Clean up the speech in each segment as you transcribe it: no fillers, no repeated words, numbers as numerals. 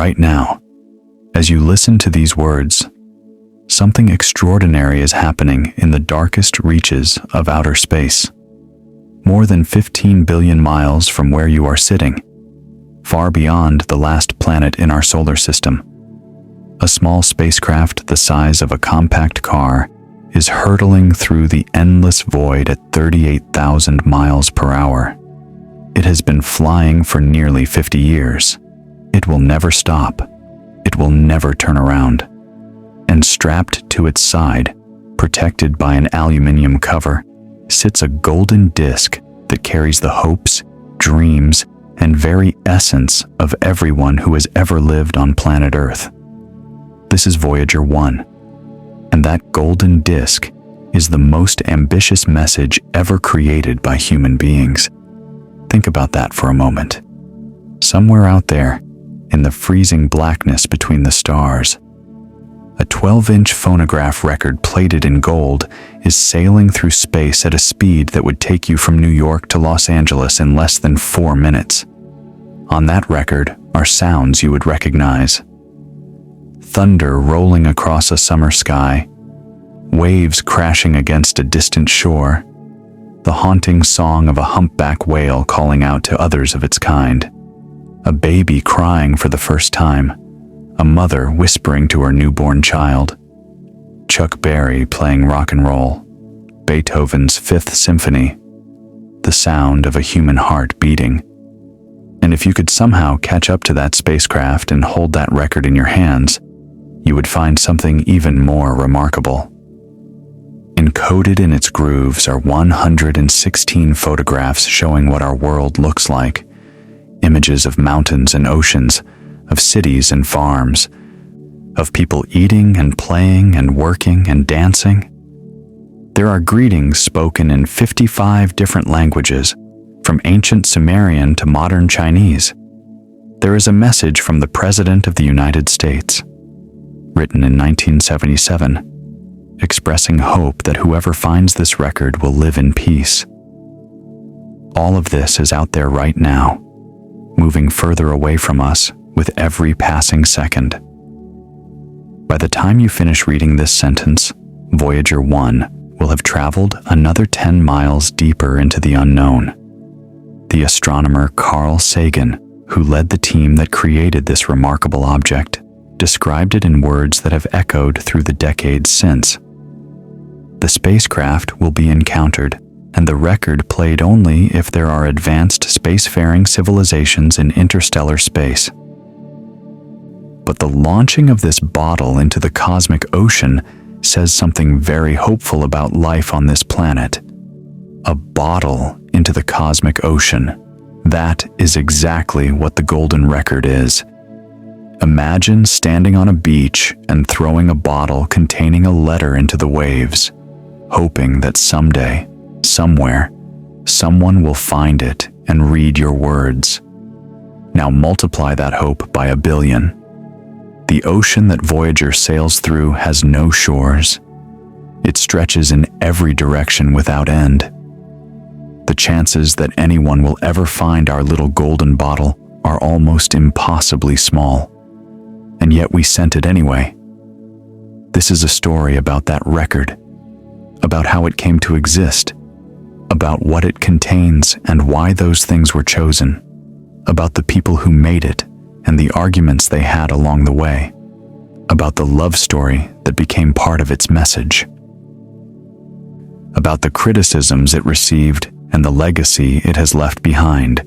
right now. As you listen to these words, something extraordinary is happening in the darkest reaches of outer space. More than 15 billion miles from where you are sitting, far beyond the last planet in our solar system, a small spacecraft the size of a compact car is hurtling through the endless void at 38,000 miles per hour. It has been flying for nearly 50 years. It will never stop. It will never turn around. And strapped to its side, protected by an aluminium cover, sits a golden disk that carries the hopes, dreams, and very essence of everyone who has ever lived on planet Earth. This is Voyager 1, and that golden disk is the most ambitious message ever created by human beings. Think about that for a moment. Somewhere out there, in the freezing blackness between the stars, a 12-inch phonograph record plated in gold is sailing through space at a speed that would take you from New York to Los Angeles in less than 4 minutes. On that record are sounds you would recognize. Thunder rolling across a summer sky, waves crashing against a distant shore, the haunting song of a humpback whale calling out to others of its kind, a baby crying for the first time, a mother whispering to her newborn child, Chuck Berry playing rock and roll, Beethoven's Fifth Symphony, the sound of a human heart beating. And if you could somehow catch up to that spacecraft and hold that record in your hands, you would find something even more remarkable. Encoded in its grooves are 116 photographs showing what our world looks like, images of mountains and oceans, of cities and farms, of people eating and playing and working and dancing. There are greetings spoken in 55 different languages, from ancient Sumerian to modern Chinese. There is a message from the President of the United States, written in 1977, expressing hope that whoever finds this record will live in peace. All of this is out there right now, moving further away from us with every passing second. By the time you finish reading this sentence, Voyager 1 will have traveled another 10 miles deeper into the unknown. The astronomer Carl Sagan, who led the team that created this remarkable object, described it in words that have echoed through the decades since. The spacecraft will be encountered, and the record played only if there are advanced spacefaring civilizations in interstellar space. But the launching of this bottle into the cosmic ocean says something very hopeful about life on this planet. A bottle into the cosmic ocean. That is exactly what the golden record is. Imagine standing on a beach and throwing a bottle containing a letter into the waves, hoping that someday, somewhere, someone will find it and read your words. Now multiply that hope by 1 billion. The ocean that Voyager sails through has no shores. It stretches in every direction without end. The chances that anyone will ever find our little golden bottle are almost impossibly small. And yet we sent it anyway. This is a story about that record, about how it came to exist, about what it contains and why those things were chosen, about the people who made it and the arguments they had along the way, about the love story that became part of its message, about the criticisms it received and the legacy it has left behind,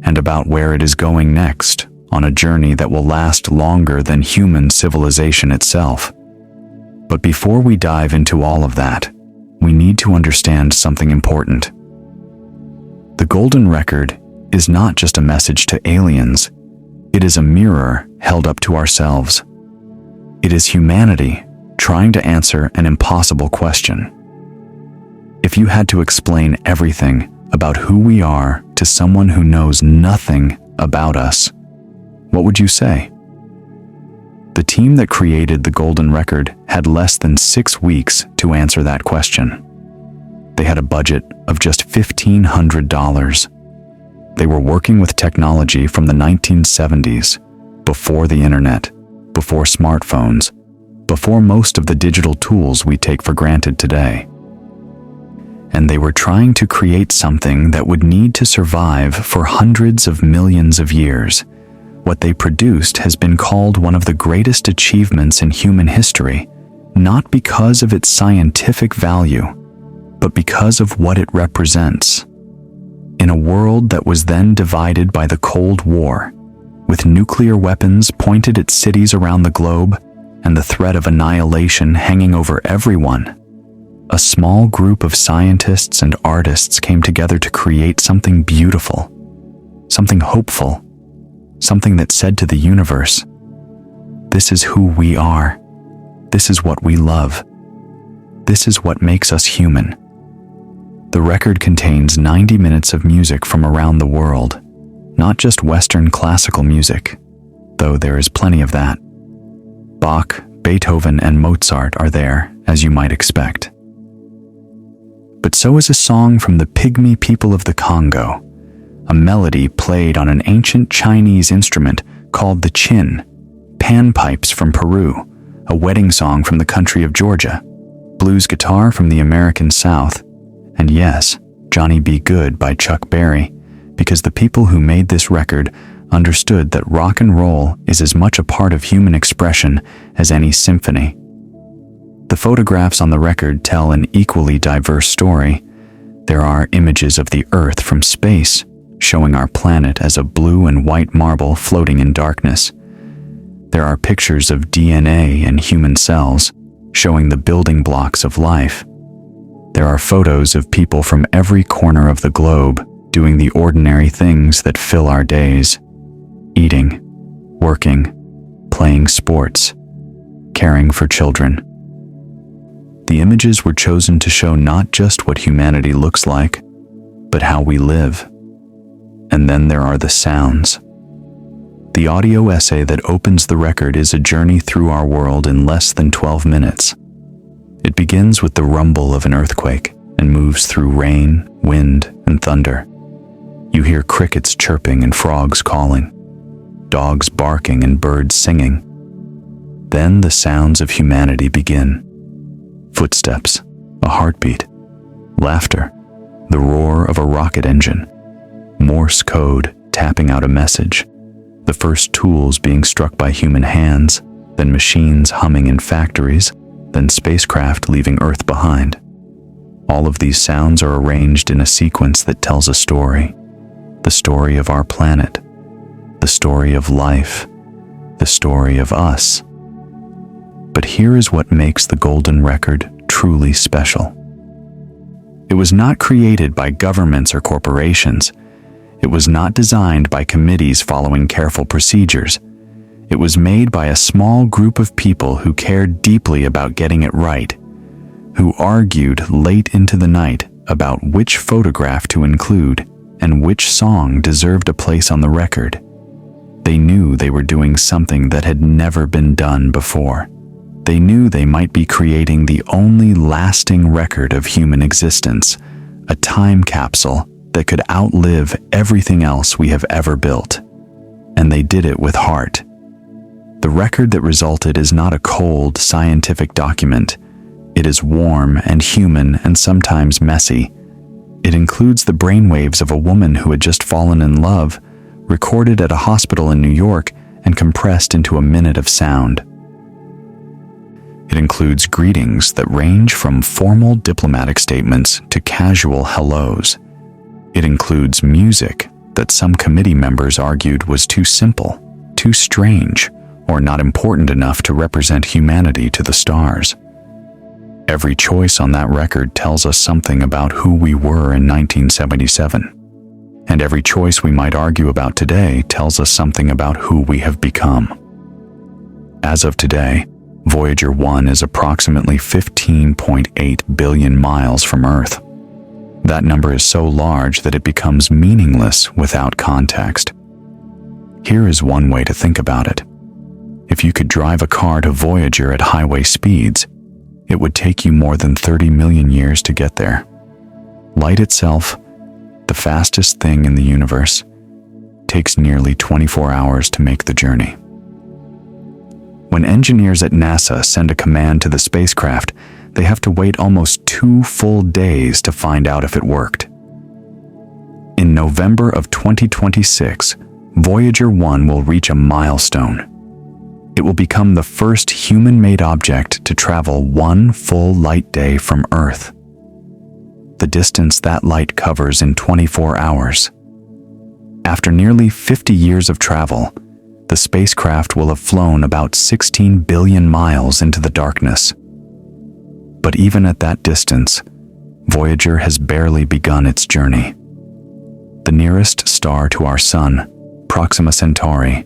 and about where it is going next on a journey that will last longer than human civilization itself. But before we dive into all of that, we need to understand something important. The golden record is not just a message to aliens. It is a mirror held up to ourselves. It is humanity trying to answer an impossible question. If you had to explain everything about who we are to someone who knows nothing about us, what would you say? The team that created the golden record had less than 6 weeks to answer that question. They had a budget of just $1,500. They were working with technology from the 1970s, before the internet, before smartphones, before most of the digital tools we take for granted today. And they were trying to create something that would need to survive for hundreds of millions of years. What they produced has been called one of the greatest achievements in human history, not because of its scientific value, but because of what it represents. In a world that was then divided by the Cold War, with nuclear weapons pointed at cities around the globe and the threat of annihilation hanging over everyone, a small group of scientists and artists came together to create something beautiful, something hopeful, something that said to the universe, "This is who we are. This is what we love. This is what makes us human." The record contains 90 minutes of music from around the world, not just Western classical music, though there is plenty of that. Bach, Beethoven, and Mozart are there, as you might expect. But so is a song from the Pygmy people of the Congo, a melody played on an ancient Chinese instrument called the chin, panpipes from Peru, a wedding song from the country of Georgia, blues guitar from the American South, and yes, Johnny B. Good by Chuck Berry, because the people who made this record understood that rock and roll is as much a part of human expression as any symphony. The photographs on the record tell an equally diverse story. There are images of the Earth from space, showing our planet as a blue and white marble floating in darkness. There are pictures of DNA and human cells, showing the building blocks of life. There are photos of people from every corner of the globe doing the ordinary things that fill our days: eating, working, playing sports, caring for children. The images were chosen to show not just what humanity looks like, but how we live. And then there are the sounds. The audio essay that opens the record is a journey through our world in less than 12 minutes. It begins with the rumble of an earthquake and moves through rain, wind, and thunder. You hear crickets chirping and frogs calling, dogs barking and birds singing. Then the sounds of humanity begin. Footsteps, a heartbeat, laughter, the roar of a rocket engine, Morse code tapping out a message, the first tools being struck by human hands, then machines humming in factories, then spacecraft leaving Earth behind. All of these sounds are arranged in a sequence that tells a story, the story of our planet, the story of life, the story of us. But here is what makes the Golden Record truly special. It was not created by governments or corporations. It was not designed by committees following careful procedures. It was made by a small group of people who cared deeply about getting it right, who argued late into the night about which photograph to include and which song deserved a place on the record. They knew they were doing something that had never been done before. They knew they might be creating the only lasting record of human existence, a time capsule that could outlive everything else we have ever built. And they did it with heart. The record that resulted is not a cold, scientific document. It is warm and human and sometimes messy. It includes the brainwaves of a woman who had just fallen in love, recorded at a hospital in New York and compressed into a minute of sound. It includes greetings that range from formal diplomatic statements to casual hellos. It includes music that some committee members argued was too simple, too strange, or not important enough to represent humanity to the stars. Every choice on that record tells us something about who we were in 1977. And every choice we might argue about today tells us something about who we have become. As of today, Voyager 1 is approximately 15.8 billion miles from Earth. That number is so large that it becomes meaningless without context. Here is one way to think about it. If you could drive a car to Voyager at highway speeds, it would take you more than 30 million years to get there. Light itself, the fastest thing in the universe, takes nearly 24 hours to make the journey. When engineers at NASA send a command to the spacecraft, they have to wait almost 2 full days to find out if it worked. In November of 2026, Voyager 1 will reach a milestone. It will become the first human-made object to travel 1 full light day from Earth. The distance that light covers in 24 hours. After nearly 50 years of travel, the spacecraft will have flown about 16 billion miles into the darkness. But even at that distance, Voyager has barely begun its journey. The nearest star to our Sun, Proxima Centauri,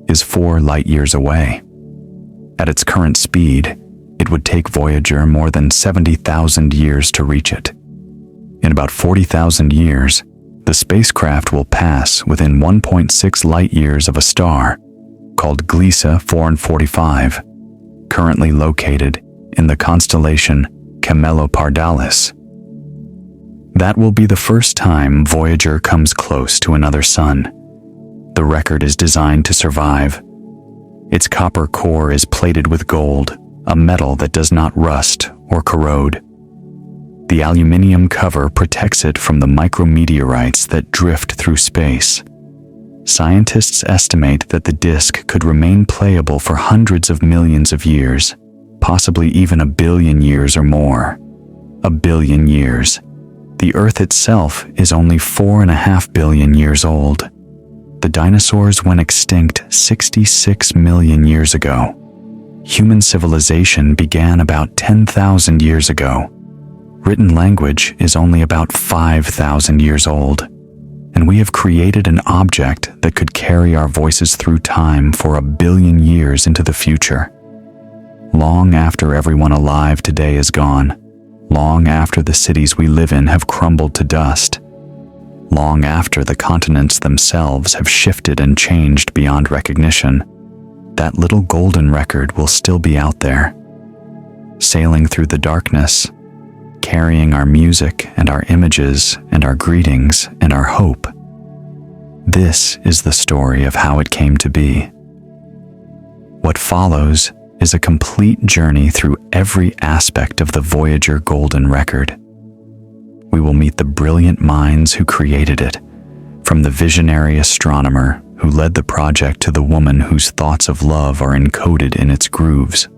is 4 light-years away. At its current speed, it would take Voyager more than 70,000 years to reach it. In about 40,000 years, the spacecraft will pass within 1.6 light-years of a star called Gliese 445, currently located in the constellation Camelopardalis. That will be the first time Voyager comes close to another sun. The record is designed to survive. Its copper core is plated with gold, a metal that does not rust or corrode. The aluminium cover protects it from the micrometeorites that drift through space. Scientists estimate that the disk could remain playable for hundreds of millions of years, possibly even 1 billion years or more. 1 billion years. The Earth itself is only 4.5 billion years old. The dinosaurs went extinct 66 million years ago. Human civilization began about 10,000 years ago. Written language is only about 5,000 years old, and we have created an object that could carry our voices through time for 1 billion years into the future. Long after everyone alive today is gone, long after the cities we live in have crumbled to dust, long after the continents themselves have shifted and changed beyond recognition, that little golden record will still be out there, sailing through the darkness, carrying our music and our images and our greetings and our hope. This is the story of how it came to be. What follows is a complete journey through every aspect of the Voyager golden record. We will meet the brilliant minds who created it, from the visionary astronomer who led the project to the woman whose thoughts of love are encoded in its grooves.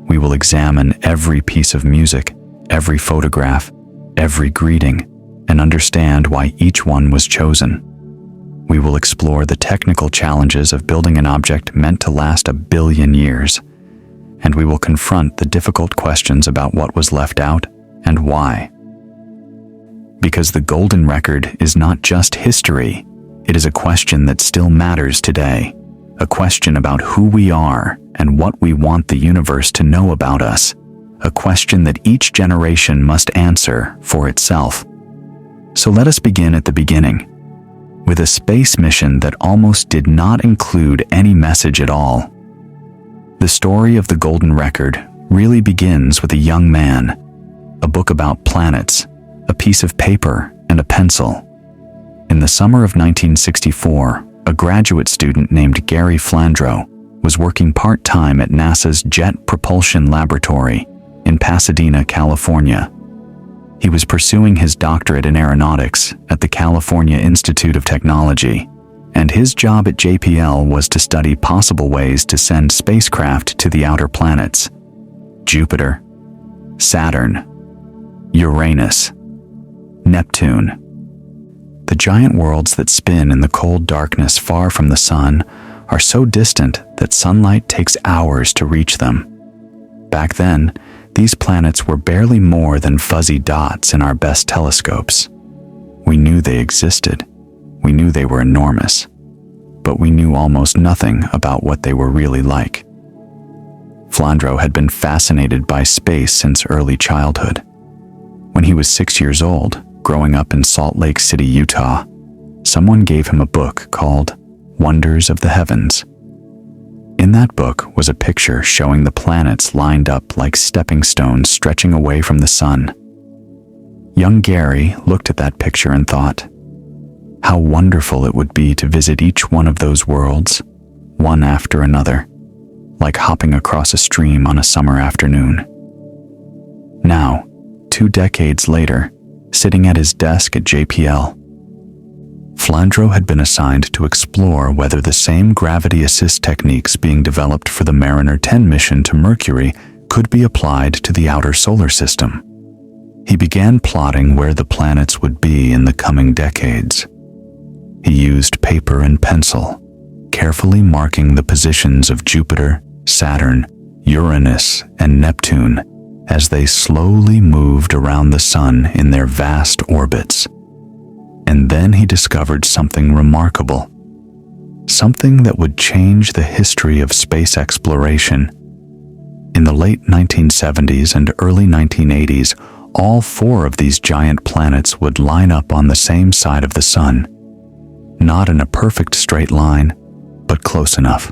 We will examine every piece of music, every photograph, every greeting, and understand why each one was chosen. We will explore the technical challenges of building an object meant to last 1 billion years, and we will confront the difficult questions about what was left out and why. Because the golden record is not just history, it is a question that still matters today, a question about who we are and what we want the universe to know about us, a question that each generation must answer for itself. So let us begin at the beginning, with a space mission that almost did not include any message at all. The story of the golden record really begins with a young man, a book about planets, a piece of paper, and a pencil. In the summer of 1964, a graduate student named Gary Flandreau was working part-time at NASA's Jet Propulsion Laboratory in Pasadena, California. He was pursuing his doctorate in aeronautics at the California Institute of Technology, and his job at JPL was to study possible ways to send spacecraft to the outer planets: Jupiter, Saturn, Uranus, Neptune. The giant worlds that spin in the cold darkness far from the sun are so distant that sunlight takes hours to reach them. Back then, these planets were barely more than fuzzy dots in our best telescopes. We knew they existed. We knew they were enormous. But we knew almost nothing about what they were really like. Flandreau had been fascinated by space since early childhood. When he was 6 years old, growing up in Salt Lake City, Utah, someone gave him a book called Wonders of the Heavens. In that book was a picture showing the planets lined up like stepping stones stretching away from the sun. Young Gary looked at that picture and thought, how wonderful it would be to visit each one of those worlds, one after another, like hopping across a stream on a summer afternoon. Now, 2 decades later, sitting at his desk at JPL, Flandreau had been assigned to explore whether the same gravity assist techniques being developed for the Mariner 10 mission to Mercury could be applied to the outer solar system. He began plotting where the planets would be in the coming decades. He used paper and pencil, carefully marking the positions of Jupiter, Saturn, Uranus, and Neptune as they slowly moved around the Sun in their vast orbits. And then he discovered something remarkable, something that would change the history of space exploration. In the late 1970s and early 1980s, all 4 of these giant planets would line up on the same side of the Sun, not in a perfect straight line, but close enough.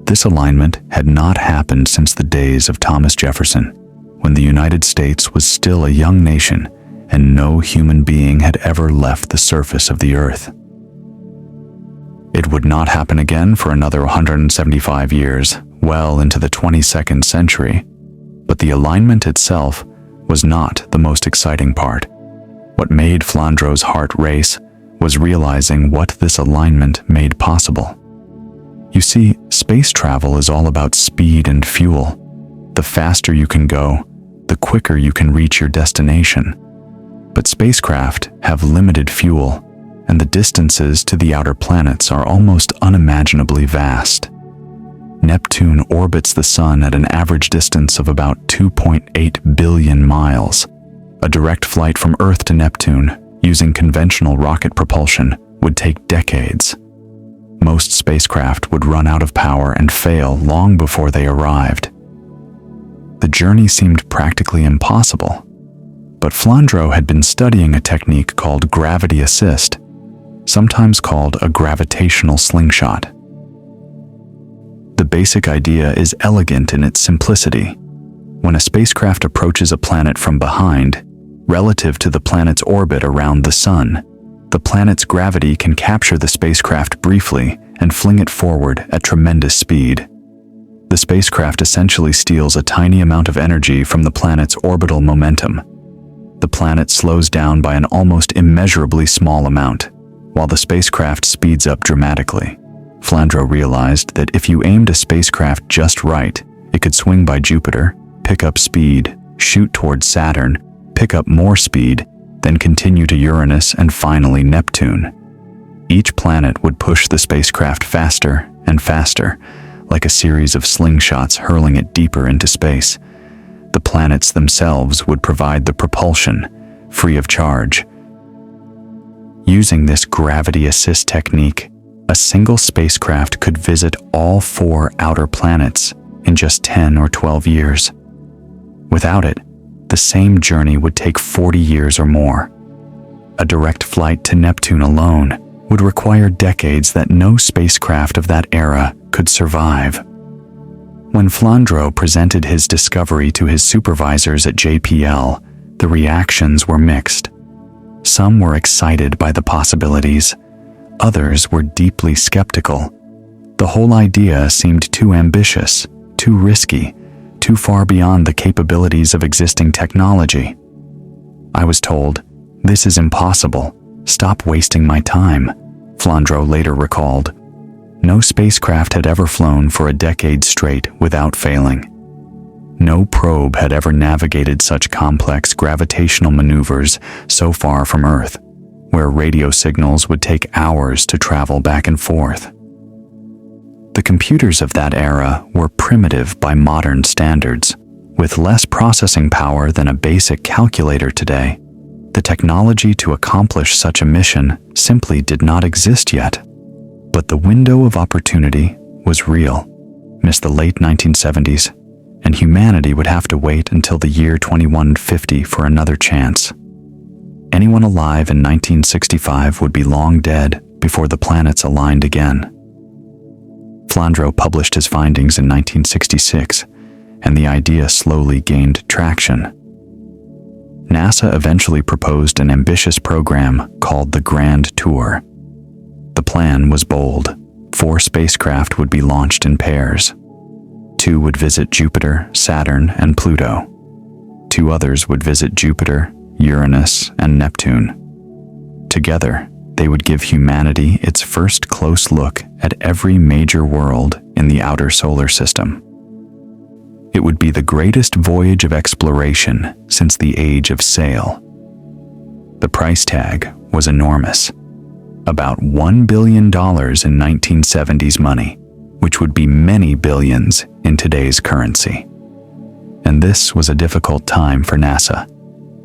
This alignment had not happened since the days of Thomas Jefferson, when the United States was still a young nation and no human being had ever left the surface of the Earth. It would not happen again for another 175 years, well into the 22nd century, but the alignment itself was not the most exciting part. What made Flandreau's heart race was realizing what this alignment made possible. You see, space travel is all about speed and fuel. The faster you can go, the quicker you can reach your destination. But spacecraft have limited fuel, and the distances to the outer planets are almost unimaginably vast. Neptune orbits the Sun at an average distance of about 2.8 billion miles. A direct flight from Earth to Neptune, using conventional rocket propulsion, would take decades. Most spacecraft would run out of power and fail long before they arrived. The journey seemed practically impossible, but Flandreau had been studying a technique called gravity assist, sometimes called a gravitational slingshot. The basic idea is elegant in its simplicity. When a spacecraft approaches a planet from behind, relative to the planet's orbit around the Sun, the planet's gravity can capture the spacecraft briefly and fling it forward at tremendous speed. The spacecraft essentially steals a tiny amount of energy from the planet's orbital momentum. The planet slows down by an almost immeasurably small amount, while the spacecraft speeds up dramatically. Flandreau realized that if you aimed a spacecraft just right, it could swing by Jupiter, pick up speed, shoot towards Saturn, pick up more speed, then continue to Uranus and finally Neptune. Each planet would push the spacecraft faster and faster, like a series of slingshots hurling it deeper into space. The planets themselves would provide the propulsion, free of charge. Using this gravity assist technique, a single spacecraft could visit all 4 outer planets in just 10 or 12 years. Without it, the same journey would take 40 years or more. A direct flight to Neptune alone would require decades that no spacecraft of that era could survive. When Flandreau presented his discovery to his supervisors at JPL, the reactions were mixed. Some were excited by the possibilities. Others were deeply skeptical. The whole idea seemed too ambitious, too risky, too far beyond the capabilities of existing technology. I was told, "This is impossible. Stop wasting my time," Flandreau later recalled. No spacecraft had ever flown for a decade straight without failing. No probe had ever navigated such complex gravitational maneuvers so far from Earth, where radio signals would take hours to travel back and forth. The computers of that era were primitive by modern standards, with less processing power than a basic calculator today. The technology to accomplish such a mission simply did not exist yet. But the window of opportunity was real. Miss the late 1970s, and humanity would have to wait until the year 2150 for another chance. Anyone alive in 1965 would be long dead before the planets aligned again. Flandreau published his findings in 1966, and the idea slowly gained traction. NASA eventually proposed an ambitious program called the Grand Tour. The plan was bold. 4 spacecraft would be launched in pairs, 2 would visit Jupiter, Saturn, and Pluto. 2 others would visit Jupiter, Uranus, and Neptune. Together, they would give humanity its first close look at every major world in the outer solar system. It would be the greatest voyage of exploration since the age of sail. The price tag was enormous, about $1 billion in 1970s money, which would be many billions in today's currency. And this was a difficult time for NASA.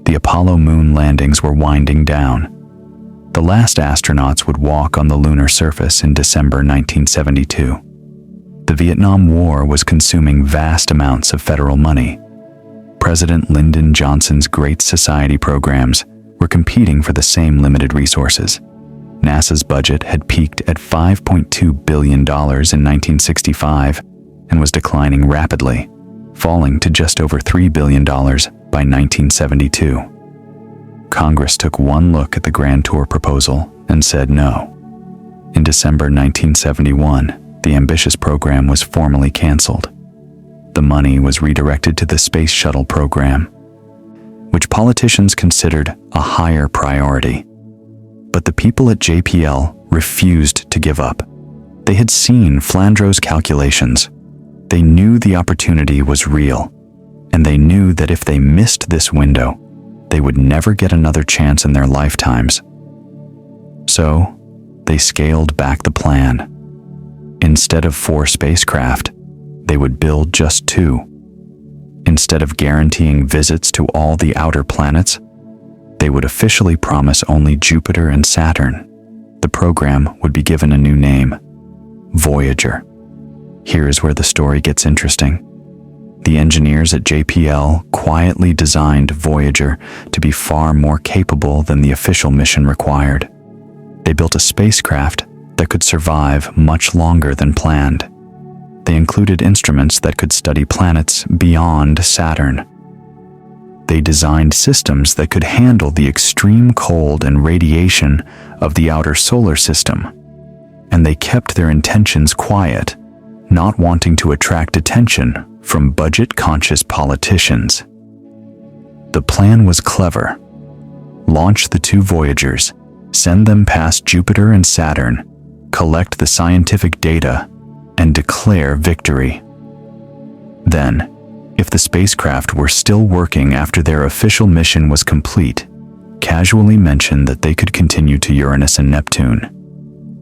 The Apollo moon landings were winding down. The last astronauts would walk on the lunar surface in December 1972. The Vietnam War was consuming vast amounts of federal money. President Lyndon Johnson's Great Society programs were competing for the same limited resources. NASA's budget had peaked at $5.2 billion in 1965 and was declining rapidly, falling to just over $3 billion by 1972. Congress took one look at the Grand Tour proposal and said no. In December 1971, the ambitious program was formally canceled. The money was redirected to the Space Shuttle program, which politicians considered a higher priority. But the people at JPL refused to give up. They had seen Flandreau's calculations. They knew the opportunity was real, and they knew that if they missed this window, they would never get another chance in their lifetimes. So, they scaled back the plan. Instead of 4 spacecraft, they would build just 2. Instead of guaranteeing visits to all the outer planets, they would officially promise only Jupiter and Saturn. The program would be given a new name, Voyager. Here is where the story gets interesting. The engineers at JPL quietly designed Voyager to be far more capable than the official mission required. They built a spacecraft that could survive much longer than planned. They included instruments that could study planets beyond Saturn. They designed systems that could handle the extreme cold and radiation of the outer solar system. And they kept their intentions quiet, not wanting to attract attention from budget-conscious politicians. The plan was clever. Launch the 2 Voyagers, send them past Jupiter and Saturn, collect the scientific data, and declare victory. Then, if the spacecraft were still working after their official mission was complete, casually mention that they could continue to Uranus and Neptune.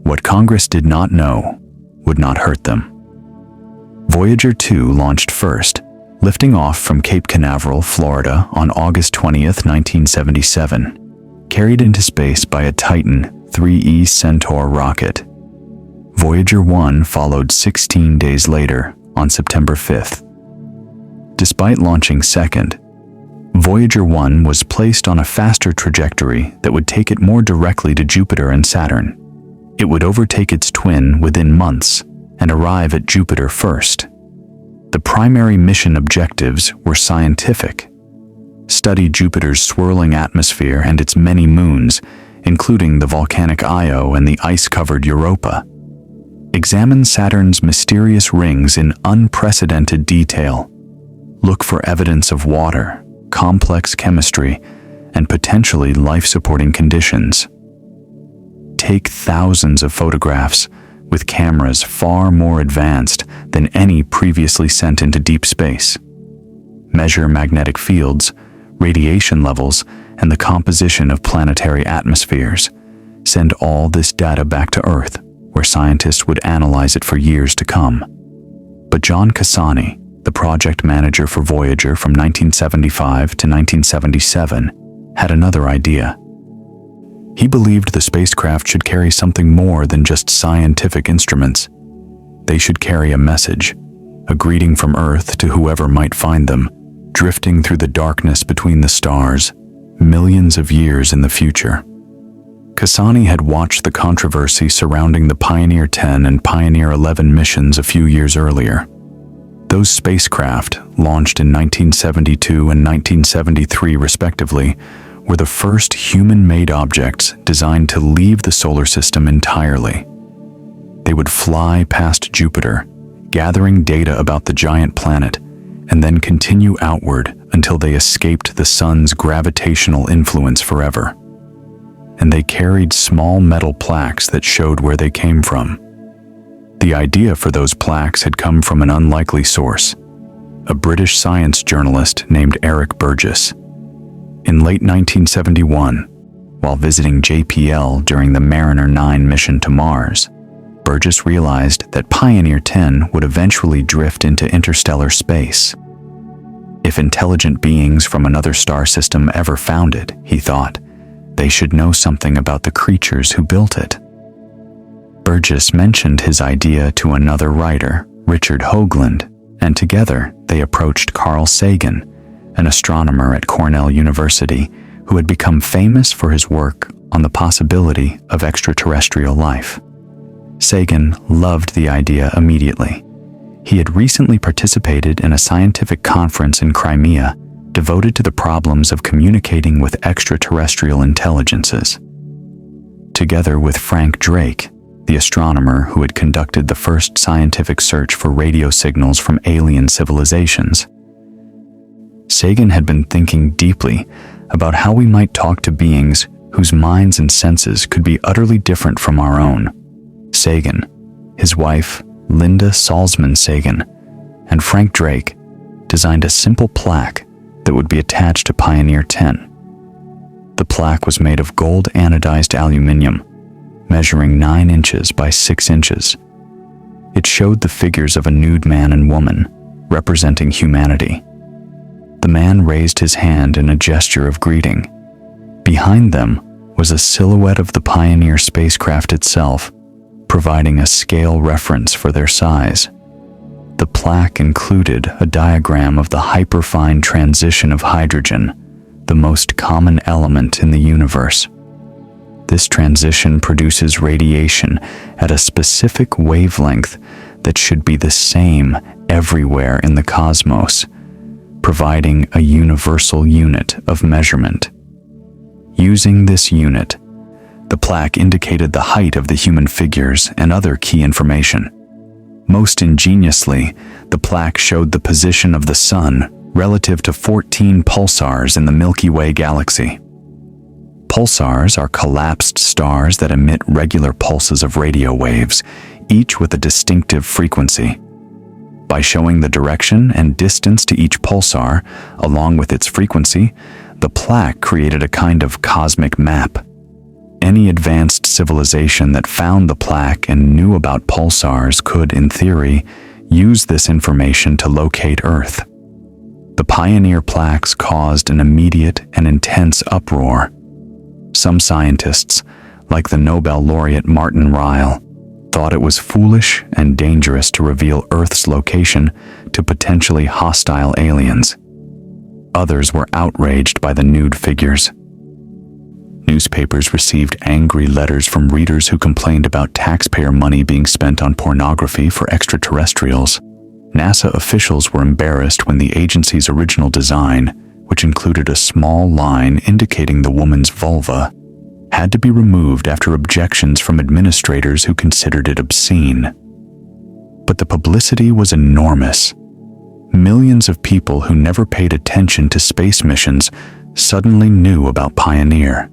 What Congress did not know would not hurt them. Voyager 2 launched first, lifting off from Cape Canaveral, Florida on August 20th, 1977, carried into space by a Titan 3E Centaur rocket. Voyager 1 followed 16 days later on September 5th. Despite launching second, Voyager 1 was placed on a faster trajectory that would take it more directly to Jupiter and Saturn. It would overtake its twin within months and arrive at Jupiter first. The primary mission objectives were scientific. Study Jupiter's swirling atmosphere and its many moons, including the volcanic Io and the ice-covered Europa. Examine Saturn's mysterious rings in unprecedented detail. Look for evidence of water, complex chemistry, and potentially life-supporting conditions. Take thousands of photographs with cameras far more advanced than any previously sent into deep space. Measure magnetic fields, radiation levels, and the composition of planetary atmospheres. Send all this data back to Earth, where scientists would analyze it for years to come. But John Cassani, the project manager for Voyager from 1975 to 1977, had another idea. He believed the spacecraft should carry something more than just scientific instruments. They should carry a message, a greeting from Earth to whoever might find them, drifting through the darkness between the stars, millions of years in the future. Cassani had watched the controversy surrounding the Pioneer 10 and Pioneer 11 missions a few years earlier. Those spacecraft, launched in 1972 and 1973 respectively, were the first human-made objects designed to leave the solar system entirely. They would fly past Jupiter, gathering data about the giant planet, and then continue outward until they escaped the sun's gravitational influence forever. And they carried small metal plaques that showed where they came from. The idea for those plaques had come from an unlikely source, a British science journalist named Eric Burgess. In late 1971, while visiting JPL during the Mariner 9 mission to Mars, Burgess realized that Pioneer 10 would eventually drift into interstellar space. If intelligent beings from another star system ever found it, he thought, they should know something about the creatures who built it. Burgess mentioned his idea to another writer, Richard Hoagland, and together they approached Carl Sagan, an astronomer at Cornell University who had become famous for his work on the possibility of extraterrestrial life. Sagan loved the idea immediately. He had recently participated in a scientific conference in Crimea devoted to the problems of communicating with extraterrestrial intelligences. Together with Frank Drake, the astronomer who had conducted the first scientific search for radio signals from alien civilizations, Sagan had been thinking deeply about how we might talk to beings whose minds and senses could be utterly different from our own. Sagan, his wife, Linda Salzman Sagan, and Frank Drake designed a simple plaque that would be attached to Pioneer 10. The plaque was made of gold anodized aluminium, measuring 9 inches by 6 inches. It showed the figures of a nude man and woman, representing humanity. The man raised his hand in a gesture of greeting. Behind them was a silhouette of the Pioneer spacecraft itself, providing a scale reference for their size. The plaque included a diagram of the hyperfine transition of hydrogen, the most common element in the universe. This transition produces radiation at a specific wavelength that should be the same everywhere in the cosmos, providing a universal unit of measurement. Using this unit, the plaque indicated the height of the human figures and other key information. Most ingeniously, the plaque showed the position of the Sun relative to 14 pulsars in the Milky Way galaxy. Pulsars are collapsed stars that emit regular pulses of radio waves, each with a distinctive frequency. By showing the direction and distance to each pulsar, along with its frequency, the plaque created a kind of cosmic map. Any advanced civilization that found the plaque and knew about pulsars could, in theory, use this information to locate Earth. The Pioneer plaques caused an immediate and intense uproar. Some scientists, like the Nobel laureate Martin Ryle, thought it was foolish and dangerous to reveal Earth's location to potentially hostile aliens. Others were outraged by the nude figures. Newspapers received angry letters from readers who complained about taxpayer money being spent on pornography for extraterrestrials. NASA officials were embarrassed when the agency's original design, which included a small line indicating the woman's vulva, had to be removed after objections from administrators who considered it obscene. But the publicity was enormous. Millions of people who never paid attention to space missions suddenly knew about Pioneer.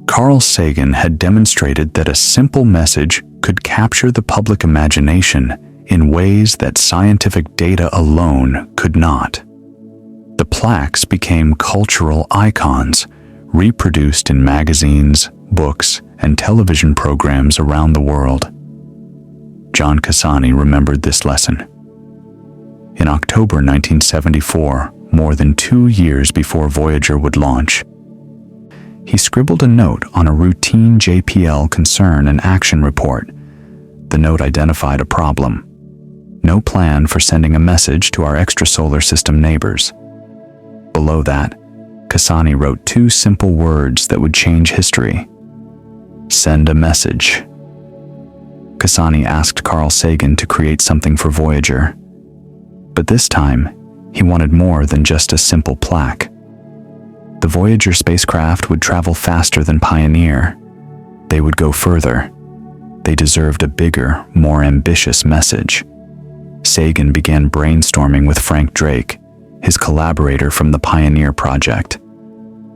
Carl Sagan had demonstrated that a simple message could capture the public imagination in ways that scientific data alone could not. The plaques became cultural icons, reproduced in magazines, books, and television programs around the world. John Cassani remembered this lesson. In October 1974, more than 2 years before Voyager would launch, he scribbled a note on a routine JPL concern and action report. The note identified a problem. No plan for sending a message to our extrasolar system neighbors. Below that, Cassani wrote 2 simple words that would change history. Send a message. Cassani asked Carl Sagan to create something for Voyager. But this time, he wanted more than just a simple plaque. The Voyager spacecraft would travel faster than Pioneer. They would go further. They deserved a bigger, more ambitious message. Sagan began brainstorming with Frank Drake, his collaborator from the Pioneer project.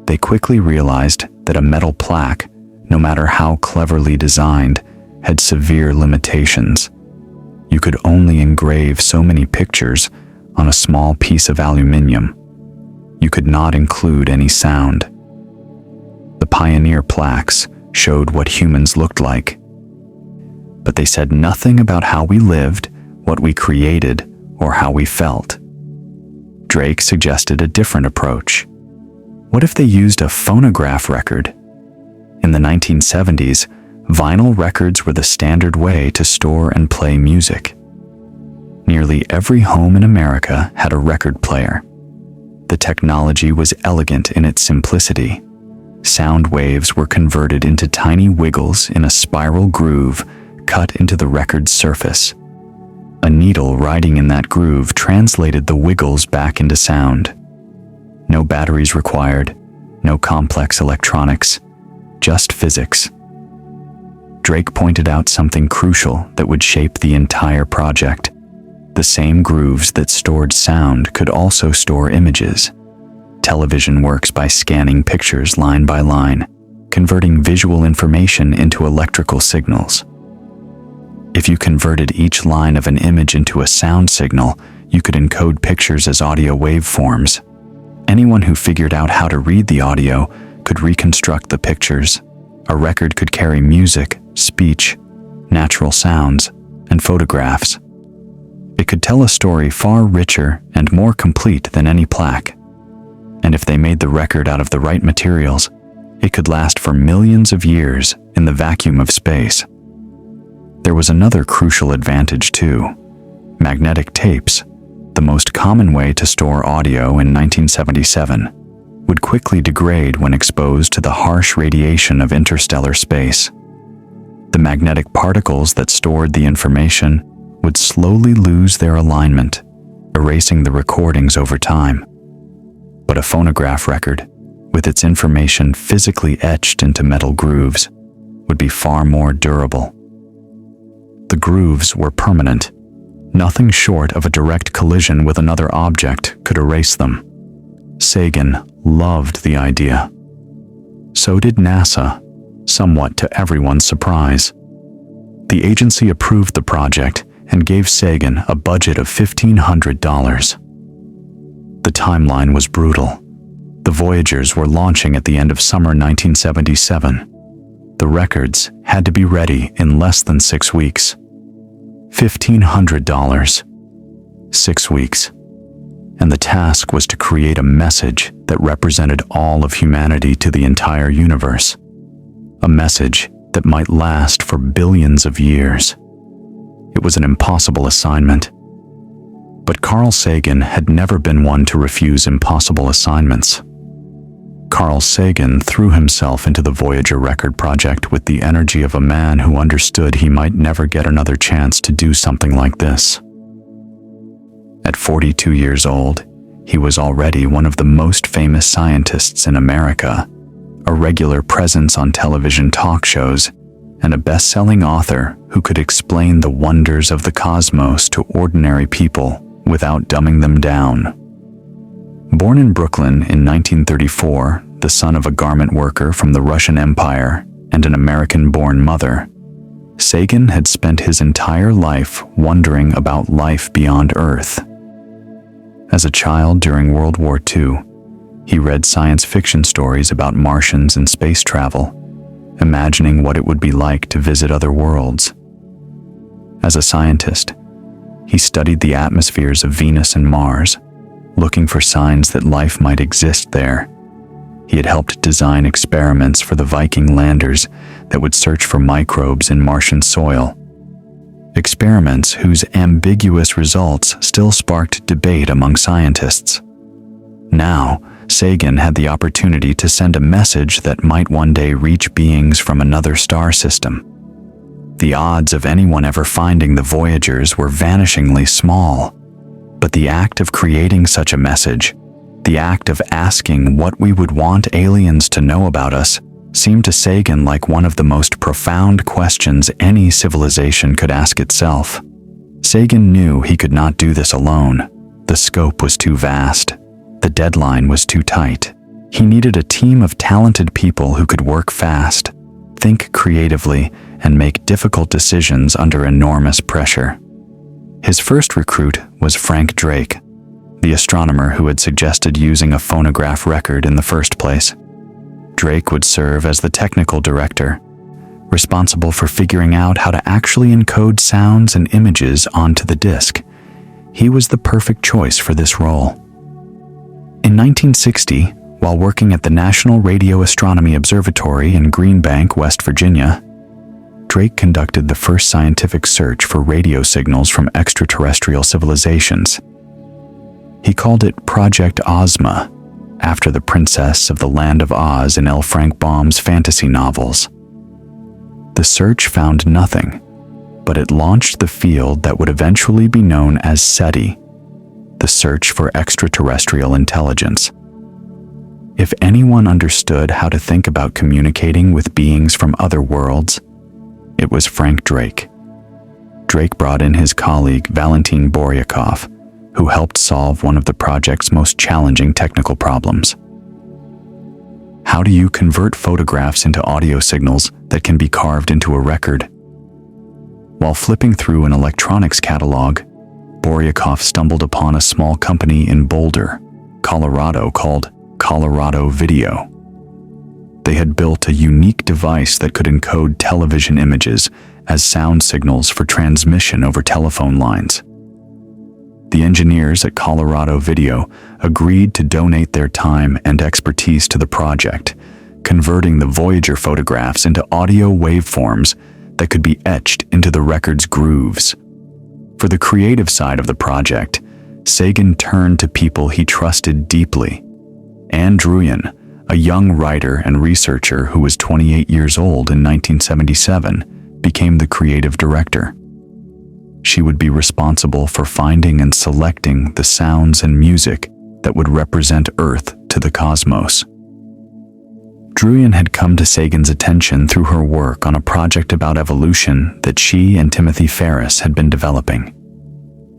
They quickly realized that a metal plaque, no matter how cleverly designed, had severe limitations. You could only engrave so many pictures on a small piece of aluminium. You could not include any sound. The Pioneer plaques showed what humans looked like, but they said nothing about how we lived, what we created, or how we felt. Drake suggested a different approach. What if they used a phonograph record? In the 1970s, vinyl records were the standard way to store and play music. Nearly every home in America had a record player. The technology was elegant in its simplicity. Sound waves were converted into tiny wiggles in a spiral groove cut into the record's surface. A needle riding in that groove translated the wiggles back into sound. No batteries required, no complex electronics, just physics. Drake pointed out something crucial that would shape the entire project. The same grooves that stored sound could also store images. Television works by scanning pictures line by line, converting visual information into electrical signals. If you converted each line of an image into a sound signal, you could encode pictures as audio waveforms. Anyone who figured out how to read the audio could reconstruct the pictures. A record could carry music, speech, natural sounds, and photographs. It could tell a story far richer and more complete than any plaque. And if they made the record out of the right materials, it could last for millions of years in the vacuum of space. There was another crucial advantage too. Magnetic tapes, the most common way to store audio in 1977, would quickly degrade when exposed to the harsh radiation of interstellar space. The magnetic particles that stored the information would slowly lose their alignment, erasing the recordings over time. But a phonograph record, with its information physically etched into metal grooves, would be far more durable. The grooves were permanent. Nothing short of a direct collision with another object could erase them. Sagan loved the idea. So did NASA, somewhat to everyone's surprise. The agency approved the project and gave Sagan a budget of $1,500. The timeline was brutal. The Voyagers were launching at the end of summer 1977. The records had to be ready in less than 6 weeks. $1,500. 6 weeks. And the task was to create a message that represented all of humanity to the entire universe. A message that might last for billions of years. It was an impossible assignment. But Carl Sagan had never been one to refuse impossible assignments. Carl Sagan threw himself into the Voyager record project with the energy of a man who understood he might never get another chance to do something like this. At 42 years old, he was already one of the most famous scientists in America, a regular presence on television talk shows, and a best-selling author who could explain the wonders of the cosmos to ordinary people without dumbing them down. Born in Brooklyn in 1934, the son of a garment worker from the Russian Empire and an American-born mother, Sagan had spent his entire life wondering about life beyond Earth. As a child during World War II, he read science fiction stories about Martians and space travel, imagining what it would be like to visit other worlds. As a scientist, he studied the atmospheres of Venus and Mars, looking for signs that life might exist there. He had helped design experiments for the Viking landers that would search for microbes in Martian soil. Experiments whose ambiguous results still sparked debate among scientists. Now, Sagan had the opportunity to send a message that might one day reach beings from another star system. The odds of anyone ever finding the Voyagers were vanishingly small, but the act of creating such a message, the act of asking what we would want aliens to know about us, seemed to Sagan like one of the most profound questions any civilization could ask itself. Sagan knew he could not do this alone. The scope was too vast. The deadline was too tight. He needed a team of talented people who could work fast, think creatively, and make difficult decisions under enormous pressure. His first recruit was Frank Drake, the astronomer who had suggested using a phonograph record in the first place. Drake would serve as the technical director, responsible for figuring out how to actually encode sounds and images onto the disc. He was the perfect choice for this role. In 1960, while working at the National Radio Astronomy Observatory in Green Bank, West Virginia, Drake conducted the first scientific search for radio signals from extraterrestrial civilizations. He called it Project Ozma, after the princess of the Land of Oz in L. Frank Baum's fantasy novels. The search found nothing, but it launched the field that would eventually be known as SETI, the search for extraterrestrial intelligence. If anyone understood how to think about communicating with beings from other worlds, it was Frank Drake. Drake brought in his colleague Valentin Boryakov, who helped solve one of the project's most challenging technical problems. How do you convert photographs into audio signals that can be carved into a record? While flipping through an electronics catalog, Boryakov stumbled upon a small company in Boulder, Colorado called Colorado Video. They had built a unique device that could encode television images as sound signals for transmission over telephone lines. The engineers at Colorado Video agreed to donate their time and expertise to the project, converting the Voyager photographs into audio waveforms that could be etched into the record's grooves. For the creative side of the project, Sagan turned to people he trusted deeply. Anne Druyan, a young writer and researcher who was 28 years old in 1977, became the creative director. She would be responsible for finding and selecting the sounds and music that would represent Earth to the cosmos. Druyan had come to Sagan's attention through her work on a project about evolution that she and Timothy Ferris had been developing.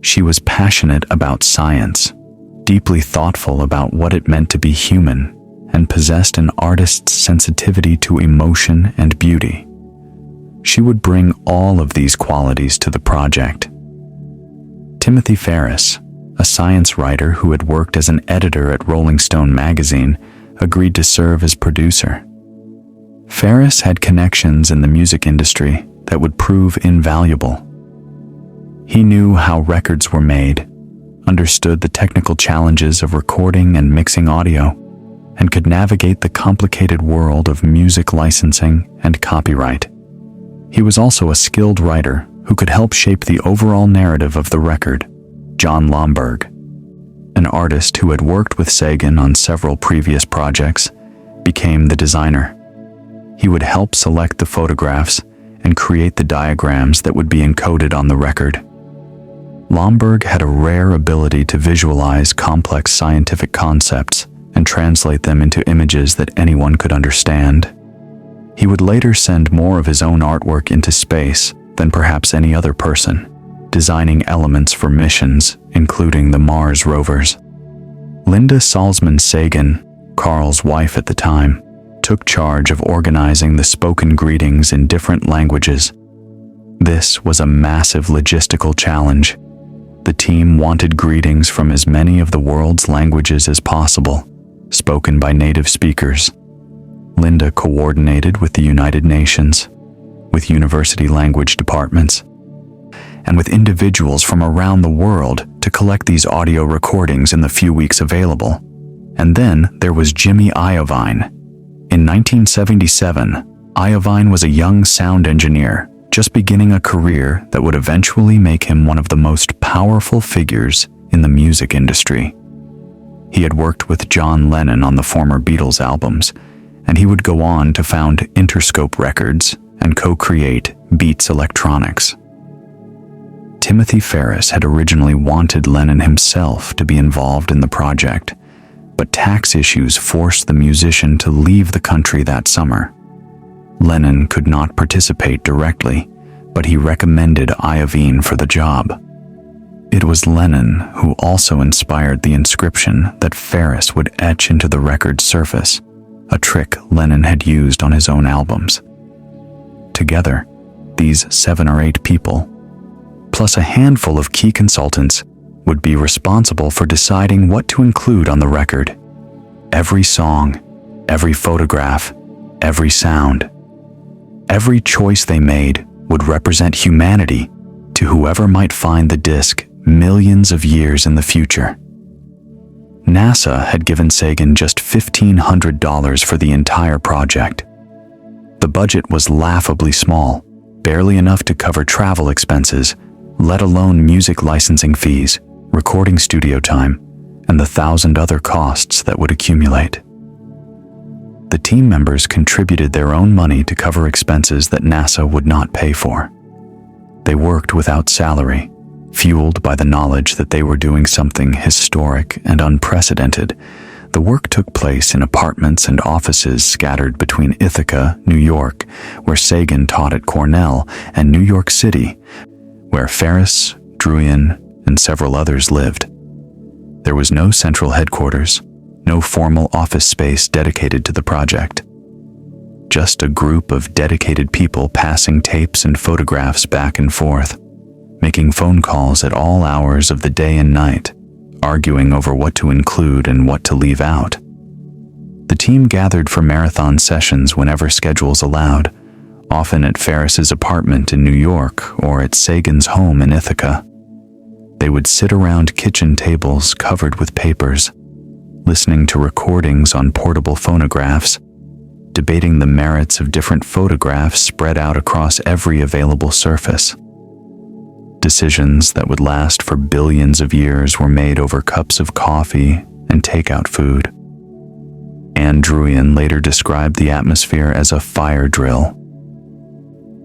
She was passionate about science, deeply thoughtful about what it meant to be human, and possessed an artist's sensitivity to emotion and beauty. She would bring all of these qualities to the project. Timothy Ferris, a science writer who had worked as an editor at Rolling Stone magazine, agreed to serve as producer. Ferris had connections in the music industry that would prove invaluable. He knew how records were made, understood the technical challenges of recording and mixing audio, and could navigate the complicated world of music licensing and copyright. He was also a skilled writer who could help shape the overall narrative of the record. John Lomberg, an artist who had worked with Sagan on several previous projects, became the designer. He would help select the photographs and create the diagrams that would be encoded on the record. Lomberg had a rare ability to visualize complex scientific concepts and translate them into images that anyone could understand. He would later send more of his own artwork into space than perhaps any other person, designing elements for missions, including the Mars rovers. Linda Salzman Sagan, Carl's wife at the time, took charge of organizing the spoken greetings in different languages. This was a massive logistical challenge. The team wanted greetings from as many of the world's languages as possible, spoken by native speakers. Linda coordinated with the United Nations, with university language departments, and with individuals from around the world to collect these audio recordings in the few weeks available. And then there was Jimmy Iovine. In 1977, Iovine was a young sound engineer just beginning a career that would eventually make him one of the most powerful figures in the music industry. He had worked with John Lennon on the former Beatles albums, and he would go on to found Interscope Records and co-create Beats Electronics. Timothy Ferris had originally wanted Lennon himself to be involved in the project, but tax issues forced the musician to leave the country that summer. Lennon could not participate directly, but he recommended Iovine for the job. It was Lennon who also inspired the inscription that Ferris would etch into the record's surface, a trick Lennon had used on his own albums. Together, these 7 or 8 people, plus a handful of key consultants, would be responsible for deciding what to include on the record. Every song, every photograph, every sound. Every choice they made would represent humanity to whoever might find the disc millions of years in the future. NASA had given Sagan just $1,500 for the entire project. The budget was laughably small, barely enough to cover travel expenses, let alone music licensing fees, recording studio time, and the 1,000 other costs that would accumulate. The team members contributed their own money to cover expenses that NASA would not pay for. They worked without salary, fueled by the knowledge that they were doing something historic and unprecedented. The work took place in apartments and offices scattered between Ithaca, New York, where Sagan taught at Cornell, and New York City, where Ferris, Druyan, and several others lived. There was no central headquarters, no formal office space dedicated to the project. Just a group of dedicated people passing tapes and photographs back and forth, making phone calls at all hours of the day and night, arguing over what to include and what to leave out. The team gathered for marathon sessions whenever schedules allowed, often at Ferris's apartment in New York or at Sagan's home in Ithaca. They would sit around kitchen tables covered with papers, listening to recordings on portable phonographs, debating the merits of different photographs spread out across every available surface. Decisions that would last for billions of years were made over cups of coffee and takeout food. Anne Druyan later described the atmosphere as a fire drill.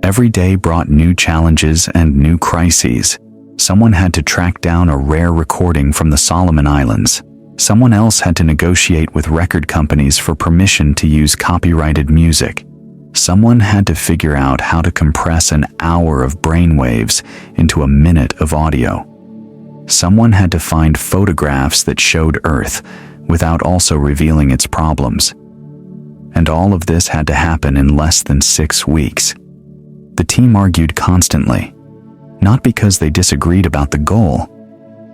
Every day brought new challenges and new crises. Someone had to track down a rare recording from the Solomon Islands. Someone else had to negotiate with record companies for permission to use copyrighted music. Someone had to figure out how to compress an hour of brainwaves into a minute of audio. Someone had to find photographs that showed Earth without also revealing its problems. And all of this had to happen in less than 6 weeks. The team argued constantly, not because they disagreed about the goal,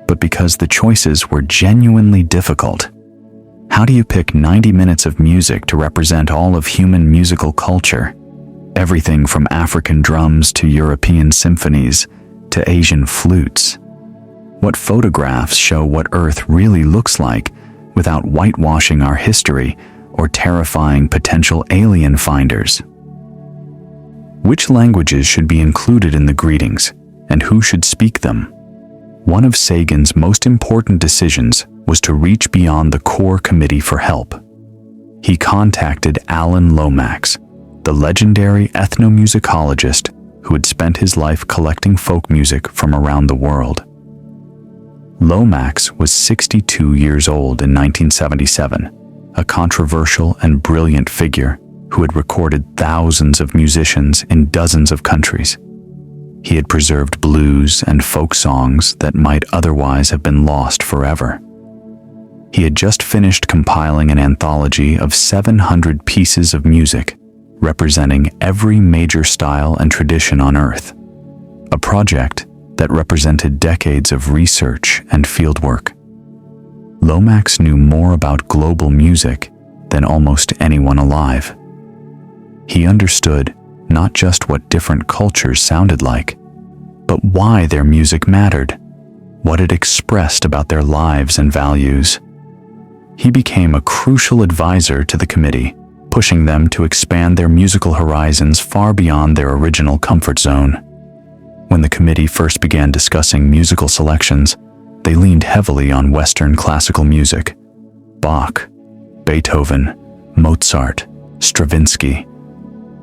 but because the choices were genuinely difficult. How do you pick 90 minutes of music to represent all of human musical culture? Everything from African drums to European symphonies to Asian flutes. What photographs show what Earth really looks like without whitewashing our history or terrifying potential alien finders? Which languages should be included in the greetings, and who should speak them? One of Sagan's most important decisions was to reach beyond the core committee for help. He contacted Alan Lomax, the legendary ethnomusicologist who had spent his life collecting folk music from around the world. Lomax was 62 years old in 1977, a controversial and brilliant figure who had recorded thousands of musicians in dozens of countries. He had preserved blues and folk songs that might otherwise have been lost forever. He had just finished compiling an anthology of 700 pieces of music, representing every major style and tradition on Earth, a project that represented decades of research and fieldwork. Lomax knew more about global music than almost anyone alive. He understood not just what different cultures sounded like, but why their music mattered, what it expressed about their lives and values. He became a crucial advisor to the committee, pushing them to expand their musical horizons far beyond their original comfort zone. When the committee first began discussing musical selections, they leaned heavily on Western classical music: Bach, Beethoven, Mozart, Stravinsky.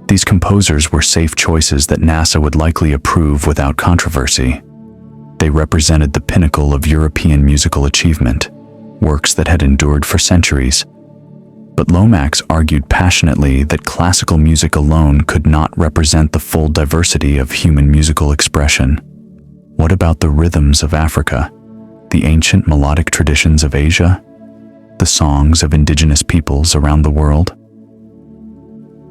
These composers were safe choices that NASA would likely approve without controversy. They represented the pinnacle of European musical achievement, works that had endured for centuries. But Lomax argued passionately that classical music alone could not represent the full diversity of human musical expression. What what about the rhythms of Africa, the ancient melodic traditions of Asia, the songs of indigenous peoples around the world?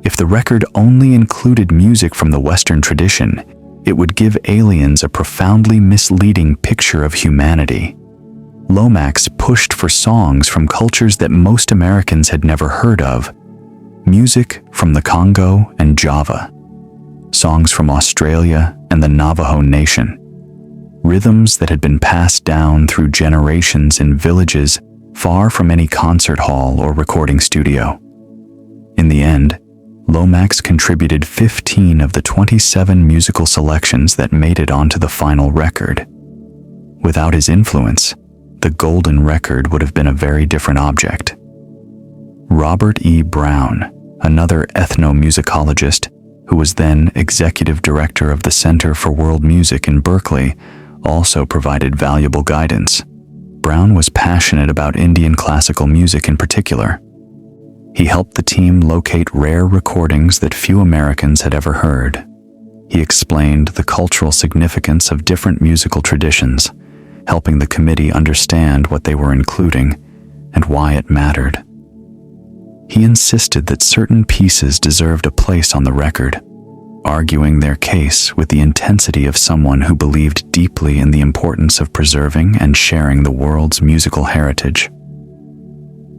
If the record only included music from the Western tradition, it would give aliens a profoundly misleading picture of humanity. Lomax pushed for songs from cultures that most Americans had never heard of, music from the Congo and Java, songs from Australia and the Navajo Nation, rhythms that had been passed down through generations in villages far from any concert hall or recording studio. In the end, Lomax contributed 15 of the 27 musical selections that made it onto the final record. Without his influence, the golden record would have been a very different object. Robert E. Brown, another ethnomusicologist who was then executive director of the Center for World Music in Berkeley, also provided valuable guidance. Brown was passionate about Indian classical music in particular. He helped the team locate rare recordings that few Americans had ever heard. He explained the cultural significance of different musical traditions, helping the committee understand what they were including and why it mattered. He insisted that certain pieces deserved a place on the record, arguing their case with the intensity of someone who believed deeply in the importance of preserving and sharing the world's musical heritage.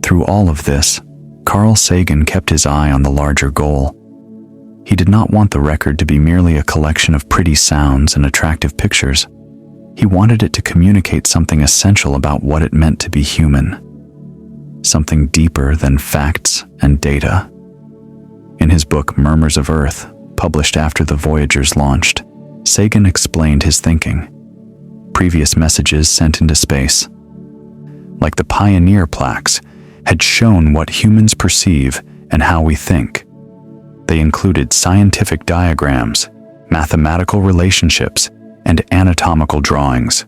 Through all of this, Carl Sagan kept his eye on the larger goal. He did not want the record to be merely a collection of pretty sounds and attractive pictures. He wanted it to communicate something essential about what it meant to be human, something deeper than facts and data. In his book Murmurs of Earth, published after the Voyagers launched, Sagan explained his thinking. Previous messages sent into space, like the Pioneer plaques, had shown what humans perceive and how we think. They included scientific diagrams, mathematical relationships, and anatomical drawings.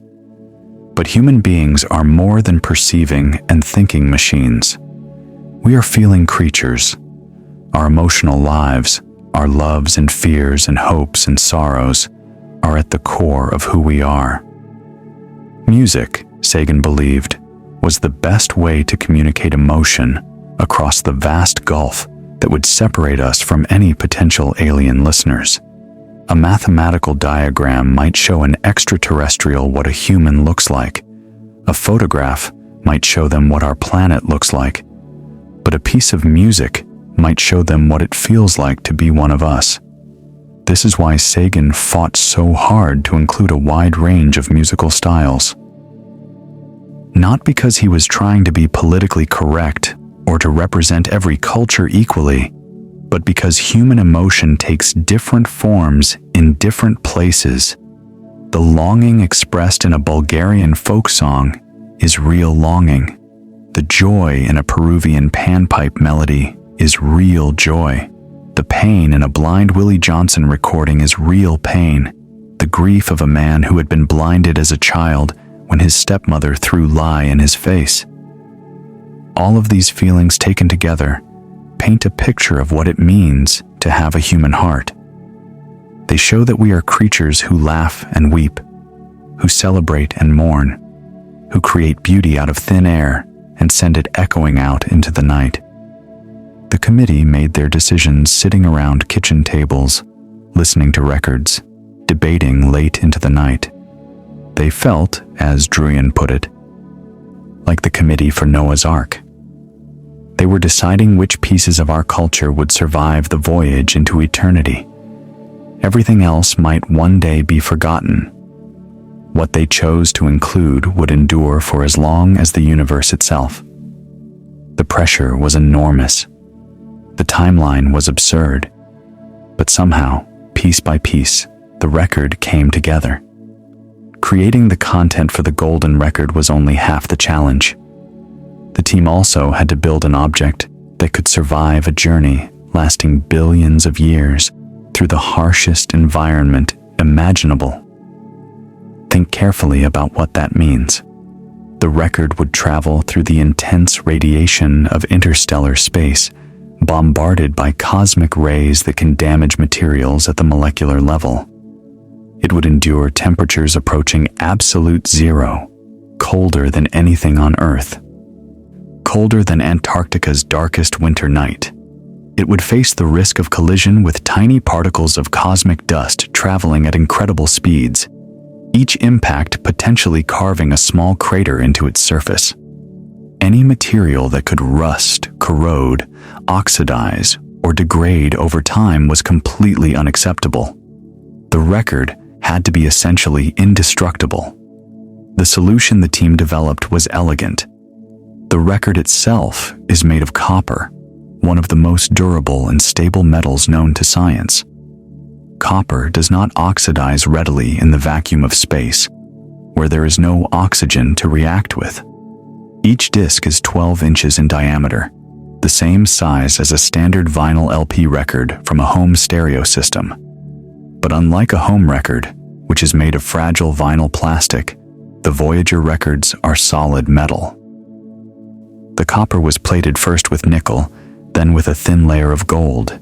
But human beings are more than perceiving and thinking machines. We are feeling creatures. Our emotional lives, our loves and fears and hopes and sorrows, are at the core of who we are. Music, Sagan believed, was the best way to communicate emotion across the vast gulf that would separate us from any potential alien listeners. A mathematical diagram might show an extraterrestrial what a human looks like. A photograph might show them what our planet looks like. But a piece of music might show them what it feels like to be one of us. This is why Sagan fought so hard to include a wide range of musical styles. Not because he was trying to be politically correct or to represent every culture equally, but because human emotion takes different forms in different places. The longing expressed in a Bulgarian folk song is real longing. The joy in a Peruvian panpipe melody is real joy. The pain in a Blind Willie Johnson recording is real pain. The grief of a man who had been blinded as a child when his stepmother threw lye in his face. All of these feelings taken together paint a picture of what it means to have a human heart. They show that we are creatures who laugh and weep, who celebrate and mourn, who create beauty out of thin air and send it echoing out into the night. The committee made their decisions sitting around kitchen tables, listening to records, debating late into the night. They felt, as Druyan put it, like the committee for Noah's Ark. They were deciding which pieces of our culture would survive the voyage into eternity. Everything else might one day be forgotten. What they chose to include would endure for as long as the universe itself. The pressure was enormous. The timeline was absurd. But somehow, piece by piece, the record came together. Creating the content for the golden record was only half the challenge. The team also had to build an object that could survive a journey lasting billions of years through the harshest environment imaginable. Think carefully about what that means. The record would travel through the intense radiation of interstellar space, bombarded by cosmic rays that can damage materials at the molecular level. It would endure temperatures approaching absolute zero, colder than anything on Earth. Colder than Antarctica's darkest winter night. It would face the risk of collision with tiny particles of cosmic dust traveling at incredible speeds, each impact potentially carving a small crater into its surface. Any material that could rust, corrode, oxidize, or degrade over time was completely unacceptable. The record had to be essentially indestructible. The solution the team developed was elegant. The record itself is made of copper, one of the most durable and stable metals known to science. Copper does not oxidize readily in the vacuum of space, where there is no oxygen to react with. Each disc is 12 inches in diameter, the same size as a standard vinyl LP record from a home stereo system. But unlike a home record, which is made of fragile vinyl plastic, the Voyager records are solid metal. The copper was plated first with nickel, then with a thin layer of gold.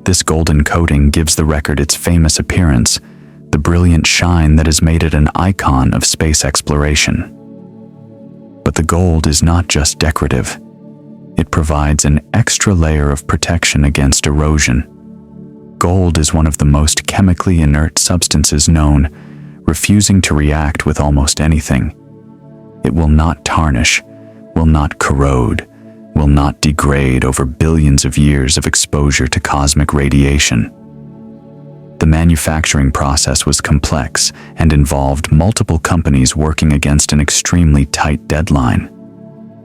This golden coating gives the record its famous appearance, the brilliant shine that has made it an icon of space exploration. But the gold is not just decorative. It provides an extra layer of protection against erosion. Gold is one of the most chemically inert substances known, refusing to react with almost anything. It will not tarnish, will not corrode, will not degrade over billions of years of exposure to cosmic radiation. The manufacturing process was complex and involved multiple companies working against an extremely tight deadline.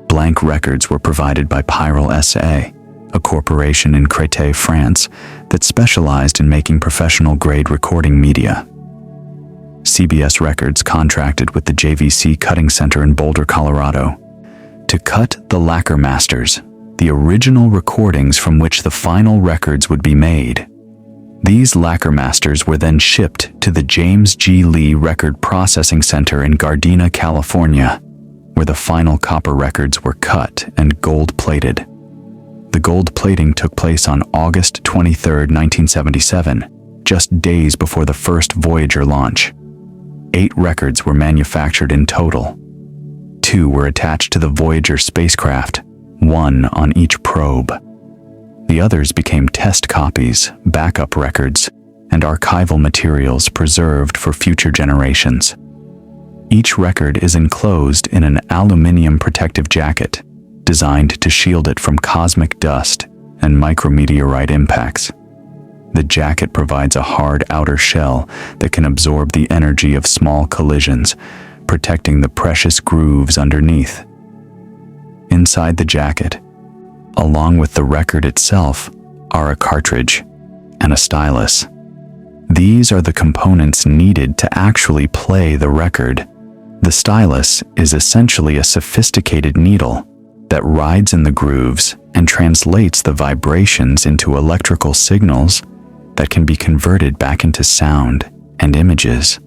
Blank records were provided by Pyral SA, a corporation in Créteil, France, that specialized in making professional-grade recording media. CBS Records contracted with the JVC Cutting Center in Boulder, Colorado, to cut the lacquer masters, the original recordings from which the final records would be made. These lacquer masters were then shipped to the James G. Lee Record Processing Center in Gardena, California, where the final copper records were cut and gold-plated. The gold plating took place on August 23, 1977, just days before the first Voyager launch. 8 records were manufactured in total. 2 were attached to the Voyager spacecraft, 1 on each probe. The others became test copies, backup records, and archival materials preserved for future generations. Each record is enclosed in an aluminium protective jacket, designed to shield it from cosmic dust and micrometeorite impacts. The jacket provides a hard outer shell that can absorb the energy of small collisions, protecting the precious grooves underneath. Inside the jacket, along with the record itself, are a cartridge and a stylus. These are the components needed to actually play the record. The stylus is essentially a sophisticated needle that rides in the grooves and translates the vibrations into electrical signals that can be converted back into sound and images.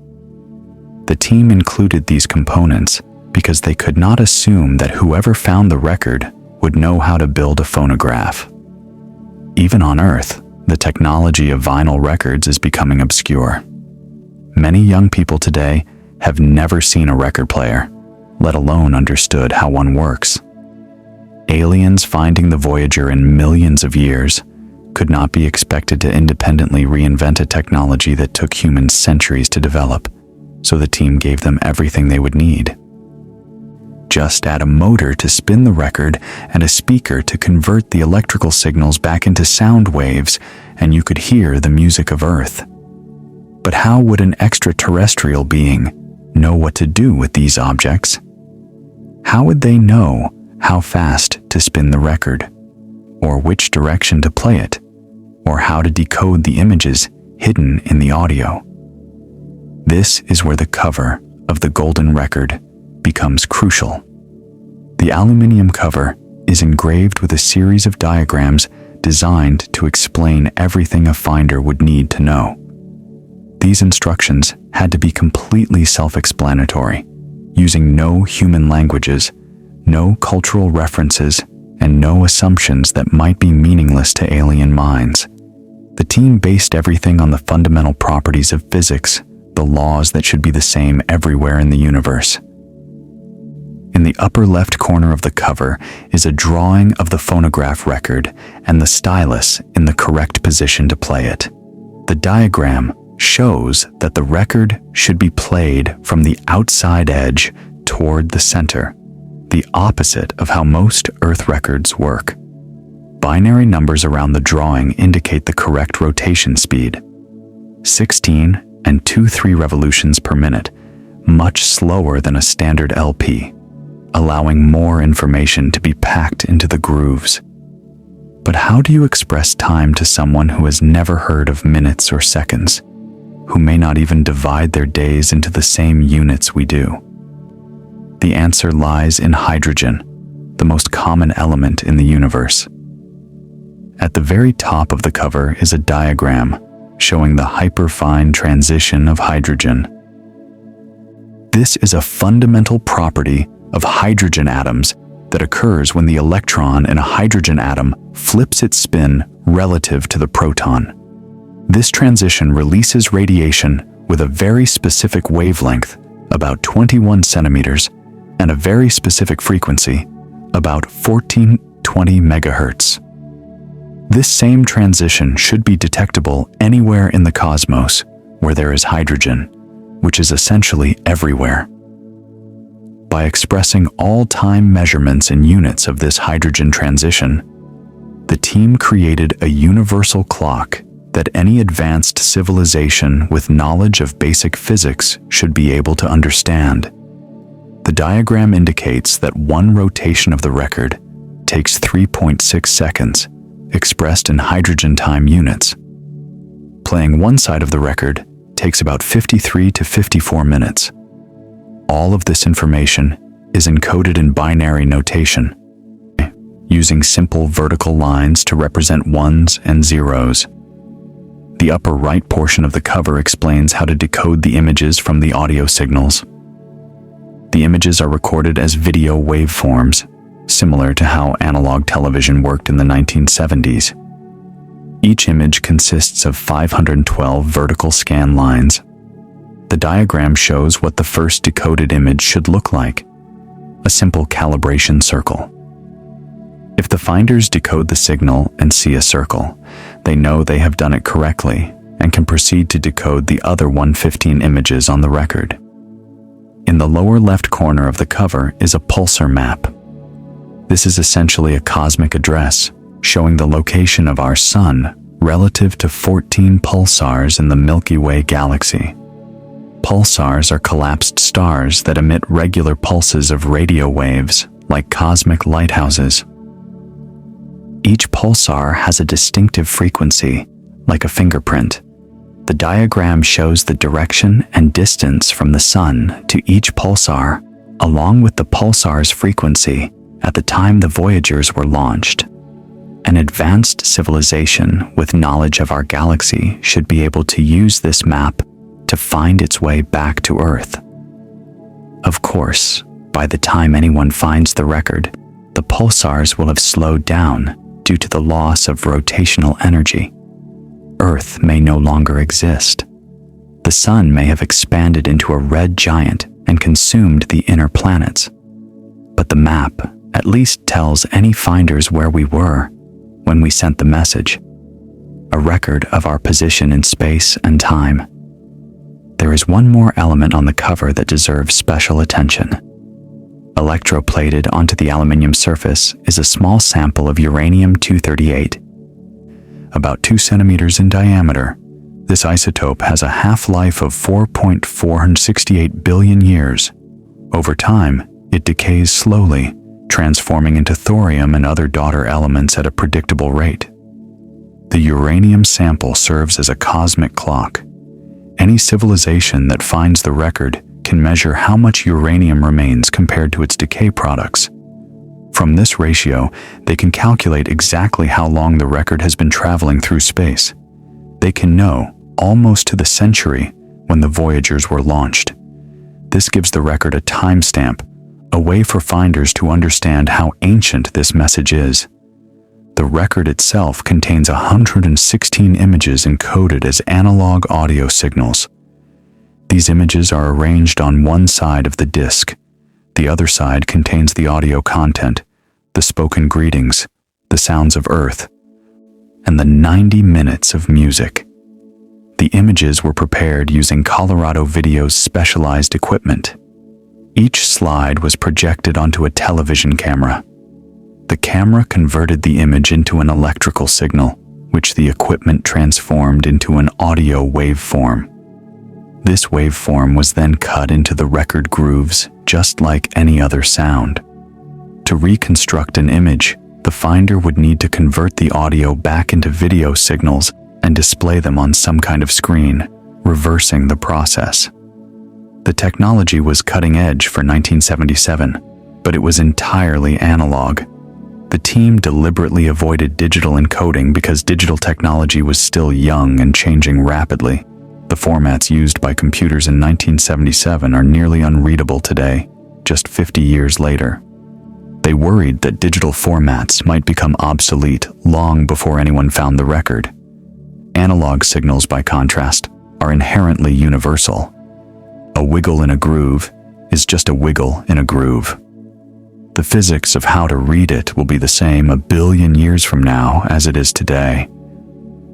The team included these components because they could not assume that whoever found the record would know how to build a phonograph. Even on Earth, the technology of vinyl records is becoming obscure. Many young people today have never seen a record player, let alone understood how one works. Aliens finding the Voyager in millions of years could not be expected to independently reinvent a technology that took humans centuries to develop, so the team gave them everything they would need. Just add a motor to spin the record and a speaker to convert the electrical signals back into sound waves, and you could hear the music of Earth. But how would an extraterrestrial being know what to do with these objects? How would they know how fast to spin the record, or which direction to play it, or how to decode the images hidden in the audio? This is where the cover of the golden record becomes crucial. The aluminium cover is engraved with a series of diagrams designed to explain everything a finder would need to know. These instructions had to be completely self-explanatory, using no human languages, no cultural references, and no assumptions that might be meaningless to alien minds. The team based everything on the fundamental properties of physics, the laws that should be the same everywhere in the universe. In the upper left corner of the cover is a drawing of the phonograph record and the stylus in the correct position to play it. The diagram shows that the record should be played from the outside edge toward the center, the opposite of how most Earth records work. Binary numbers around the drawing indicate the correct rotation speed, 16 and 2/3 revolutions per minute, much slower than a standard LP, allowing more information to be packed into the grooves. But how do you express time to someone who has never heard of minutes or seconds, who may not even divide their days into the same units we do? The answer lies in hydrogen, the most common element in the universe. At the very top of the cover is a diagram showing the hyperfine transition of hydrogen. This is a fundamental property of hydrogen atoms that occurs when the electron in a hydrogen atom flips its spin relative to the proton. This transition releases radiation with a very specific wavelength, about 21 centimeters, and a very specific frequency, about 1420 megahertz. This same transition should be detectable anywhere in the cosmos where there is hydrogen, which is essentially everywhere. By expressing all time measurements in units of this hydrogen transition, the team created a universal clock that any advanced civilization with knowledge of basic physics should be able to understand. The diagram indicates that one rotation of the record takes 3.6 seconds, expressed in hydrogen time units. Playing one side of the record takes about 53 to 54 minutes. All of this information is encoded in binary notation, using simple vertical lines to represent ones and zeros. The upper right portion of the cover explains how to decode the images from the audio signals. The images are recorded as video waveforms, similar to how analog television worked in the 1970s. Each image consists of 512 vertical scan lines. The diagram shows what the first decoded image should look like, a simple calibration circle. If the finders decode the signal and see a circle, they know they have done it correctly and can proceed to decode the other 115 images on the record. In the lower left corner of the cover is a pulsar map. This is essentially a cosmic address, showing the location of our Sun relative to 14 pulsars in the Milky Way galaxy. Pulsars are collapsed stars that emit regular pulses of radio waves, like cosmic lighthouses. Each pulsar has a distinctive frequency, like a fingerprint. The diagram shows the direction and distance from the Sun to each pulsar, along with the pulsar's frequency at the time the Voyagers were launched. An advanced civilization with knowledge of our galaxy should be able to use this map to find its way back to Earth. Of course, by the time anyone finds the record, the pulsars will have slowed down due to the loss of rotational energy. Earth may no longer exist. The Sun may have expanded into a red giant and consumed the inner planets. But the map at least tells any finders where we were when we sent the message, a record of our position in space and time. There is one more element on the cover that deserves special attention. Electroplated onto the aluminium surface is a small sample of uranium-238. About 2 centimeters in diameter, this isotope has a half-life of 4.468 billion years. Over time, it decays slowly, transforming into thorium and other daughter elements at a predictable rate. The uranium sample serves as a cosmic clock. Any civilization that finds the record can measure how much uranium remains compared to its decay products. From this ratio, they can calculate exactly how long the record has been traveling through space. They can know, almost to the century, when the Voyagers were launched. This gives the record a timestamp, a way for finders to understand how ancient this message is. The record itself contains 116 images encoded as analog audio signals. These images are arranged on one side of the disc. The other side contains the audio content, the spoken greetings, the sounds of Earth, and the 90 minutes of music. The images were prepared using Colorado Video's specialized equipment. Each slide was projected onto a television camera. The camera converted the image into an electrical signal, which the equipment transformed into an audio waveform. This waveform was then cut into the record grooves, just like any other sound. To reconstruct an image, the finder would need to convert the audio back into video signals and display them on some kind of screen, reversing the process. The technology was cutting edge for 1977, but it was entirely analog. The team deliberately avoided digital encoding because digital technology was still young and changing rapidly. The formats used by computers in 1977 are nearly unreadable today, just 50 years later. They worried that digital formats might become obsolete long before anyone found the record. Analog signals, by contrast, are inherently universal. A wiggle in a groove is just a wiggle in a groove. The physics of how to read it will be the same a billion years from now as it is today.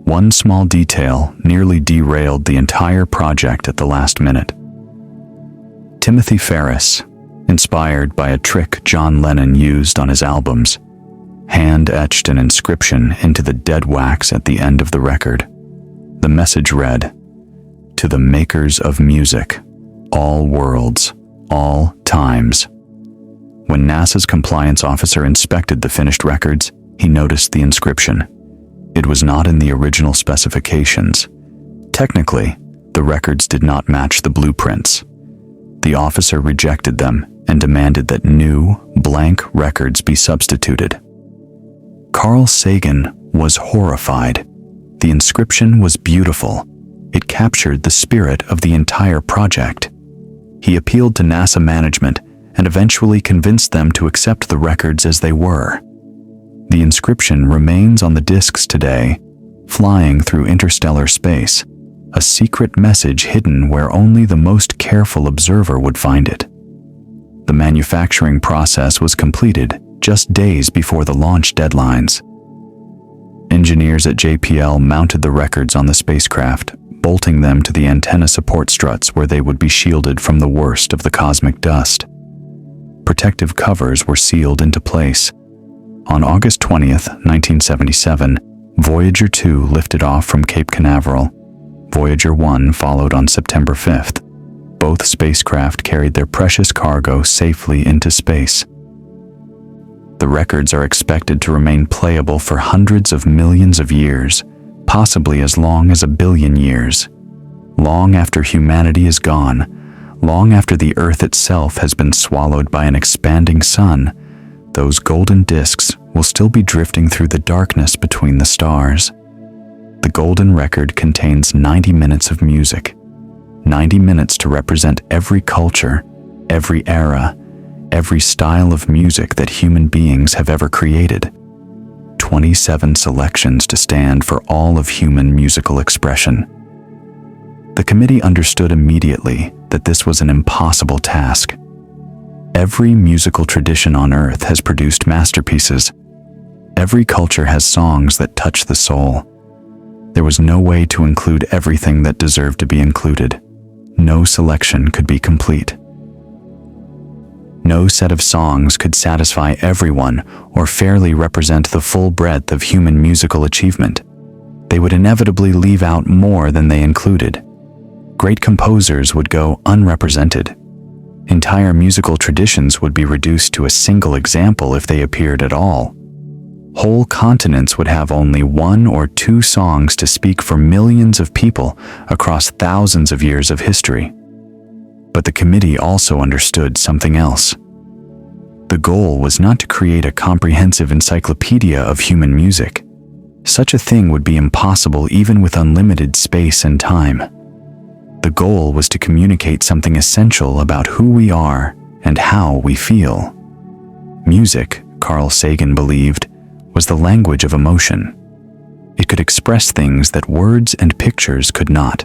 One small detail nearly derailed the entire project at the last minute. Timothy Ferris, inspired by a trick John Lennon used on his albums, hand-etched an inscription into the dead wax at the end of the record. The message read, "To the makers of music, all worlds, all times." When NASA's compliance officer inspected the finished records, he noticed the inscription. It was not in the original specifications. Technically, the records did not match the blueprints. The officer rejected them and demanded that new, blank records be substituted. Carl Sagan was horrified. The inscription was beautiful. It captured the spirit of the entire project. He appealed to NASA management and eventually convinced them to accept the records as they were. The inscription remains on the discs today, flying through interstellar space, a secret message hidden where only the most careful observer would find it. The manufacturing process was completed just days before the launch deadlines. Engineers at JPL mounted the records on the spacecraft, bolting them to the antenna support struts where they would be shielded from the worst of the cosmic dust. Protective covers were sealed into place. On August 20th, 1977, Voyager 2 lifted off from Cape Canaveral. Voyager 1 followed on September 5th. Both spacecraft carried their precious cargo safely into space. The records are expected to remain playable for hundreds of millions of years, possibly as long as 1 billion years. Long after humanity is gone, long after the Earth itself has been swallowed by an expanding sun, those golden discs will still be drifting through the darkness between the stars. The golden record contains 90 minutes of music, 90 minutes to represent every culture, every era, every style of music that human beings have ever created. 27 selections to stand for all of human musical expression. The committee understood immediately that this was an impossible task. Every musical tradition on Earth has produced masterpieces. Every culture has songs that touch the soul. There was no way to include everything that deserved to be included. No selection could be complete. No set of songs could satisfy everyone or fairly represent the full breadth of human musical achievement. They would inevitably leave out more than they included. Great composers would go unrepresented. Entire musical traditions would be reduced to a single example if they appeared at all. Whole continents would have only 1 or 2 songs to speak for millions of people across thousands of years of history. But the committee also understood something else. The goal was not to create a comprehensive encyclopedia of human music. Such a thing would be impossible even with unlimited space and time. The goal was to communicate something essential about who we are and how we feel. Music, Carl Sagan believed, was the language of emotion. It could express things that words and pictures could not.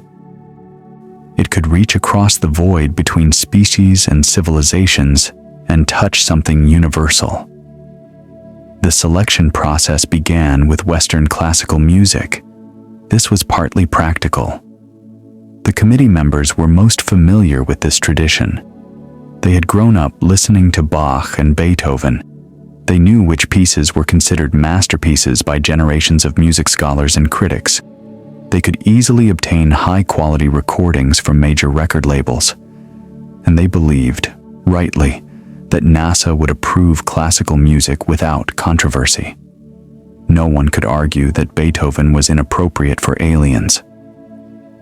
It could reach across the void between species and civilizations and touch something universal. The selection process began with Western classical music. This was partly practical. The committee members were most familiar with this tradition. They had grown up listening to Bach and Beethoven. They knew which pieces were considered masterpieces by generations of music scholars and critics. They could easily obtain high-quality recordings from major record labels. And they believed, rightly, that NASA would approve classical music without controversy. No one could argue that Beethoven was inappropriate for aliens.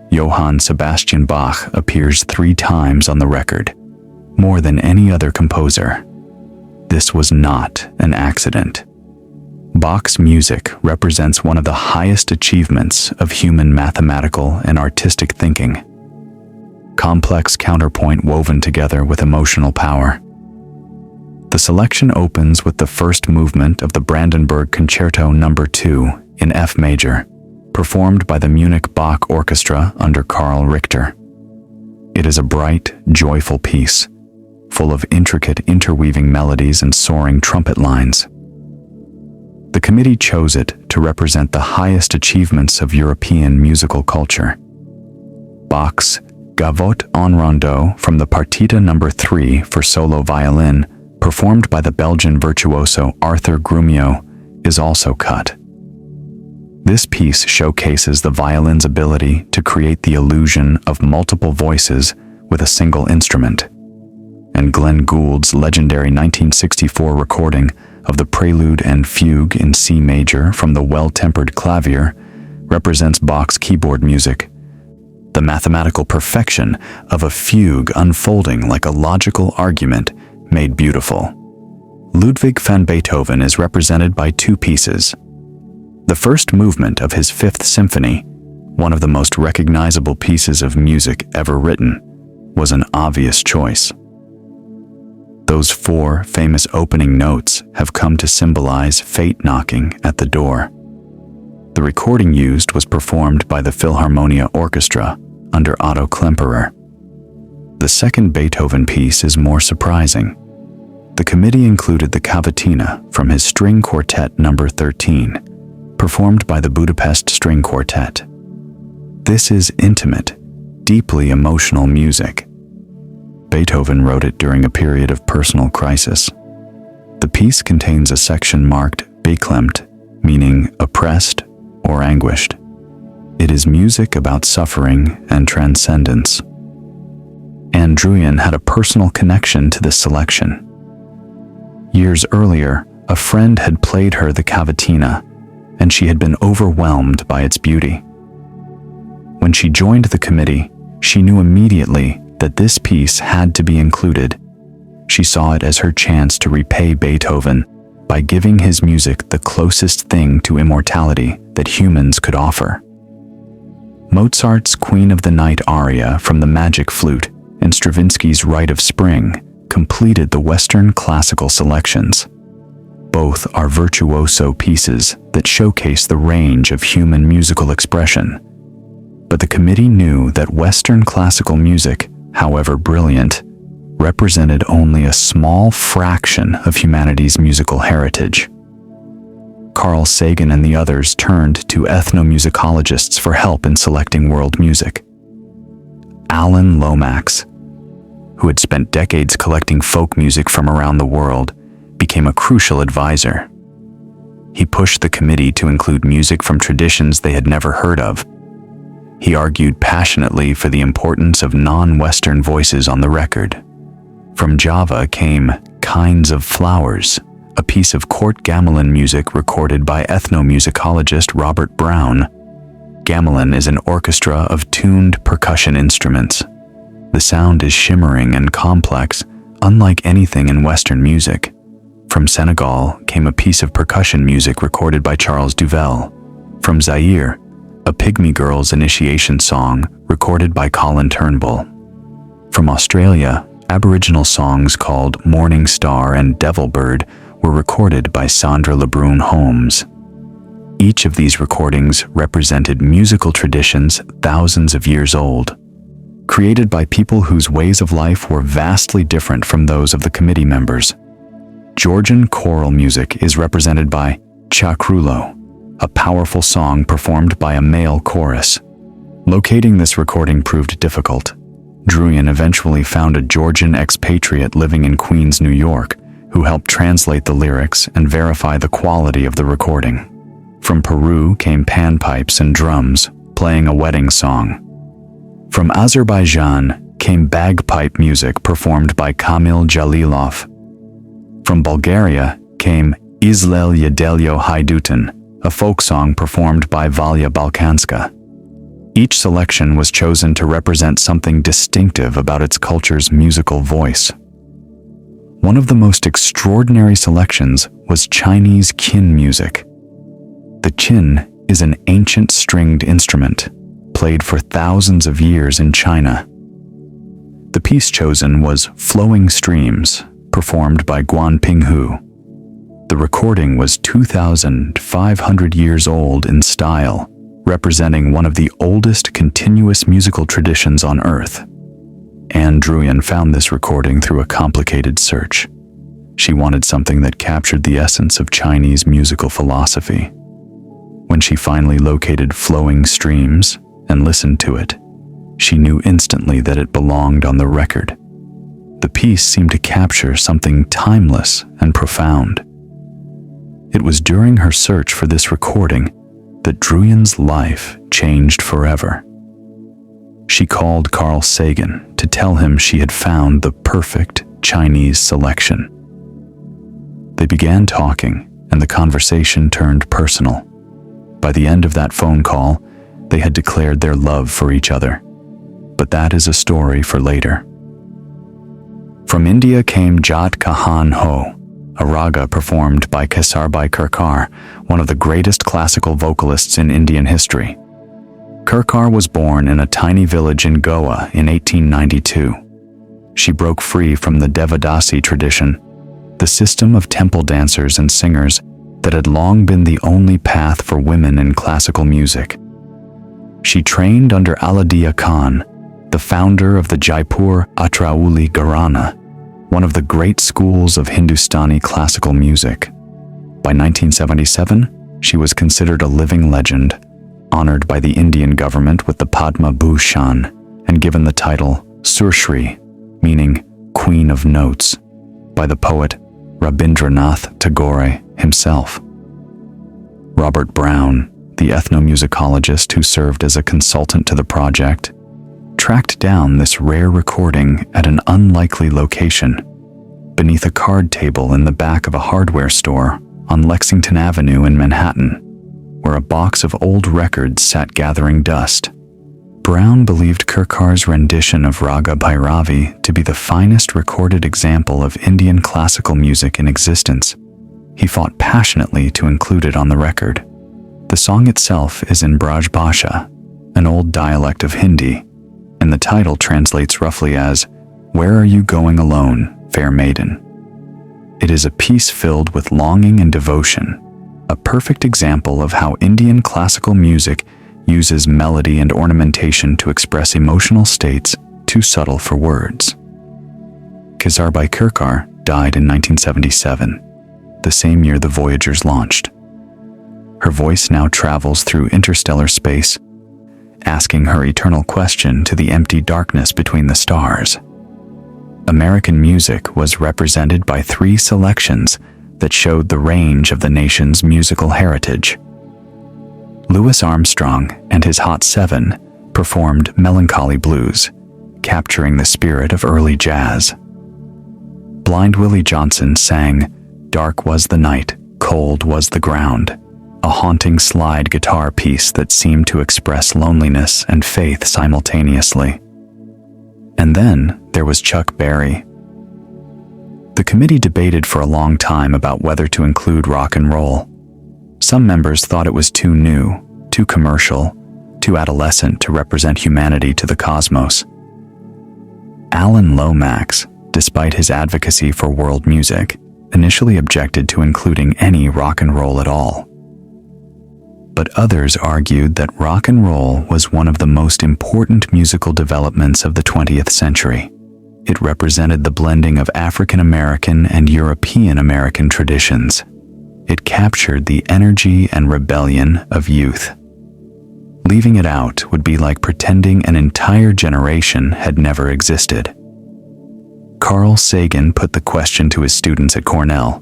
Johann Sebastian Bach appears 3 times on the record, more than any other composer. This was not an accident. Bach's music represents one of the highest achievements of human mathematical and artistic thinking. Complex counterpoint woven together with emotional power. The selection opens with the first movement of the Brandenburg Concerto No. 2 in F major, performed by the Munich Bach Orchestra under Karl Richter. It is a bright, joyful piece, full of intricate interweaving melodies and soaring trumpet lines. The committee chose it to represent the highest achievements of European musical culture. Bach's Gavotte en Rondeau from the Partita No. 3 for solo violin, performed by the Belgian virtuoso Arthur Grumio, is also cut. This piece showcases the violin's ability to create the illusion of multiple voices with a single instrument. And Glenn Gould's legendary 1964 recording of the Prelude and Fugue in C major from the Well-Tempered Clavier represents Bach's keyboard music, the mathematical perfection of a fugue unfolding like a logical argument made beautiful. Ludwig van Beethoven is represented by 2 pieces. The first movement of his 5th Symphony, one of the most recognizable pieces of music ever written, was an obvious choice. Those 4 famous opening notes have come to symbolize fate knocking at the door. The recording used was performed by the Philharmonia Orchestra under Otto Klemperer. The second Beethoven piece is more surprising. The committee included the Cavatina from his String Quartet No. 13, performed by the Budapest String Quartet. This is intimate, deeply emotional music. Beethoven wrote it during a period of personal crisis. The piece contains a section marked beklemmt, meaning oppressed or anguished. It is music about suffering and transcendence. Anne Druyan had a personal connection to this selection. Years earlier, a friend had played her the Cavatina, and she had been overwhelmed by its beauty. When she joined the committee, she knew immediately that this piece had to be included. She saw it as her chance to repay Beethoven by giving his music the closest thing to immortality that humans could offer. Mozart's Queen of the Night aria from the Magic Flute and Stravinsky's Rite of Spring completed the Western classical selections. Both are virtuoso pieces that showcase the range of human musical expression. But the committee knew that Western classical music, however brilliant, represented only a small fraction of humanity's musical heritage. Carl Sagan and the others turned to ethnomusicologists for help in selecting world music. Alan Lomax, who had spent decades collecting folk music from around the world, became a crucial advisor. He pushed the committee to include music from traditions they had never heard of. He argued passionately for the importance of non-Western voices on the record. From Java came Kinds of Flowers, a piece of court gamelan music recorded by ethnomusicologist Robert Brown. Gamelan is an orchestra of tuned percussion instruments. The sound is shimmering and complex, unlike anything in Western music. From Senegal came a piece of percussion music recorded by Charles Duvel. From Zaire, a Pygmy Girl's initiation song recorded by Colin Turnbull. From Australia, Aboriginal songs called Morning Star and Devil Bird were recorded by Sandra LeBrun Holmes. Each of these recordings represented musical traditions thousands of years old. created by people whose ways of life were vastly different from those of the committee members. Georgian choral music is represented by Chakrulo, a powerful song performed by a male chorus. Locating this recording proved difficult. Druyan eventually found a Georgian expatriate living in Queens, New York, who helped translate the lyrics and verify the quality of the recording. From Peru came panpipes and drums, playing a wedding song. From Azerbaijan came bagpipe music performed by Kamil Jalilov. From Bulgaria came Izlel Yedelyo Hajdutin, a folk song performed by Valya Balkanska. Each selection was chosen to represent something distinctive about its culture's musical voice. One of the most extraordinary selections was Chinese qin music. The qin is an ancient stringed instrument, played for thousands of years in China. The piece chosen was Flowing Streams, performed by Guan Pinghu. The recording was 2,500 years old in style, representing one of the oldest continuous musical traditions on Earth. Anne Druyan found this recording through a complicated search. She wanted something that captured the essence of Chinese musical philosophy. When she finally located Flowing Streams and listened to it, she knew instantly that it belonged on the record. The piece seemed to capture something timeless and profound. It was during her search for this recording that Druyan's life changed forever. She called Carl Sagan to tell him she had found the perfect Chinese selection. They began talking, and the conversation turned personal. By the end of that phone call, they had declared their love for each other. But that is a story for later. From India came Jat Kahan Ho, a raga performed by Kesarbai Kirkar, one of the greatest classical vocalists in Indian history. Kirkar was born in a tiny village in Goa in 1892. She broke free from the Devadasi tradition, the system of temple dancers and singers that had long been the only path for women in classical music. She trained under Aladia Khan, the founder of the Jaipur Atrauli Gharana, one of the great schools of Hindustani classical music. By 1977, she was considered a living legend, honored by the Indian government with the Padma Bhushan and given the title Surshri, meaning Queen of Notes, by the poet Rabindranath Tagore himself. Robert Brown, the ethnomusicologist who served as a consultant to the project, tracked down this rare recording at an unlikely location, beneath a card table in the back of a hardware store on Lexington Avenue in Manhattan, where a box of old records sat gathering dust. Brown believed Kirkar's rendition of Raga Bhairavi to be the finest recorded example of Indian classical music in existence. He fought passionately to include it on the record. The song itself is in Braj Bhasha, an old dialect of Hindi, and the title translates roughly as, "Where are you going alone, fair maiden?" It is a piece filled with longing and devotion, a perfect example of how Indian classical music uses melody and ornamentation to express emotional states too subtle for words. Kesarbai Kirkar died in 1977, the same year the Voyagers launched. Her voice now travels through interstellar space, asking her eternal question to the empty darkness between the stars. American music was represented by 3 selections that showed the range of the nation's musical heritage. Louis Armstrong and his Hot Seven performed Melancholy Blues, capturing the spirit of early jazz. Blind Willie Johnson sang Dark Was the Night, Cold Was the Ground, a haunting slide guitar piece that seemed to express loneliness and faith simultaneously. And then there was Chuck Berry. The committee debated for a long time about whether to include rock and roll. Some members thought it was too new, too commercial, too adolescent to represent humanity to the cosmos. Alan Lomax, despite his advocacy for world music, initially objected to including any rock and roll at all. but others argued that rock and roll was one of the most important musical developments of the 20th century. It represented the blending of African American and European American traditions. It captured the energy and rebellion of youth. Leaving it out would be like pretending an entire generation had never existed. Carl Sagan put the question to his students at Cornell: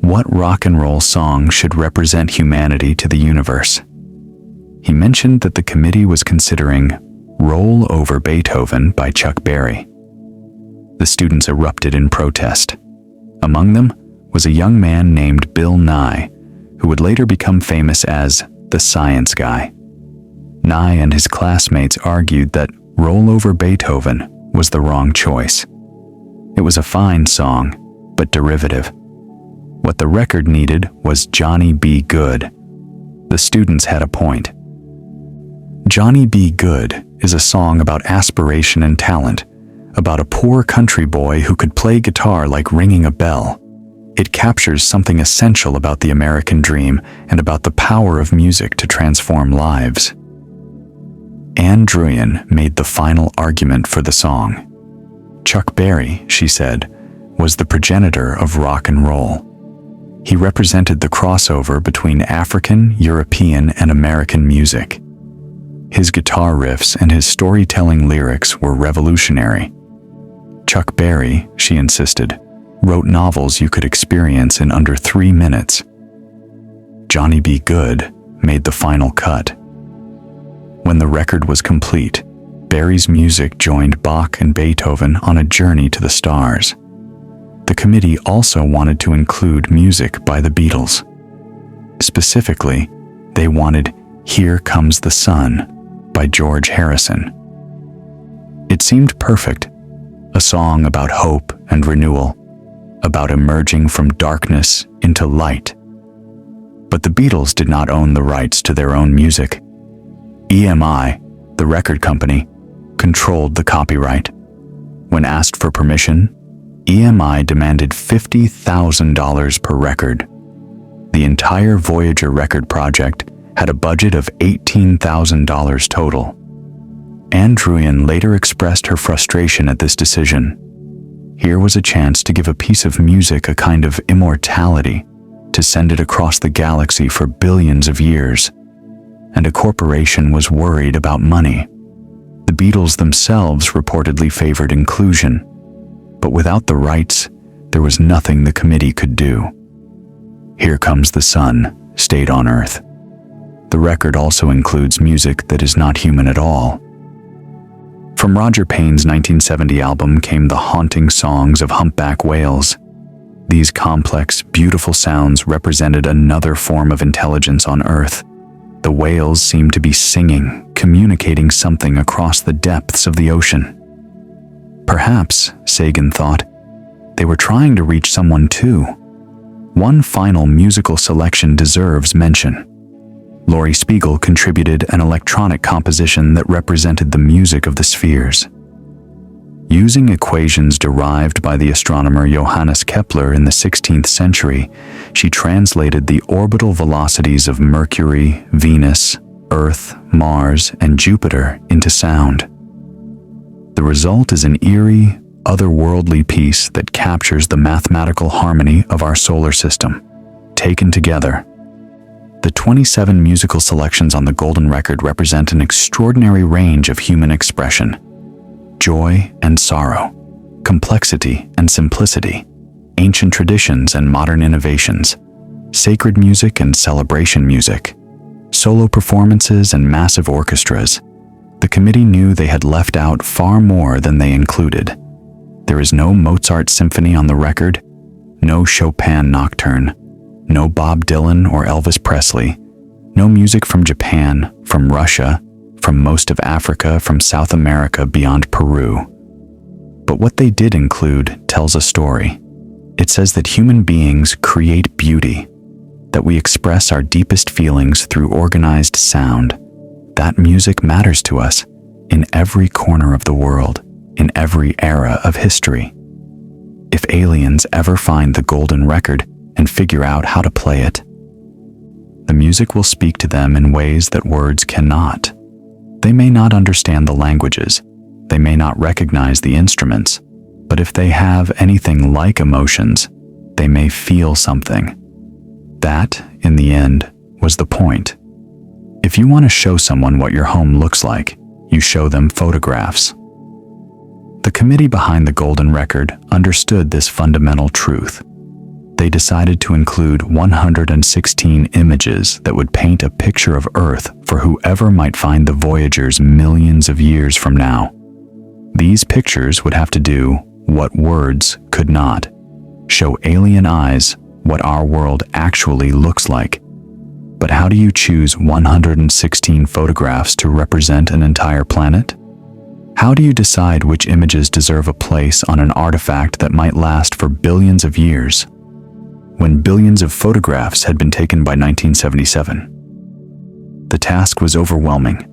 what rock and roll song should represent humanity to the universe? He mentioned that the committee was considering "Roll Over Beethoven" by Chuck Berry. The students erupted in protest. Among them was a young man named Bill Nye, who would later become famous as the Science Guy. Nye and his classmates argued that "Roll Over Beethoven" was the wrong choice. It was a fine song, but derivative. What the record needed was "Johnny Be Good." The students had a point. "Johnny Be Good" is a song about aspiration and talent, about a poor country boy who could play guitar like ringing a bell. It captures something essential about the American dream and about the power of music to transform lives. Ann Druyan made the final argument for the song. Chuck Berry, she said, was the progenitor of rock and roll. He represented the crossover between African, European, and American music. His guitar riffs and his storytelling lyrics were revolutionary. Chuck Berry, she insisted, wrote novels you could experience in under 3 minutes. Johnny Be Good made the final cut. When the record was complete, Berry's music joined Bach and Beethoven on a journey to the stars. The committee also wanted to include music by the Beatles. Specifically, they wanted "Here Comes the Sun" by George Harrison. It seemed perfect, a song about hope and renewal, about emerging from darkness into light. But the Beatles did not own the rights to their own music. EMI, the record company, controlled the copyright. When asked for permission, EMI demanded $50,000 per record. The entire Voyager record project had a budget of $18,000 total. Ann Druyan later expressed her frustration at this decision. Here was a chance to give a piece of music a kind of immortality, to send it across the galaxy for billions of years. And a corporation was worried about money. The Beatles themselves reportedly favored inclusion, but without the rights, there was nothing the committee could do. "Here Comes the Sun" stayed on Earth. The record also includes music that is not human at all. From Roger Payne's 1970 album came the haunting songs of humpback whales. These complex, beautiful sounds represented another form of intelligence on Earth. The whales seemed to be singing, communicating something across the depths of the ocean. Perhaps, Sagan thought, they were trying to reach someone too. One final musical selection deserves mention. Laurie Spiegel contributed an electronic composition that represented the music of the spheres. Using equations derived by the astronomer Johannes Kepler in the 16th century, she translated the orbital velocities of Mercury, Venus, Earth, Mars, and Jupiter into sound. The result is an eerie, otherworldly piece that captures the mathematical harmony of our solar system. Taken together, the 27 musical selections on the Golden Record represent an extraordinary range of human expression. Joy and sorrow, complexity and simplicity, ancient traditions and modern innovations, sacred music and celebration music, solo performances and massive orchestras. The committee knew they had left out far more than they included. There is no Mozart symphony on the record, no Chopin nocturne, no Bob Dylan or Elvis Presley, no music from Japan, from Russia, from most of Africa, from South America beyond Peru. But what they did include tells a story. It says that human beings create beauty, that we express our deepest feelings through organized sound. That music matters to us in every corner of the world, in every era of history. If aliens ever find the Golden Record and figure out how to play it, The music will speak to them in ways that words cannot. They may not understand the languages, they may not recognize the instruments, but if they have anything like emotions, they may feel something. That, in the end, was the point. If you want to show someone what your home looks like, you show them photographs. The committee behind the Golden Record understood this fundamental truth. They decided to include 116 images that would paint a picture of Earth for whoever might find the Voyagers millions of years from now. These pictures would have to do what words could not: show alien eyes what our world actually looks like. But how do you choose 116 photographs to represent an entire planet? How do you decide which images deserve a place on an artifact that might last for billions of years, when billions of photographs had been taken by 1977? The task was overwhelming.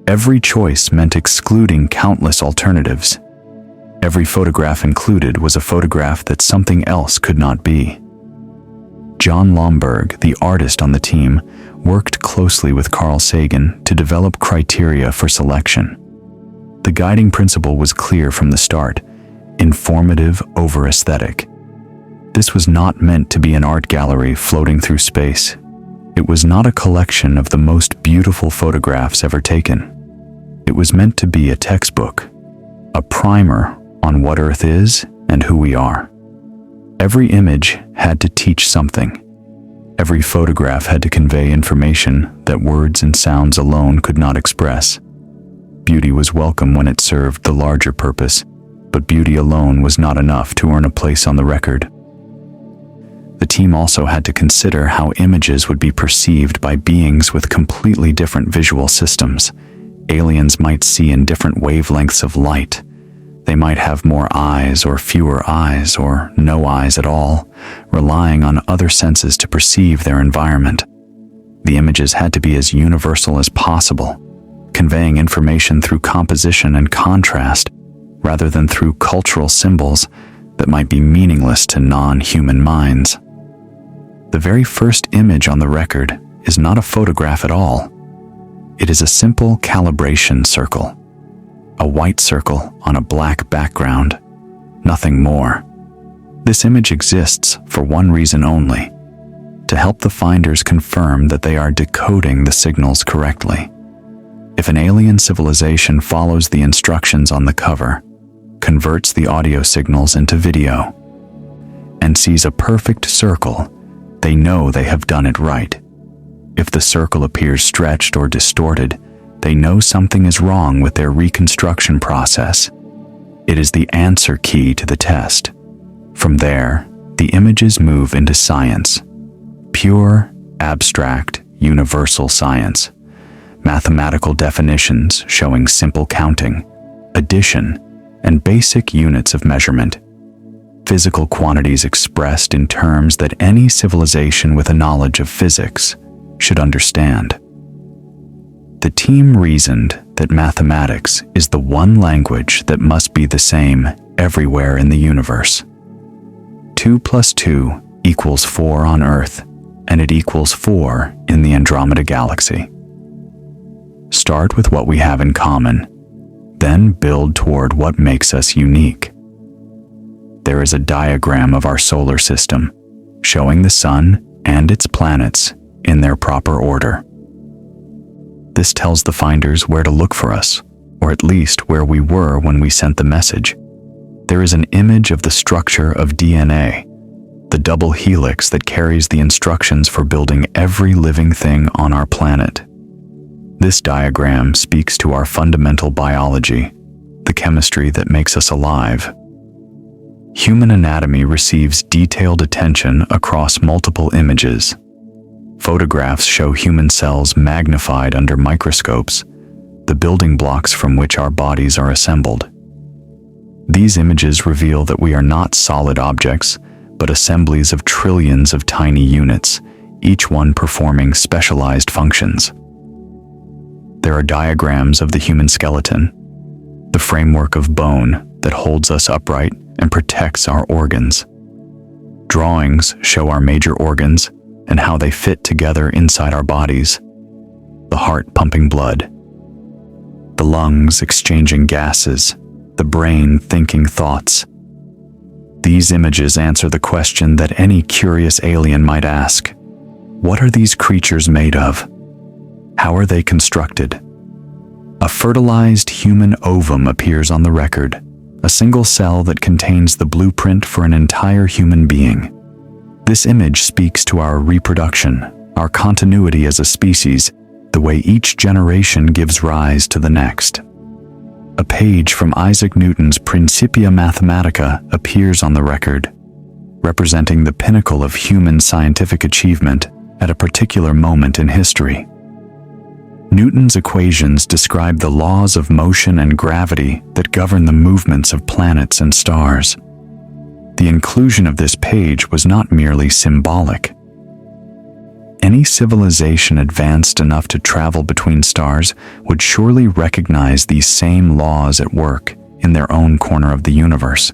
Every choice meant excluding countless alternatives. Every photograph included was a photograph that something else could not be. John Lomberg, the artist on the team, worked closely with Carl Sagan to develop criteria for selection. The guiding principle was clear from the start: informative over aesthetic. This was not meant to be an art gallery floating through space. It was not a collection of the most beautiful photographs ever taken. It was meant to be a textbook, a primer on what Earth is and who we are. Every image had to teach something. Every photograph had to convey information that words and sounds alone could not express. Beauty was welcome when it served the larger purpose, but beauty alone was not enough to earn a place on the record. The team also had to consider how images would be perceived by beings with completely different visual systems. Aliens might see in different wavelengths of light. They might have more eyes or fewer eyes or no eyes at all, relying on other senses to perceive their environment. The images had to be as universal as possible, conveying information through composition and contrast, rather than through cultural symbols that might be meaningless to non-human minds. The very first image on the record is not a photograph at all. It is a simple calibration circle. A white circle on a black background, nothing more. This image exists for one reason only: to help the finders confirm that they are decoding the signals correctly. If an alien civilization follows the instructions on the cover, converts the audio signals into video, and sees a perfect circle, they know they have done it right. If the circle appears stretched or distorted, they know something is wrong with their reconstruction process. It is the answer key to the test. From there, the images move into science. Pure, abstract, universal science. Mathematical definitions showing simple counting, addition, and basic units of measurement. Physical quantities expressed in terms that any civilization with a knowledge of physics should understand. The team reasoned that mathematics is the one language that must be the same everywhere in the universe. 2 + 2 = 4 on Earth, and it equals 4 in the Andromeda Galaxy. Start with what we have in common, then build toward what makes us unique. There is a diagram of our solar system, showing the Sun and its planets in their proper order. This tells the finders where to look for us, or at least where we were when we sent the message. There is an image of the structure of DNA, the double helix that carries the instructions for building every living thing on our planet. This diagram speaks to our fundamental biology, the chemistry that makes us alive. Human anatomy receives detailed attention across multiple images. Photographs show human cells magnified under microscopes, the building blocks from which our bodies are assembled. These images reveal that we are not solid objects, but assemblies of trillions of tiny units, each one performing specialized functions. There are diagrams of the human skeleton, the framework of bone that holds us upright and protects our organs. Drawings show our major organs, and how they fit together inside our bodies. The heart pumping blood, the lungs exchanging gases, the brain thinking thoughts. These images answer the question that any curious alien might ask. What are these creatures made of? How are they constructed? A fertilized human ovum appears on the record, a single cell that contains the blueprint for an entire human being. This image speaks to our reproduction, our continuity as a species, the way each generation gives rise to the next. A page from Isaac Newton's Principia Mathematica appears on the record, representing the pinnacle of human scientific achievement at a particular moment in history. Newton's equations describe the laws of motion and gravity that govern the movements of planets and stars. The inclusion of this page was not merely symbolic. Any civilization advanced enough to travel between stars would surely recognize these same laws at work in their own corner of the universe.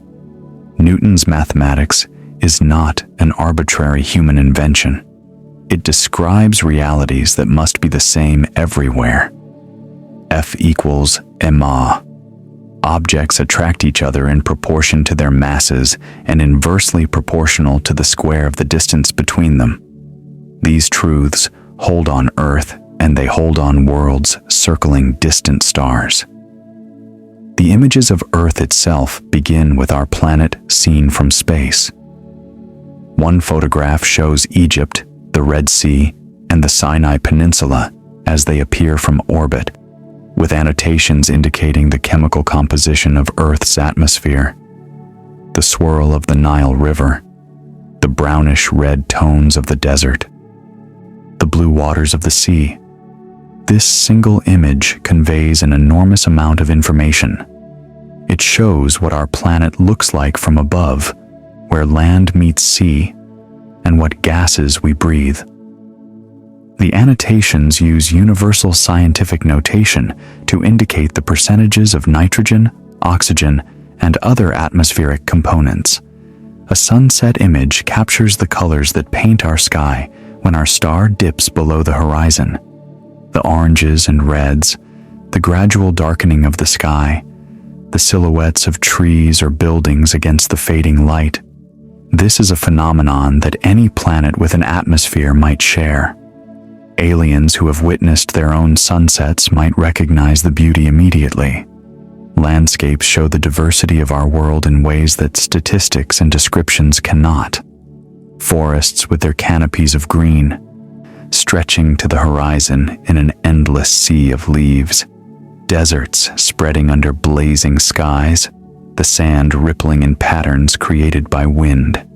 Newton's mathematics is not an arbitrary human invention. It describes realities that must be the same everywhere. F equals ma. Objects attract each other in proportion to their masses and inversely proportional to the square of the distance between them. These truths hold on Earth, and they hold on worlds circling distant stars. The images of Earth itself begin with our planet seen from space. One photograph shows Egypt, the Red Sea, and the Sinai Peninsula as they appear from orbit, with annotations indicating the chemical composition of Earth's atmosphere, the swirl of the Nile River, the brownish-red tones of the desert, the blue waters of the sea. This single image conveys an enormous amount of information. It shows what our planet looks like from above, where land meets sea, and what gases we breathe. The annotations use universal scientific notation to indicate the percentages of nitrogen, oxygen, and other atmospheric components. A sunset image captures the colors that paint our sky when our star dips below the horizon. The oranges and reds, the gradual darkening of the sky, the silhouettes of trees or buildings against the fading light. This is a phenomenon that any planet with an atmosphere might share. Aliens who have witnessed their own sunsets might recognize the beauty immediately. Landscapes show the diversity of our world in ways that statistics and descriptions cannot. Forests with their canopies of green, stretching to the horizon in an endless sea of leaves. Deserts spreading under blazing skies, the sand rippling in patterns created by wind.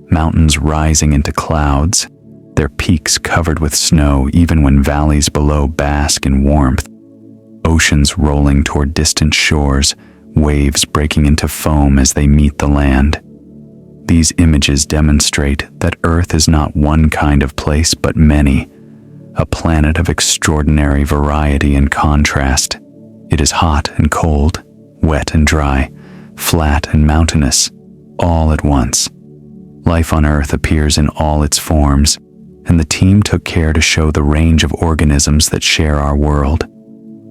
Mountains rising into clouds, their peaks covered with snow even when valleys below bask in warmth. Oceans rolling toward distant shores, waves breaking into foam as they meet the land. These images demonstrate that Earth is not one kind of place but many, a planet of extraordinary variety and contrast. It is hot and cold, wet and dry, flat and mountainous, all at once. Life on Earth appears in all its forms, and the team took care to show the range of organisms that share our world.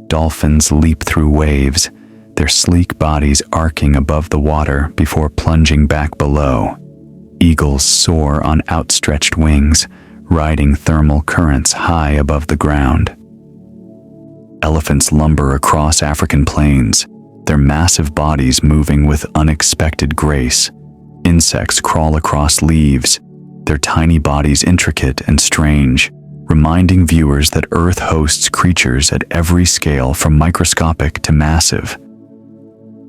Dolphins leap through waves, their sleek bodies arcing above the water before plunging back below. Eagles soar on outstretched wings, riding thermal currents high above the ground. Elephants lumber across African plains, their massive bodies moving with unexpected grace. Insects crawl across leaves, their tiny bodies intricate and strange, reminding viewers that Earth hosts creatures at every scale from microscopic to massive.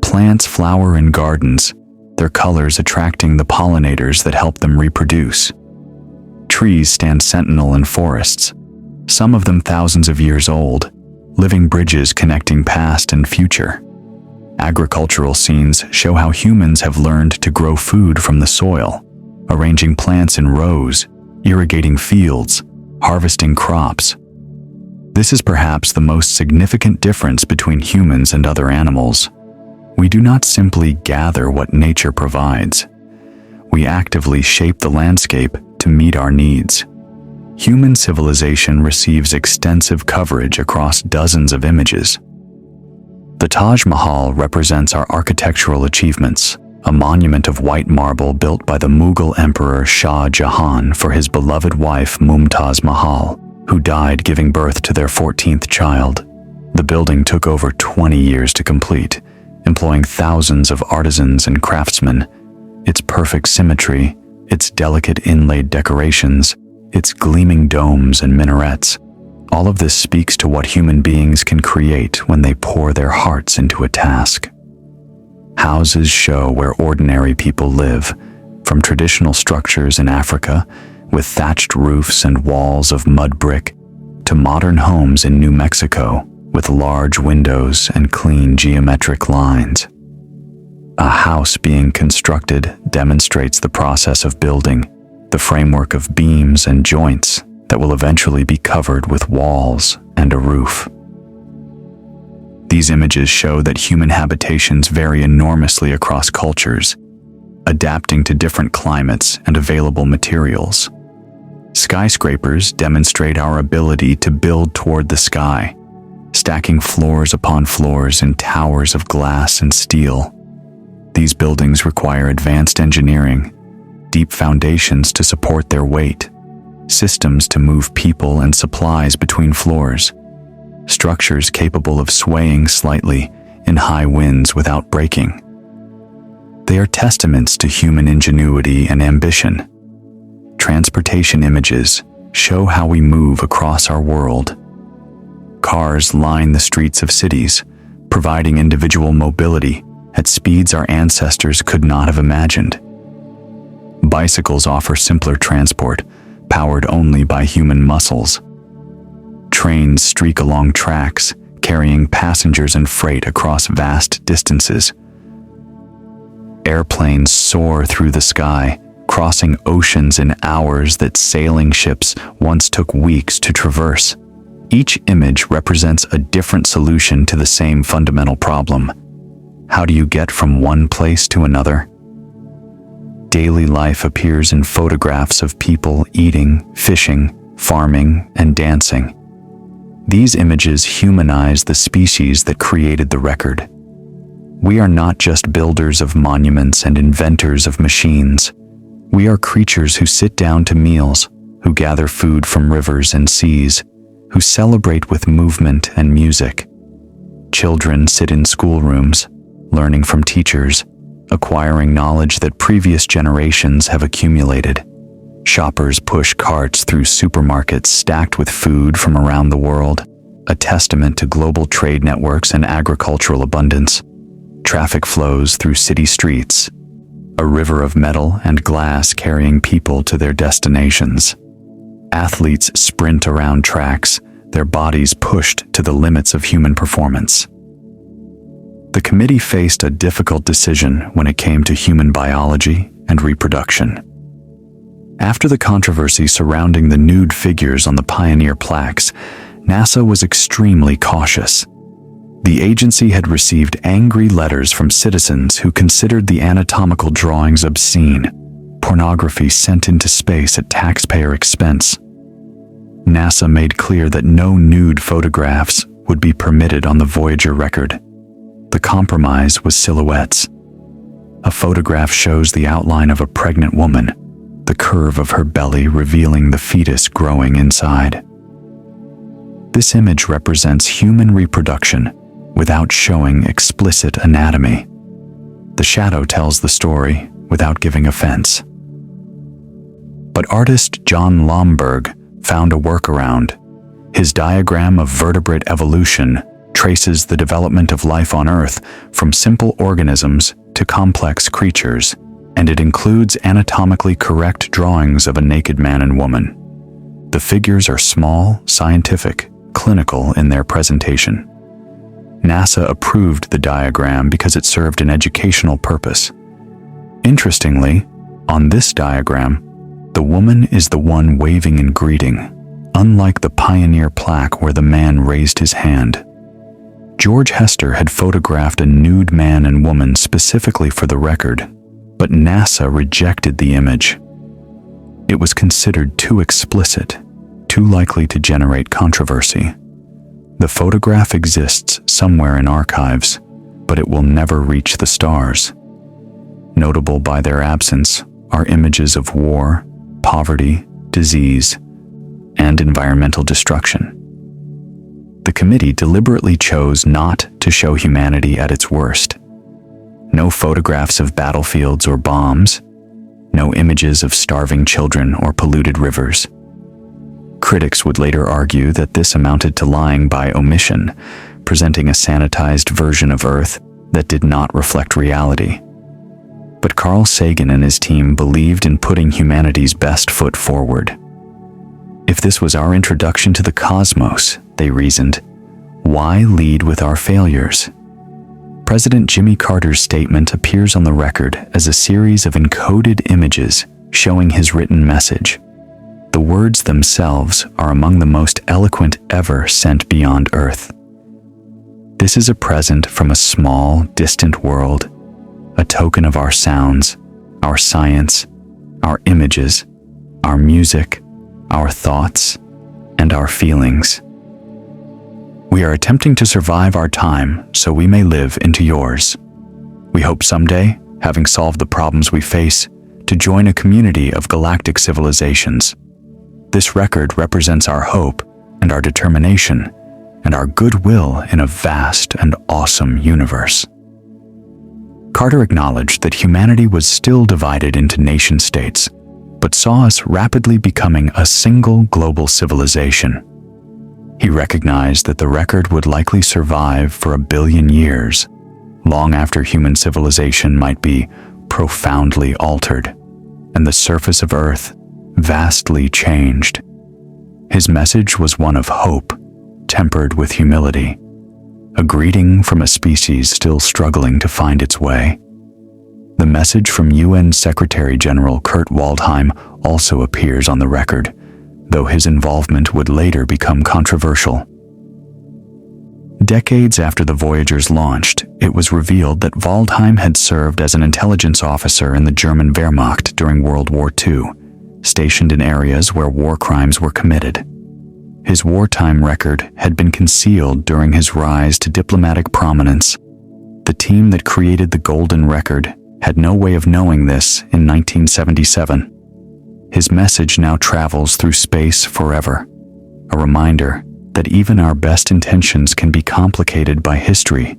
Plants flower in gardens, their colors attracting the pollinators that help them reproduce. Trees stand sentinel in forests, some of them thousands of years old, living bridges connecting past and future. Agricultural scenes show how humans have learned to grow food from the soil, arranging plants in rows, irrigating fields, harvesting crops. This is perhaps the most significant difference between humans and other animals. We do not simply gather what nature provides. We actively shape the landscape to meet our needs. human civilization receives extensive coverage across dozens of images. The Taj Mahal represents our architectural achievements, a monument of white marble built by the Mughal Emperor Shah Jahan for his beloved wife Mumtaz Mahal, who died giving birth to their 14th child. The building took over 20 years to complete, employing thousands of artisans and craftsmen. Its perfect symmetry, its delicate inlaid decorations, its gleaming domes and minarets, all of this speaks to what human beings can create when they pour their hearts into a task. Houses show where ordinary people live, from traditional structures in Africa, with thatched roofs and walls of mud brick, to modern homes in New Mexico, with large windows and clean geometric lines. A house being constructed demonstrates the process of building, the framework of beams and joints that will eventually be covered with walls and a roof. These images show that human habitations vary enormously across cultures, adapting to different climates and available materials. Skyscrapers demonstrate our ability to build toward the sky, stacking floors upon floors in towers of glass and steel. These buildings require advanced engineering, deep foundations to support their weight, systems to move people and supplies between floors, structures capable of swaying slightly in high winds without breaking. They are testaments to human ingenuity and ambition. Transportation images show how we move across our world. Cars line the streets of cities, providing individual mobility at speeds our ancestors could not have imagined. Bicycles offer simpler transport, powered only by human muscles. Trains streak along tracks, carrying passengers and freight across vast distances. Airplanes soar through the sky, crossing oceans in hours that sailing ships once took weeks to traverse. Each image represents a different solution to the same fundamental problem. How do you get from one place to another? Daily life appears in photographs of people eating, fishing, farming, and dancing. These images humanize the species that created the record. We are not just builders of monuments and inventors of machines. We are creatures who sit down to meals, who gather food from rivers and seas, who celebrate with movement and music. Children sit in schoolrooms, learning from teachers, acquiring knowledge that previous generations have accumulated. Shoppers push carts through supermarkets stacked with food from around the world, a testament to global trade networks and agricultural abundance. Traffic flows through city streets, a river of metal and glass carrying people to their destinations. Athletes sprint around tracks, their bodies pushed to the limits of human performance. The committee faced a difficult decision when it came to human biology and reproduction. After the controversy surrounding the nude figures on the Pioneer plaques, NASA was extremely cautious. The agency had received angry letters from citizens who considered the anatomical drawings obscene, pornography sent into space at taxpayer expense. NASA made clear that no nude photographs would be permitted on the Voyager record. The compromise was silhouettes. A photograph shows the outline of a pregnant woman, the curve of her belly revealing the fetus growing inside. This image represents human reproduction without showing explicit anatomy. The shadow tells the story without giving offense. But artist John Lomberg found a workaround. His diagram of vertebrate evolution traces the development of life on Earth from simple organisms to complex creatures, and it includes anatomically correct drawings of a naked man and woman. The figures are small, scientific, clinical in their presentation. NASA approved the diagram because it served an educational purpose. Interestingly, on this diagram, the woman is the one waving in greeting, unlike the Pioneer plaque where the man raised his hand. George Hester had photographed a nude man and woman specifically for the record, but NASA rejected the image. It was considered too explicit, too likely to generate controversy. The photograph exists somewhere in archives, but it will never reach the stars. Notable by their absence are images of war, poverty, disease, and environmental destruction. The committee deliberately chose not to show humanity at its worst. No photographs of battlefields or bombs, no images of starving children or polluted rivers. Critics would later argue that this amounted to lying by omission, presenting a sanitized version of Earth that did not reflect reality. But Carl Sagan and his team believed in putting humanity's best foot forward. If this was our introduction to the cosmos, they reasoned, why lead with our failures? President Jimmy Carter's statement appears on the record as a series of encoded images showing his written message. The words themselves are among the most eloquent ever sent beyond Earth. This is a present from a small, distant world, a token of our sounds, our science, our images, our music, our thoughts, and our feelings. We are attempting to survive our time so we may live into yours. We hope someday, having solved the problems we face, to join a community of galactic civilizations. This record represents our hope and our determination and our goodwill in a vast and awesome universe. Carter acknowledged that humanity was still divided into nation-states, but saw us rapidly becoming a single global civilization. He recognized that the record would likely survive for 1 billion years, long after human civilization might be profoundly altered, and the surface of Earth vastly changed. His message was one of hope, tempered with humility, a greeting from a species still struggling to find its way. The message from UN Secretary General Kurt Waldheim also appears on the record, though his involvement would later become controversial. Decades after the Voyagers launched, it was revealed that Waldheim had served as an intelligence officer in the German Wehrmacht during World War II, stationed in areas where war crimes were committed. His wartime record had been concealed during his rise to diplomatic prominence. The team that created the Golden Record had no way of knowing this in 1977. His message now travels through space forever, a reminder that even our best intentions can be complicated by history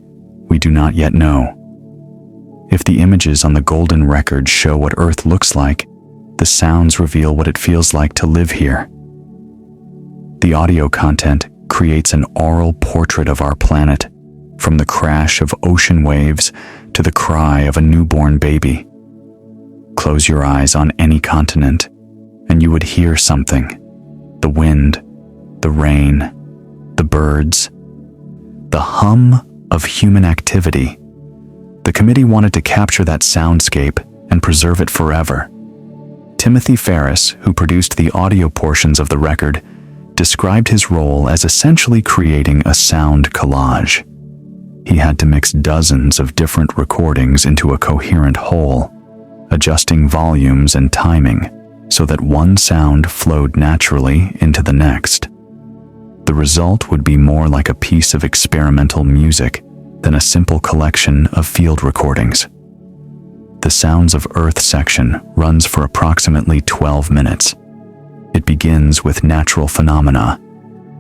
we do not yet know. If the images on the Golden Record show what Earth looks like, the sounds reveal what it feels like to live here. The audio content creates an oral portrait of our planet, from the crash of ocean waves to the cry of a newborn baby. Close your eyes on any continent, and you would hear something: the wind, the rain, the birds, the hum of human activity. The committee wanted to capture that soundscape and preserve it forever. Timothy Ferris, who produced the audio portions of the record, described his role as essentially creating a sound collage. He had to mix dozens of different recordings into a coherent whole, adjusting volumes and timing so that one sound flowed naturally into the next. The result would be more like a piece of experimental music than a simple collection of field recordings. The Sounds of Earth section runs for approximately 12 minutes. It begins with natural phenomena,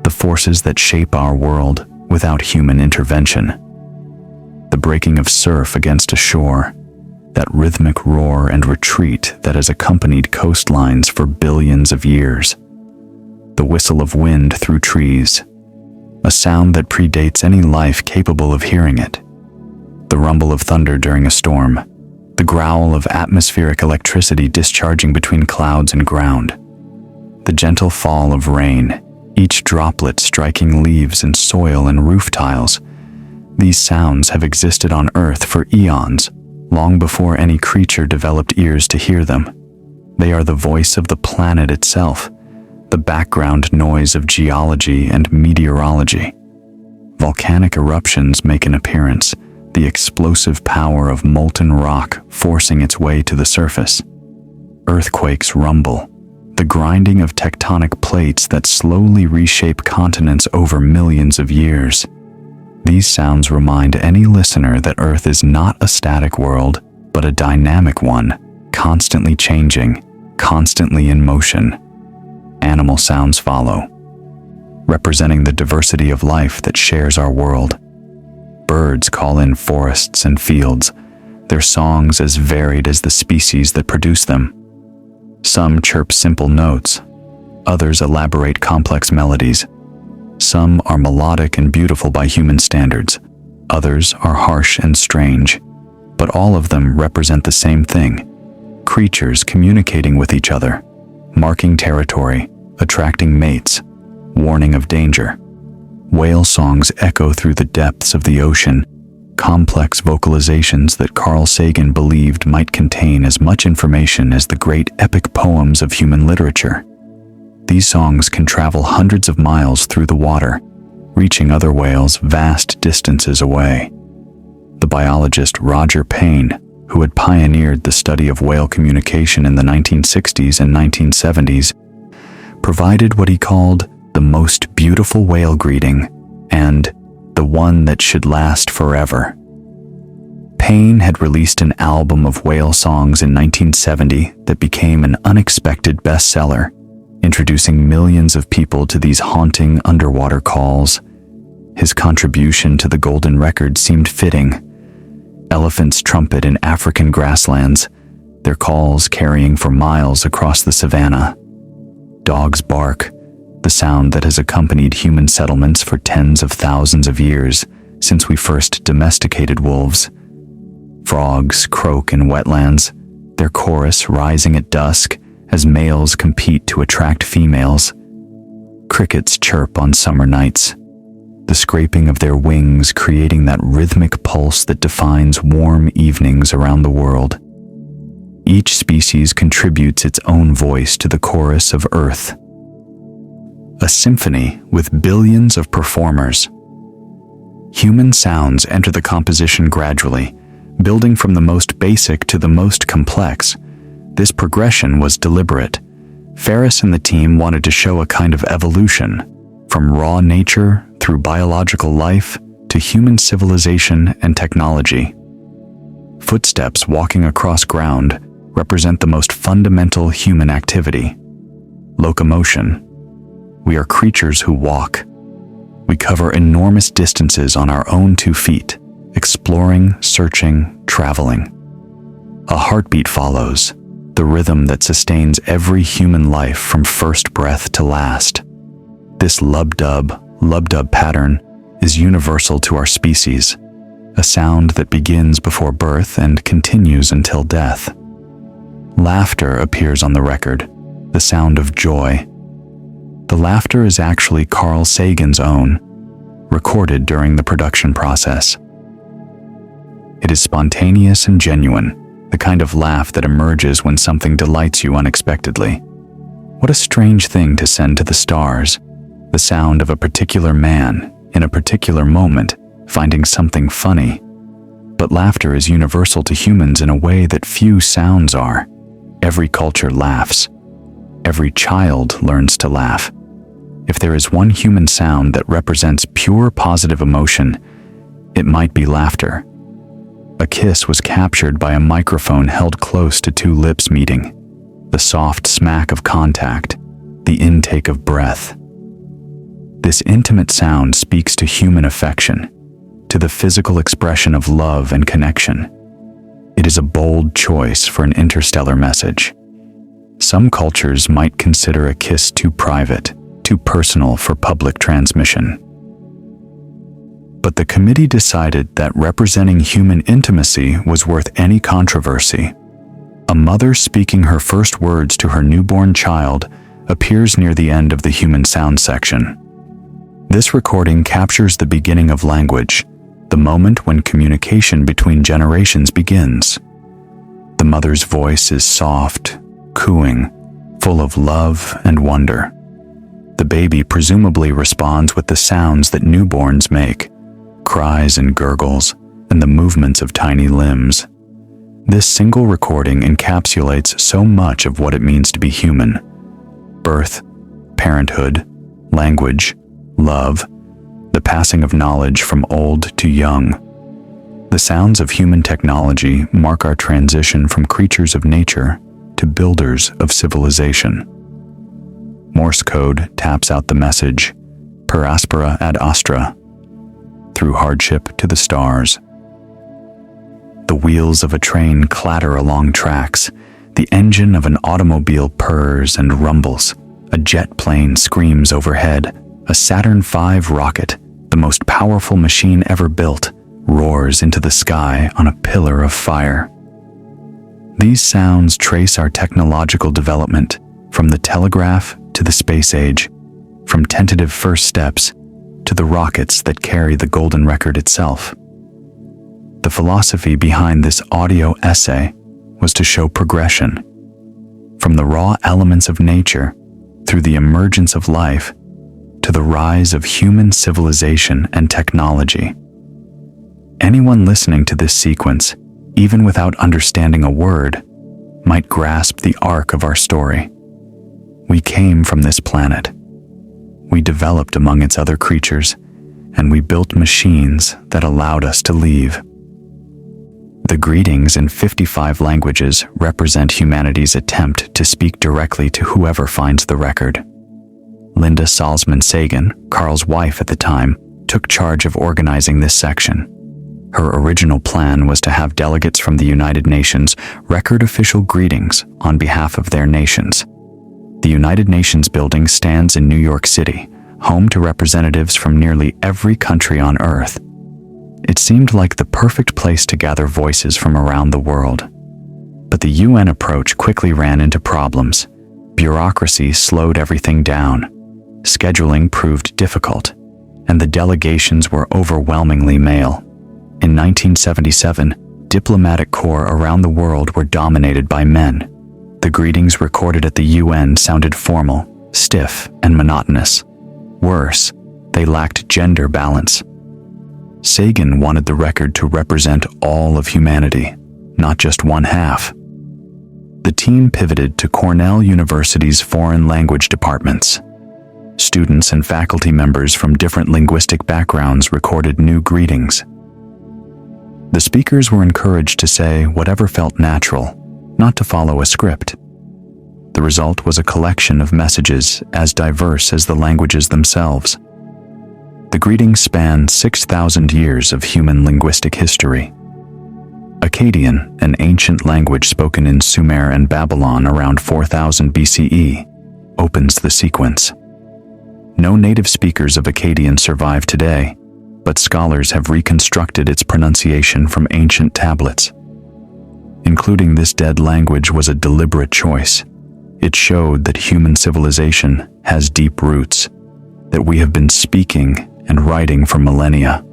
the forces that shape our world without human intervention. The breaking of surf against a shore, that rhythmic roar and retreat that has accompanied coastlines for billions of years. The whistle of wind through trees, a sound that predates any life capable of hearing it. The rumble of thunder during a storm, the growl of atmospheric electricity discharging between clouds and ground. The gentle fall of rain, each droplet striking leaves and soil and roof tiles. These sounds have existed on Earth for eons, long before any creature developed ears to hear them. They are the voice of the planet itself, the background noise of geology and meteorology. Volcanic eruptions make an appearance, the explosive power of molten rock forcing its way to the surface. Earthquakes rumble, the grinding of tectonic plates that slowly reshape continents over millions of years. These sounds remind any listener that Earth is not a static world, but a dynamic one, constantly changing, constantly in motion. Animal sounds follow, representing the diversity of life that shares our world. Birds call in forests and fields, their songs as varied as the species that produce them. Some chirp simple notes, others elaborate complex melodies. Some are melodic and beautiful by human standards, others are harsh and strange, but all of them represent the same thing: creatures communicating with each other, marking territory, attracting mates, warning of danger. Whale songs echo through the depths of the ocean, complex vocalizations that Carl Sagan believed might contain as much information as the great epic poems of human literature. These songs can travel hundreds of miles through the water, reaching other whales vast distances away. The biologist Roger Payne, who had pioneered the study of whale communication in the 1960s and 1970s, provided what he called the most beautiful whale greeting and the one that should last forever. Payne had released an album of whale songs in 1970 that became an unexpected bestseller, introducing millions of people to these haunting underwater calls. His contribution to the golden record seemed fitting. Elephants trumpet in African grasslands, their calls carrying for miles across the savanna. Dogs bark, the sound that has accompanied human settlements for tens of thousands of years since we first domesticated wolves. Frogs croak in wetlands, their chorus rising at dusk as males compete to attract females. Crickets chirp on summer nights, the scraping of their wings creating that rhythmic pulse that defines warm evenings around the world. Each species contributes its own voice to the chorus of Earth. A symphony with billions of performers. Human sounds enter the composition gradually, building from the most basic to the most complex. This progression was deliberate. Ferris and the team wanted to show a kind of evolution, from raw nature through biological life to human civilization and technology. Footsteps walking across ground represent the most fundamental human activity: locomotion. We are creatures who walk. We cover enormous distances on our own 2 feet, exploring, searching, traveling. A heartbeat follows, the rhythm that sustains every human life from first breath to last. This lub-dub pattern is universal to our species, a sound that begins before birth and continues until death. Laughter appears on the record, the sound of joy. The laughter is actually Carl Sagan's own, recorded during the production process. It is spontaneous and genuine, the kind of laugh that emerges when something delights you unexpectedly. What a strange thing to send to the stars, the sound of a particular man, in a particular moment, finding something funny. But laughter is universal to humans in a way that few sounds are. Every culture laughs. Every child learns to laugh. If there is one human sound that represents pure positive emotion, it might be laughter. A kiss was captured by a microphone held close to 2 lips meeting. The soft smack of contact, the intake of breath. This intimate sound speaks to human affection, to the physical expression of love and connection. It is a bold choice for an interstellar message. Some cultures might consider a kiss too private, too personal for public transmission. But the committee decided that representing human intimacy was worth any controversy. A mother speaking her first words to her newborn child appears near the end of the human sound section. This recording captures the beginning of language, the moment when communication between generations begins. The mother's voice is soft, cooing, full of love and wonder. The baby presumably responds with the sounds that newborns make, cries and gurgles, and the movements of tiny limbs. This single recording encapsulates so much of what it means to be human: birth, parenthood, language, love, the passing of knowledge from old to young. The sounds of human technology mark our transition from creatures of nature to builders of civilization. Morse code taps out the message, per aspera ad astra, through hardship to the stars. The wheels of a train clatter along tracks, the engine of an automobile purrs and rumbles, a jet plane screams overhead, a Saturn V rocket, the most powerful machine ever built, roars into the sky on a pillar of fire. These sounds trace our technological development from the telegraph to the space age, from tentative first steps to the rockets that carry the golden record itself. The philosophy behind this audio essay was to show progression, from the raw elements of nature through the emergence of life to the rise of human civilization and technology. Anyone listening to this sequence, even without understanding a word, might grasp the arc of our story. We came from this planet. We developed among its other creatures, and we built machines that allowed us to leave. The greetings in 55 languages represent humanity's attempt to speak directly to whoever finds the record. Linda Salzman Sagan, Carl's wife at the time, took charge of organizing this section. Her original plan was to have delegates from the United Nations record official greetings on behalf of their nations. The United Nations building stands in New York City, home to representatives from nearly every country on Earth. It seemed like the perfect place to gather voices from around the world. But the UN approach quickly ran into problems. Bureaucracy slowed everything down. Scheduling proved difficult, and the delegations were overwhelmingly male. In 1977, diplomatic corps around the world were dominated by men. The greetings recorded at the UN sounded formal, stiff, and monotonous. Worse, they lacked gender balance. Sagan wanted the record to represent all of humanity, not just one half. The team pivoted to Cornell University's foreign language departments. Students and faculty members from different linguistic backgrounds recorded new greetings. The speakers were encouraged to say whatever felt natural, not to follow a script. The result was a collection of messages as diverse as the languages themselves. The greetings span 6,000 years of human linguistic history. Akkadian, an ancient language spoken in Sumer and Babylon around 4000 BCE, opens the sequence. No native speakers of Akkadian survive today, but scholars have reconstructed its pronunciation from ancient tablets. Including this dead language was a deliberate choice. It showed that human civilization has deep roots, that we have been speaking and writing for millennia.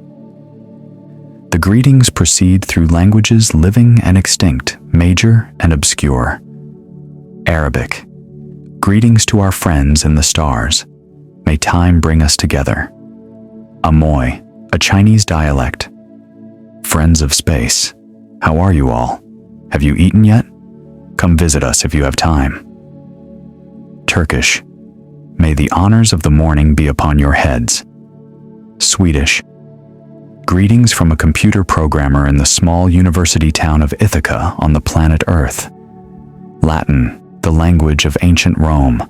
The greetings proceed through languages living and extinct, major and obscure. Arabic. Greetings to our friends in the stars. May time bring us together. Amoy, a Chinese dialect. Friends of space. How are you all? Have you eaten yet? Come visit us if you have time. Turkish. May the honors of the morning be upon your heads. Swedish. Greetings from a computer programmer in the small university town of Ithaca on the planet Earth. Latin, the language of ancient Rome.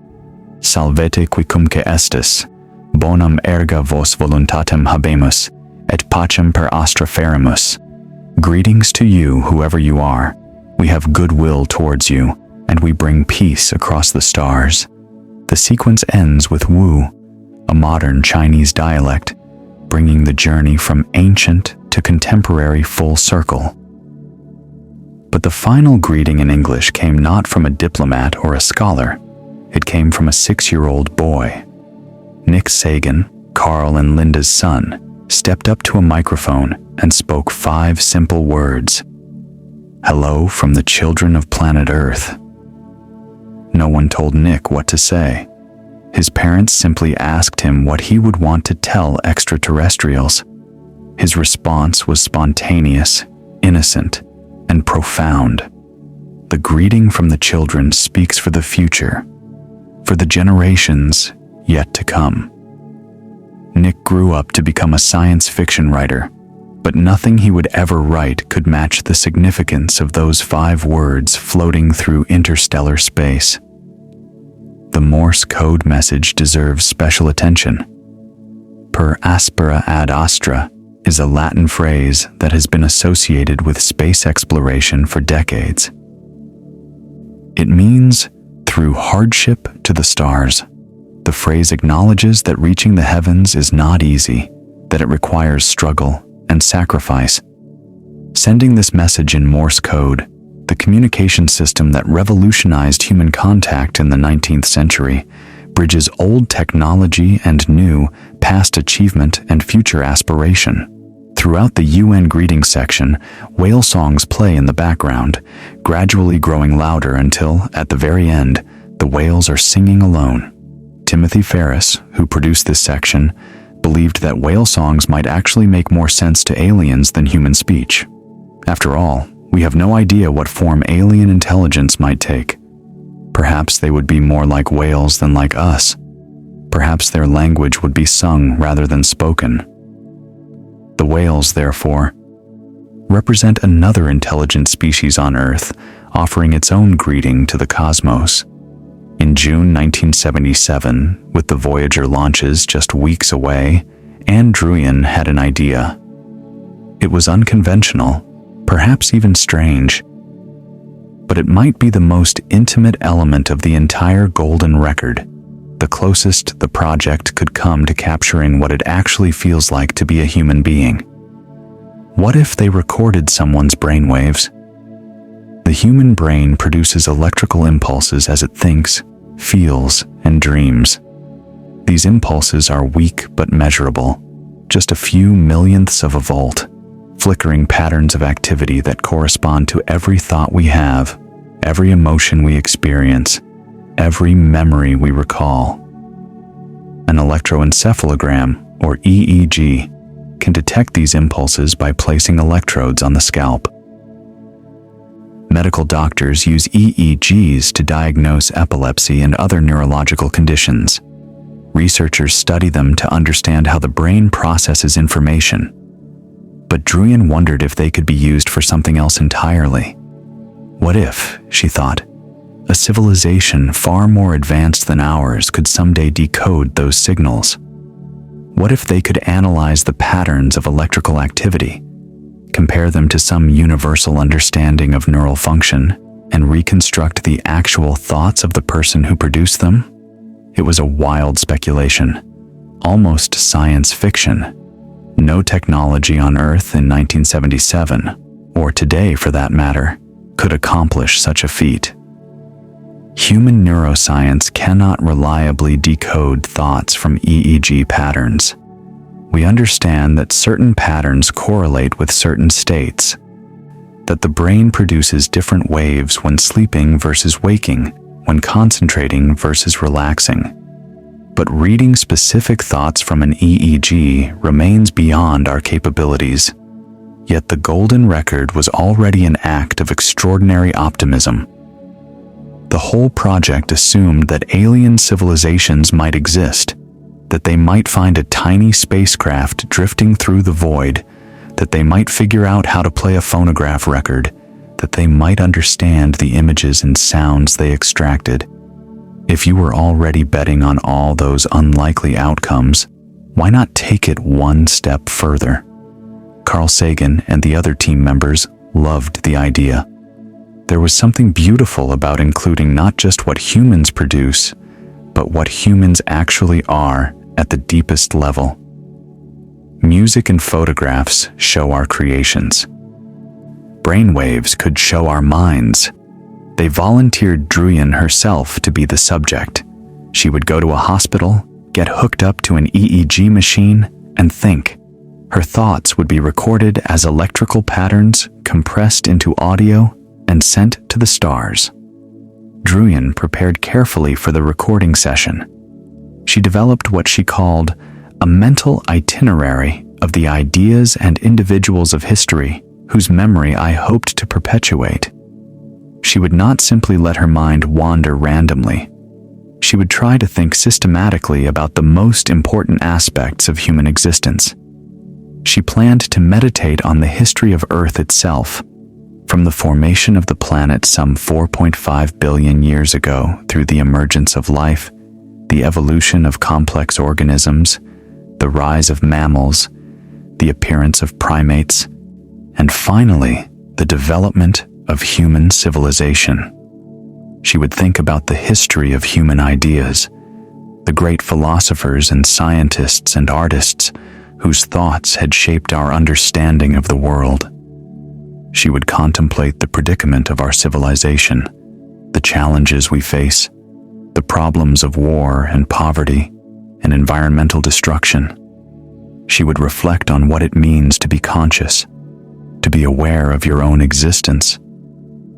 Salvete quicumque estis, bonum erga vos voluntatem habemus, et pacem per astra ferimus. Greetings to you, whoever you are. We have goodwill towards you, and we bring peace across the stars. The sequence ends with Wu, a modern Chinese dialect, bringing the journey from ancient to contemporary full circle. But the final greeting in English came not from a diplomat or a scholar. It came from a 6-year-old boy. Nick Sagan, Carl and Linda's son, stepped up to a microphone and spoke 5 simple words. Hello from the children of planet Earth. No one told Nick what to say. His parents simply asked him what he would want to tell extraterrestrials. His response was spontaneous, innocent, and profound. The greeting from the children speaks for the future. for the generations yet to come. Nick grew up to become a science fiction writer, but nothing he would ever write could match the significance of those 5 words floating through interstellar space. The Morse code message deserves special attention. Per aspera ad astra is a Latin phrase that has been associated with space exploration for decades. It means through hardship to the stars. The phrase acknowledges that reaching the heavens is not easy, that it requires struggle and sacrifice. Sending this message in Morse code, the communication system that revolutionized human contact in the 19th century, bridges old technology and new, past achievement and future aspiration. Throughout the UN greeting section, whale songs play in the background, gradually growing louder until, at the very end, the whales are singing alone. Timothy Ferris, who produced this section, believed that whale songs might actually make more sense to aliens than human speech. After all, we have no idea what form alien intelligence might take. Perhaps they would be more like whales than like us. Perhaps their language would be sung rather than spoken. The whales, therefore, represent another intelligent species on Earth, offering its own greeting to the cosmos. In June 1977, with the Voyager launches just weeks away, Anne Druyan had an idea. It was unconventional, perhaps even strange, but it might be the most intimate element of the entire golden record, the closest the project could come to capturing what it actually feels like to be a human being. What if they recorded someone's brainwaves? The human brain produces electrical impulses as it thinks, feels, and dreams. These impulses are weak but measurable, just a few millionths of a volt, flickering patterns of activity that correspond to every thought we have, every emotion we experience, every memory we recall. An electroencephalogram, or EEG, can detect these impulses by placing electrodes on the scalp. Medical doctors use EEGs to diagnose epilepsy and other neurological conditions. Researchers study them to understand how the brain processes information. But Druyan wondered if they could be used for something else entirely. What if, she thought, a civilization far more advanced than ours could someday decode those signals? What if they could analyze the patterns of electrical activity, compare them to some universal understanding of neural function, and reconstruct the actual thoughts of the person who produced them? It was a wild speculation, almost science fiction. No technology on Earth in 1977, or today for that matter, could accomplish such a feat. Human neuroscience cannot reliably decode thoughts from EEG patterns. We understand that certain patterns correlate with certain states, that the brain produces different waves when sleeping versus waking, when concentrating versus relaxing. But reading specific thoughts from an EEG remains beyond our capabilities. Yet the golden record was already an act of extraordinary optimism. The whole project assumed that alien civilizations might exist, that they might find a tiny spacecraft drifting through the void, that they might figure out how to play a phonograph record, that they might understand the images and sounds they extracted. If you were already betting on all those unlikely outcomes, why not take it one step further? Carl Sagan and the other team members loved the idea. There was something beautiful about including not just what humans produce, but what humans actually are at the deepest level. Music and photographs show our creations. Brainwaves could show our minds. They volunteered Druyan herself to be the subject. She would go to a hospital, get hooked up to an EEG machine, and think. Her thoughts would be recorded as electrical patterns compressed into audio and sent to the stars. Druyan prepared carefully for the recording session. She developed what she called a mental itinerary of the ideas and individuals of history whose memory I hoped to perpetuate. She would not simply let her mind wander randomly. She would try to think systematically about the most important aspects of human existence. She planned to meditate on the history of Earth itself, from the formation of the planet some 4.5 billion years ago through the emergence of life, the evolution of complex organisms, the rise of mammals, the appearance of primates, and finally, the development of human civilization. She would think about the history of human ideas, the great philosophers and scientists and artists whose thoughts had shaped our understanding of the world. She would contemplate the predicament of our civilization, the challenges we face, the problems of war and poverty and environmental destruction. She would reflect on what it means to be conscious, to be aware of your own existence,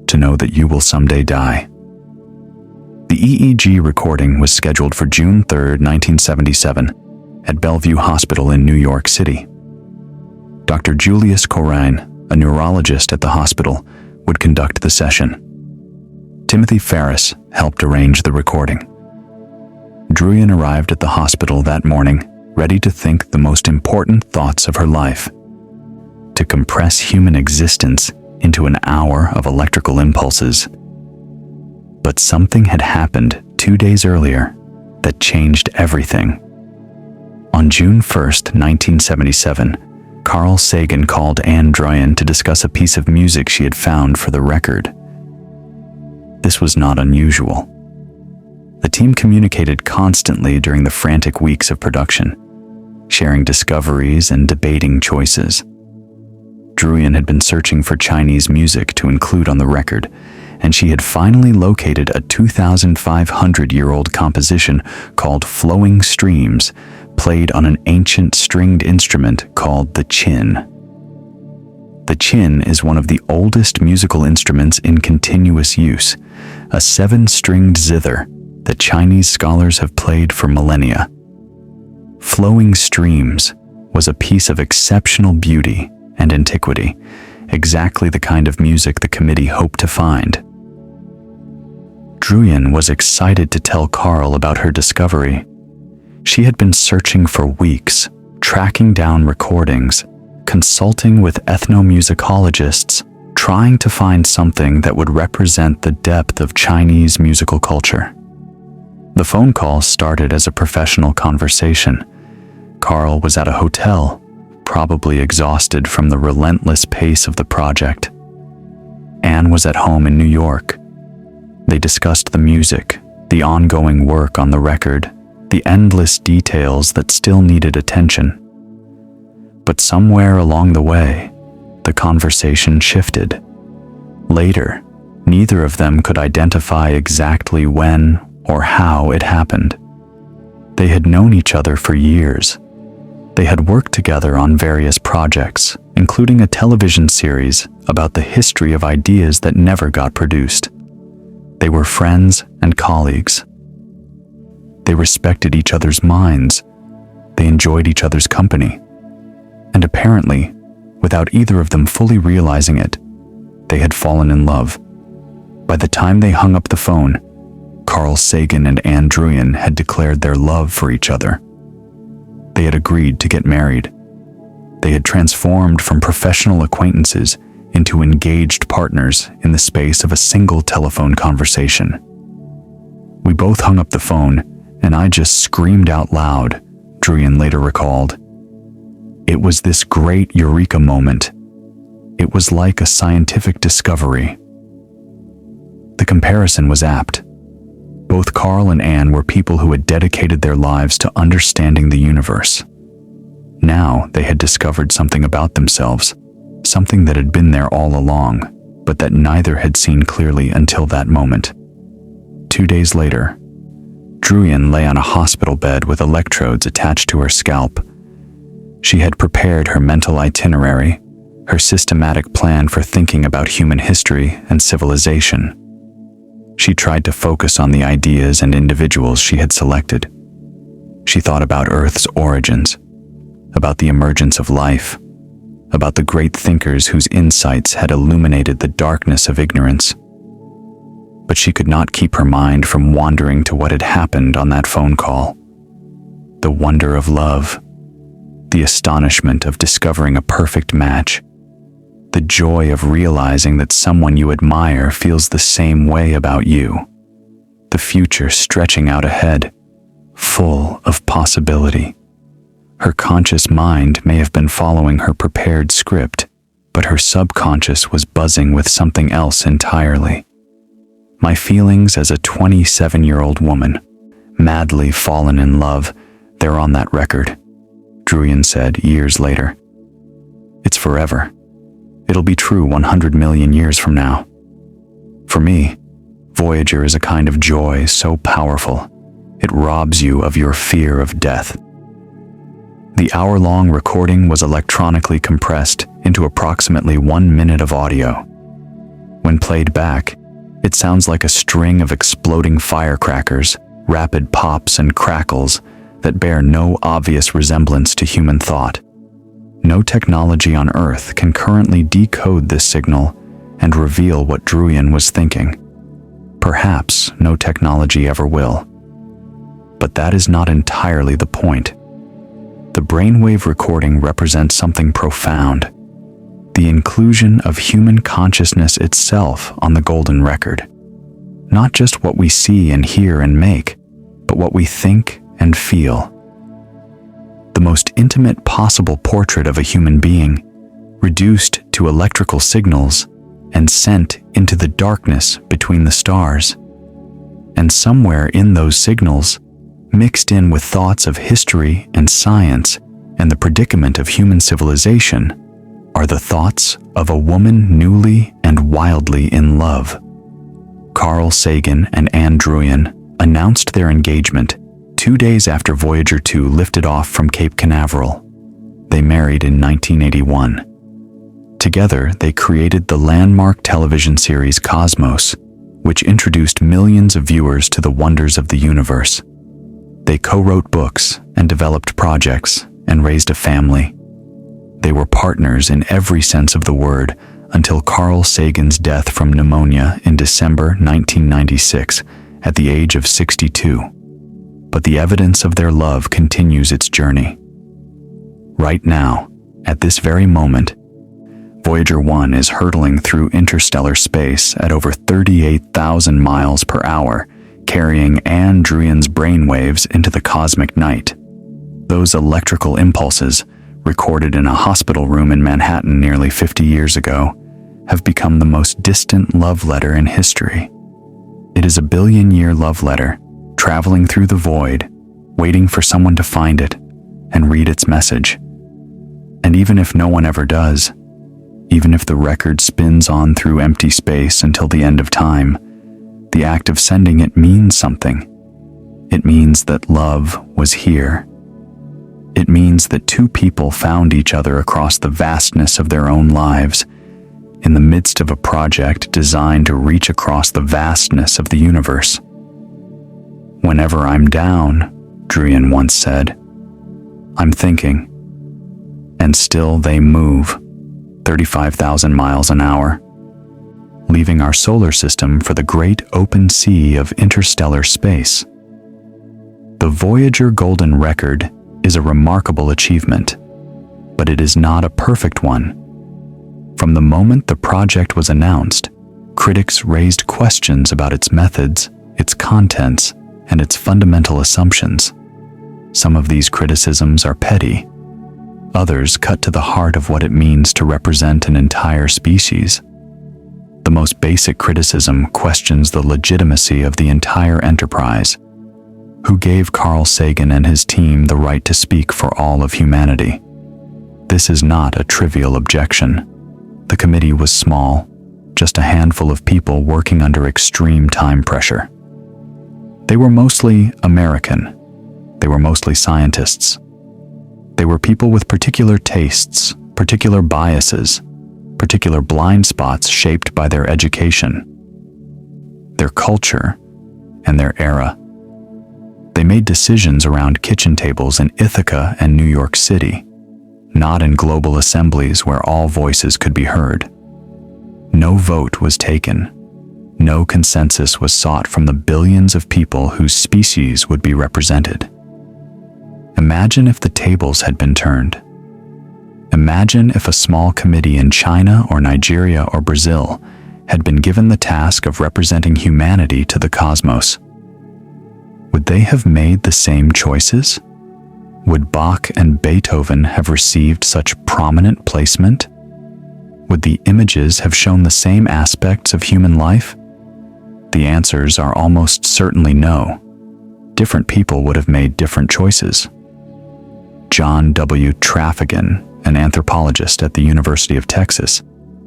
to know that you will someday die. The EEG recording was scheduled for June 3, 1977, at Bellevue Hospital in New York City. Dr. Julius Corrine, a neurologist at the hospital, would conduct the session. Timothy Ferris helped arrange the recording. Druyan arrived at the hospital that morning, ready to think the most important thoughts of her life. To compress human existence into an hour of electrical impulses. But something had happened 2 days earlier that changed everything. On June 1st, 1977, Carl Sagan called Anne Druyan to discuss a piece of music she had found for the record. This was not unusual. The team communicated constantly during the frantic weeks of production, sharing discoveries and debating choices. Druyan had been searching for Chinese music to include on the record, and she had finally located a 2,500-year-old composition called Flowing Streams, played on an ancient stringed instrument called the qin. The qin is one of the oldest musical instruments in continuous use, a 7-stringed zither that Chinese scholars have played for millennia. Flowing Streams was a piece of exceptional beauty and antiquity, exactly the kind of music the committee hoped to find. Druyan was excited to tell Carl about her discovery. She had been searching for weeks, tracking down recordings, consulting with ethnomusicologists, trying to find something that would represent the depth of Chinese musical culture. The phone call started as a professional conversation. Carl was at a hotel, probably exhausted from the relentless pace of the project. Anne was at home in New York. They discussed the music, the ongoing work on the record, the endless details that still needed attention. But somewhere along the way, the conversation shifted. Later, neither of them could identify exactly when or how it happened. They had known each other for years. They had worked together on various projects, including a television series about the history of ideas that never got produced. They were friends and colleagues. They respected each other's minds. They enjoyed each other's company. And apparently, without either of them fully realizing it, they had fallen in love. By the time they hung up the phone, Carl Sagan and Anne Druyan had declared their love for each other. They had agreed to get married. They had transformed from professional acquaintances into engaged partners in the space of a single telephone conversation. We both hung up the phone, and I just screamed out loud, Druyan later recalled. It was this great eureka moment. It was like a scientific discovery. The comparison was apt. Both Carl and Anne were people who had dedicated their lives to understanding the universe. Now they had discovered something about themselves, something that had been there all along, but that neither had seen clearly until that moment. 2 days later, Druyan lay on a hospital bed with electrodes attached to her scalp. She had prepared her mental itinerary, her systematic plan for thinking about human history and civilization. She tried to focus on the ideas and individuals she had selected. She thought about Earth's origins, about the emergence of life, about the great thinkers whose insights had illuminated the darkness of ignorance. but she could not keep her mind from wandering to what had happened on that phone call. The wonder of love, the astonishment of discovering a perfect match, the joy of realizing that someone you admire feels the same way about you, the future stretching out ahead, full of possibility. Her conscious mind may have been following her prepared script, but her subconscious was buzzing with something else entirely. My feelings as a 27-year-old woman, madly fallen in love, they're on that record, Druyan said years later. It's forever. It'll be true 100 million years from now. For me, Voyager is a kind of joy so powerful, it robs you of your fear of death. The hour-long recording was electronically compressed into approximately 1 minute of audio. When played back, it sounds like a string of exploding firecrackers, rapid pops and crackles that bear no obvious resemblance to human thought. No technology on Earth can currently decode this signal and reveal what Druyan was thinking. Perhaps no technology ever will. But that is not entirely the point. The brainwave recording represents something profound, the inclusion of human consciousness itself on the golden record. Not just what we see and hear and make, but what we think and feel. The most intimate possible portrait of a human being, reduced to electrical signals and sent into the darkness between the stars. And somewhere in those signals, mixed in with thoughts of history and science and the predicament of human civilization, are the thoughts of a woman newly and wildly in love. Carl Sagan and Anne Druyan announced their engagement 2 days after Voyager 2 lifted off from Cape Canaveral. They married in 1981. Together, they created the landmark television series Cosmos, which introduced millions of viewers to the wonders of the universe. They co-wrote books and developed projects and raised a family. They were partners in every sense of the word until Carl Sagan's death from pneumonia in December 1996 at the age of 62. But the evidence of their love continues its journey. Right now, at this very moment, Voyager 1 is hurtling through interstellar space at over 38,000 miles per hour, carrying Anne Druyan's brainwaves into the cosmic night. Those electrical impulses, recorded in a hospital room in Manhattan nearly 50 years ago, have become the most distant love letter in history. It is a billion-year love letter, traveling through the void, waiting for someone to find it and read its message. And even if no one ever does, even if the record spins on through empty space until the end of time, the act of sending it means something. It means that love was here. It means that two people found each other across the vastness of their own lives, in the midst of a project designed to reach across the vastness of the universe. Whenever I'm down, Druyan once said, I'm thinking. And still they move, 35,000 miles an hour, leaving our solar system for the great open sea of interstellar space. The Voyager Golden Record is a remarkable achievement, but it is not a perfect one. From the moment the project was announced, critics raised questions about its methods, its contents, and its fundamental assumptions. Some of these criticisms are petty. Others cut to the heart of what it means to represent an entire species. The most basic criticism questions the legitimacy of the entire enterprise. Who gave Carl Sagan and his team the right to speak for all of humanity? This is not a trivial objection. The committee was small, just a handful of people working under extreme time pressure. They were mostly American. They were mostly scientists. They were people with particular tastes, particular biases, particular blind spots shaped by their education, their culture, and their era. They made decisions around kitchen tables in Ithaca and New York City, not in global assemblies where all voices could be heard. No vote was taken. No consensus was sought from the billions of people whose species would be represented. Imagine if the tables had been turned. Imagine if a small committee in China or Nigeria or Brazil had been given the task of representing humanity to the cosmos. Would they have made the same choices? Would Bach and Beethoven have received such prominent placement? Would the images have shown the same aspects of human life? The answers are almost certainly no. Different people would have made different choices. John W. Traffigan, an anthropologist at the University of Texas,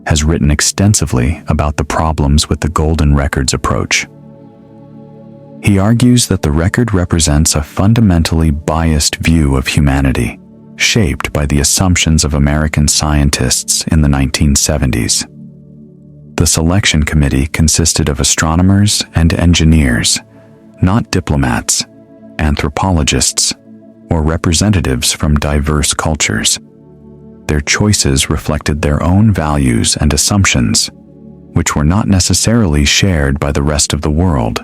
has written extensively about the problems with the golden records approach. He argues that the record represents a fundamentally biased view of humanity, shaped by the assumptions of American scientists in the 1970s. The selection committee consisted of astronomers and engineers, not diplomats, anthropologists, or representatives from diverse cultures. Their choices reflected their own values and assumptions, which were not necessarily shared by the rest of the world.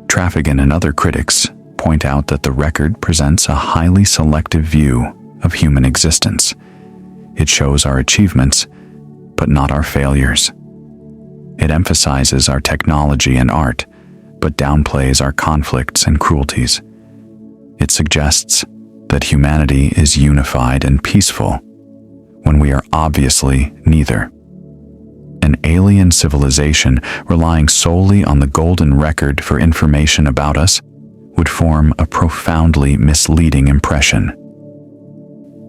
Traffigan and other critics point out that the record presents a highly selective view of human existence. It shows our achievements, but not our failures. It emphasizes our technology and art, but downplays our conflicts and cruelties. It suggests that humanity is unified and peaceful, when we are obviously neither. An alien civilization relying solely on the golden record for information about us would form a profoundly misleading impression.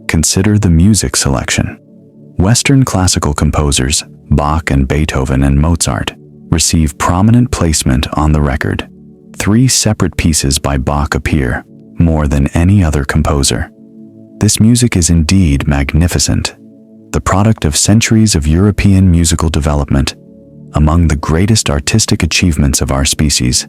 Consider the music selection. Western classical composers, Bach and Beethoven and Mozart, receive prominent placement on the record. 3 separate pieces by Bach appear, more than any other composer. This music is indeed magnificent, the product of centuries of European musical development, among the greatest artistic achievements of our species.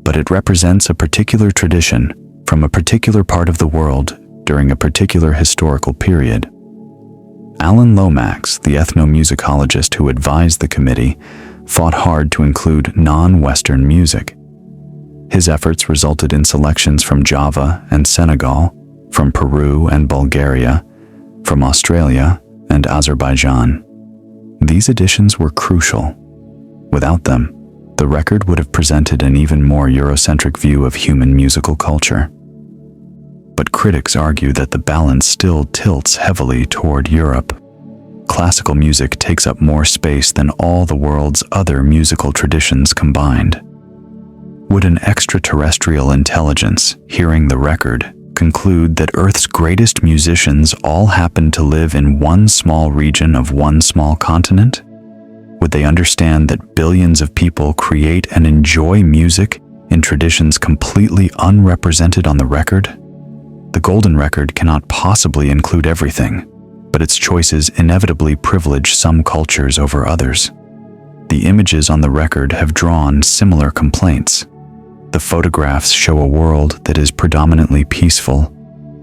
But it represents a particular tradition from a particular part of the world during a particular historical period. Alan Lomax, the ethnomusicologist who advised the committee, fought hard to include non-Western music. His efforts resulted in selections from Java and Senegal, from Peru and Bulgaria, from Australia and Azerbaijan. These additions were crucial. Without them, the record would have presented an even more Eurocentric view of human musical culture. But critics argue that the balance still tilts heavily toward Europe. Classical music takes up more space than all the world's other musical traditions combined. Would an extraterrestrial intelligence, hearing the record, conclude that Earth's greatest musicians all happen to live in one small region of one small continent? Would they understand that billions of people create and enjoy music in traditions completely unrepresented on the record? The golden record cannot possibly include everything, but its choices inevitably privilege some cultures over others. The images on the record have drawn similar complaints. The photographs show a world that is predominantly peaceful,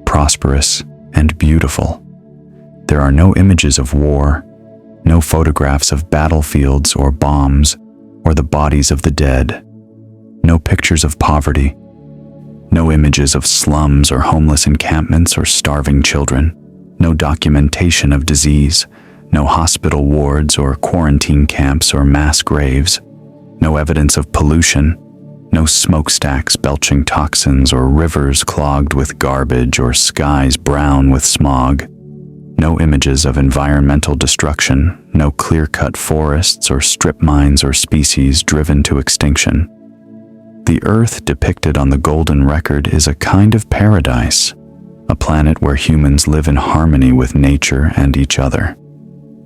prosperous, and beautiful. There are no images of war, no photographs of battlefields or bombs, or the bodies of the dead, no pictures of poverty, no images of slums or homeless encampments or starving children, no documentation of disease, no hospital wards or quarantine camps or mass graves, no evidence of pollution, no smokestacks belching toxins or rivers clogged with garbage or skies brown with smog, no images of environmental destruction, no clear-cut forests or strip mines or species driven to extinction. The Earth depicted on the golden record is a kind of paradise, a planet where humans live in harmony with nature and each other.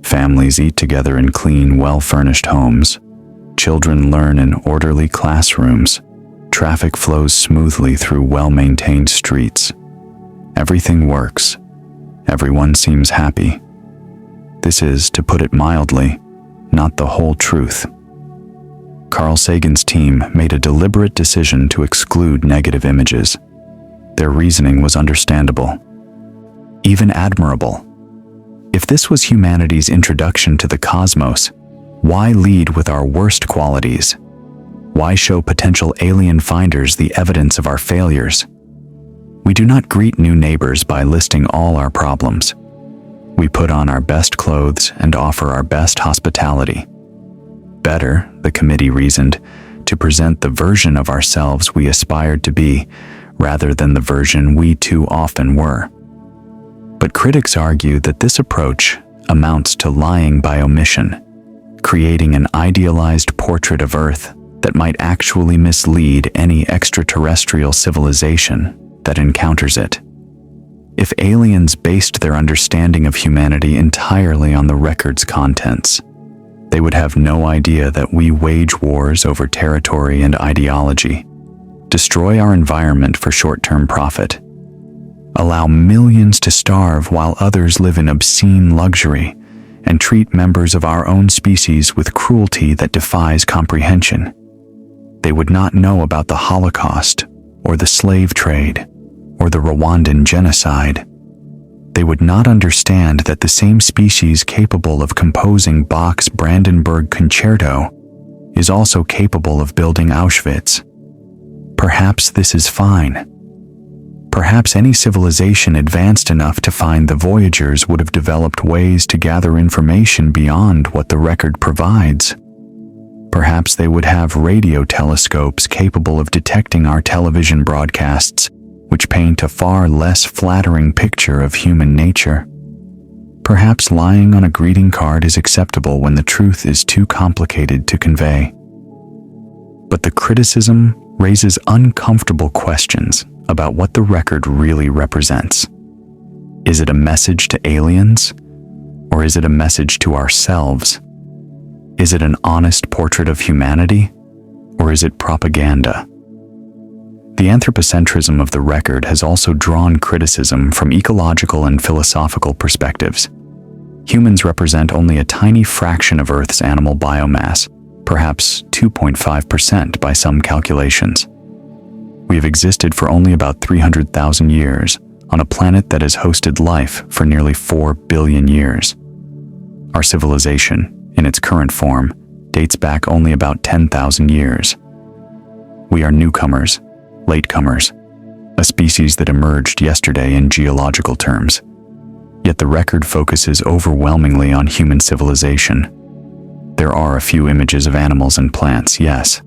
Families eat together in clean, well-furnished homes. Children learn in orderly classrooms. Traffic flows smoothly through well-maintained streets. Everything works. Everyone seems happy. This is, to put it mildly, not the whole truth. Carl Sagan's team made a deliberate decision to exclude negative images. Their reasoning was understandable, even admirable. If this was humanity's introduction to the cosmos, Why lead with our worst qualities? Why show potential alien finders the evidence of our failures? We do not greet new neighbors by listing all our problems. We put on our best clothes and offer our best hospitality. Better, the committee reasoned, to present the version of ourselves we aspired to be, rather than the version we too often were. But critics argue that this approach amounts to lying by omission, creating an idealized portrait of Earth that might actually mislead any extraterrestrial civilization that encounters it. If aliens based their understanding of humanity entirely on the record's contents, they would have no idea that we wage wars over territory and ideology, destroy our environment for short-term profit, allow millions to starve while others live in obscene luxury, and treat members of our own species with cruelty that defies comprehension. They would not know about the Holocaust, or the slave trade, or the Rwandan genocide. They would not understand that the same species capable of composing Bach's Brandenburg Concerto is also capable of building Auschwitz. Perhaps this is fine. Perhaps any civilization advanced enough to find the Voyagers would have developed ways to gather information beyond what the record provides. Perhaps they would have radio telescopes capable of detecting our television broadcasts, which paint a far less flattering picture of human nature. Perhaps lying on a greeting card is acceptable when the truth is too complicated to convey. But the criticism raises uncomfortable questions about what the record really represents. Is it a message to aliens, or is it a message to ourselves? Is it an honest portrait of humanity, or is it propaganda? The anthropocentrism of the record has also drawn criticism from ecological and philosophical perspectives. Humans represent only a tiny fraction of Earth's animal biomass, perhaps 2.5% by some calculations. We have existed for only about 300,000 years on a planet that has hosted life for nearly 4 billion years. Our civilization, in its current form, dates back only about 10,000 years. We are newcomers, latecomers, a species that emerged yesterday in geological terms. Yet the record focuses overwhelmingly on human civilization. There are a few images of animals and plants, yes.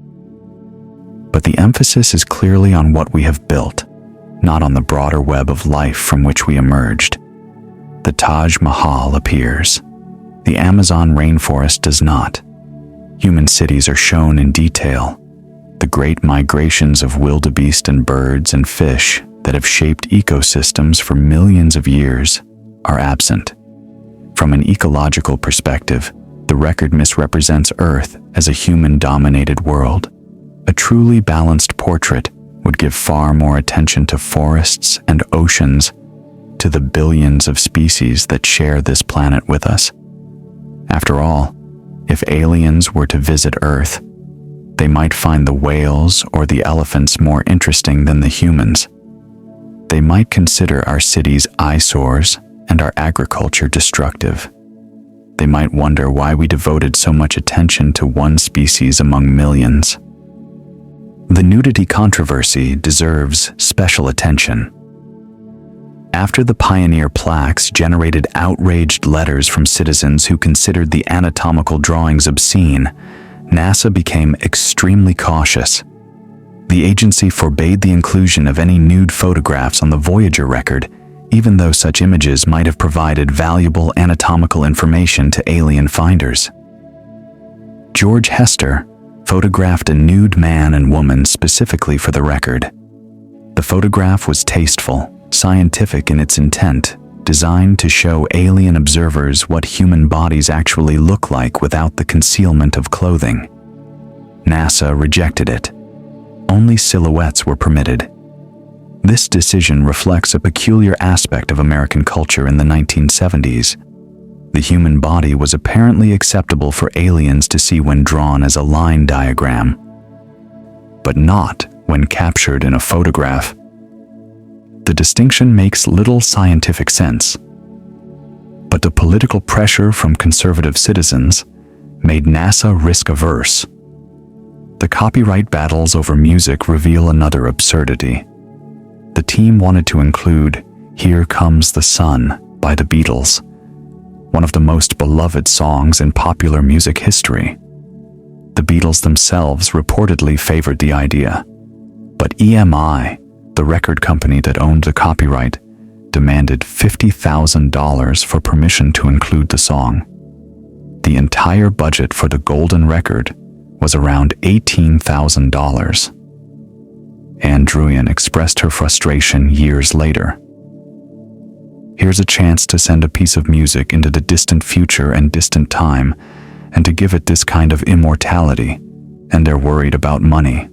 But the emphasis is clearly on what we have built, not on the broader web of life from which we emerged. The Taj Mahal appears. The Amazon rainforest does not. Human cities are shown in detail. The great migrations of wildebeest and birds and fish that have shaped ecosystems for millions of years are absent. From an ecological perspective, the record misrepresents Earth as a human-dominated world. A truly balanced portrait would give far more attention to forests and oceans, to the billions of species that share this planet with us. After all, if aliens were to visit Earth, they might find the whales or the elephants more interesting than the humans. They might consider our cities eyesores and our agriculture destructive. They might wonder why we devoted so much attention to one species among millions. The nudity controversy deserves special attention. After the pioneer plaques generated outraged letters from citizens who considered the anatomical drawings obscene, NASA became extremely cautious. The agency forbade the inclusion of any nude photographs on the Voyager record, even though such images might have provided valuable anatomical information to alien finders. George Hester photographed a nude man and woman specifically for the record. The photograph was tasteful, scientific in its intent, designed to show alien observers what human bodies actually look like without the concealment of clothing. NASA rejected it. Only silhouettes were permitted. This decision reflects a peculiar aspect of American culture in the 1970s. The human body was apparently acceptable for aliens to see when drawn as a line diagram, but not when captured in a photograph. The distinction makes little scientific sense, but the political pressure from conservative citizens, made NASA risk-averse. The copyright battles over music reveal another absurdity. The team wanted to include "Here Comes the Sun" by the Beatles, one of the most beloved songs in popular music history. The Beatles themselves reportedly favored the idea, but EMI, the record company that owned the copyright, demanded $50,000 for permission to include the song. The entire budget for the golden record was around $18,000. Ann Druyan expressed her frustration years later. Here's a chance to send a piece of music into the distant future and distant time, and to give it this kind of immortality, and they're worried about money.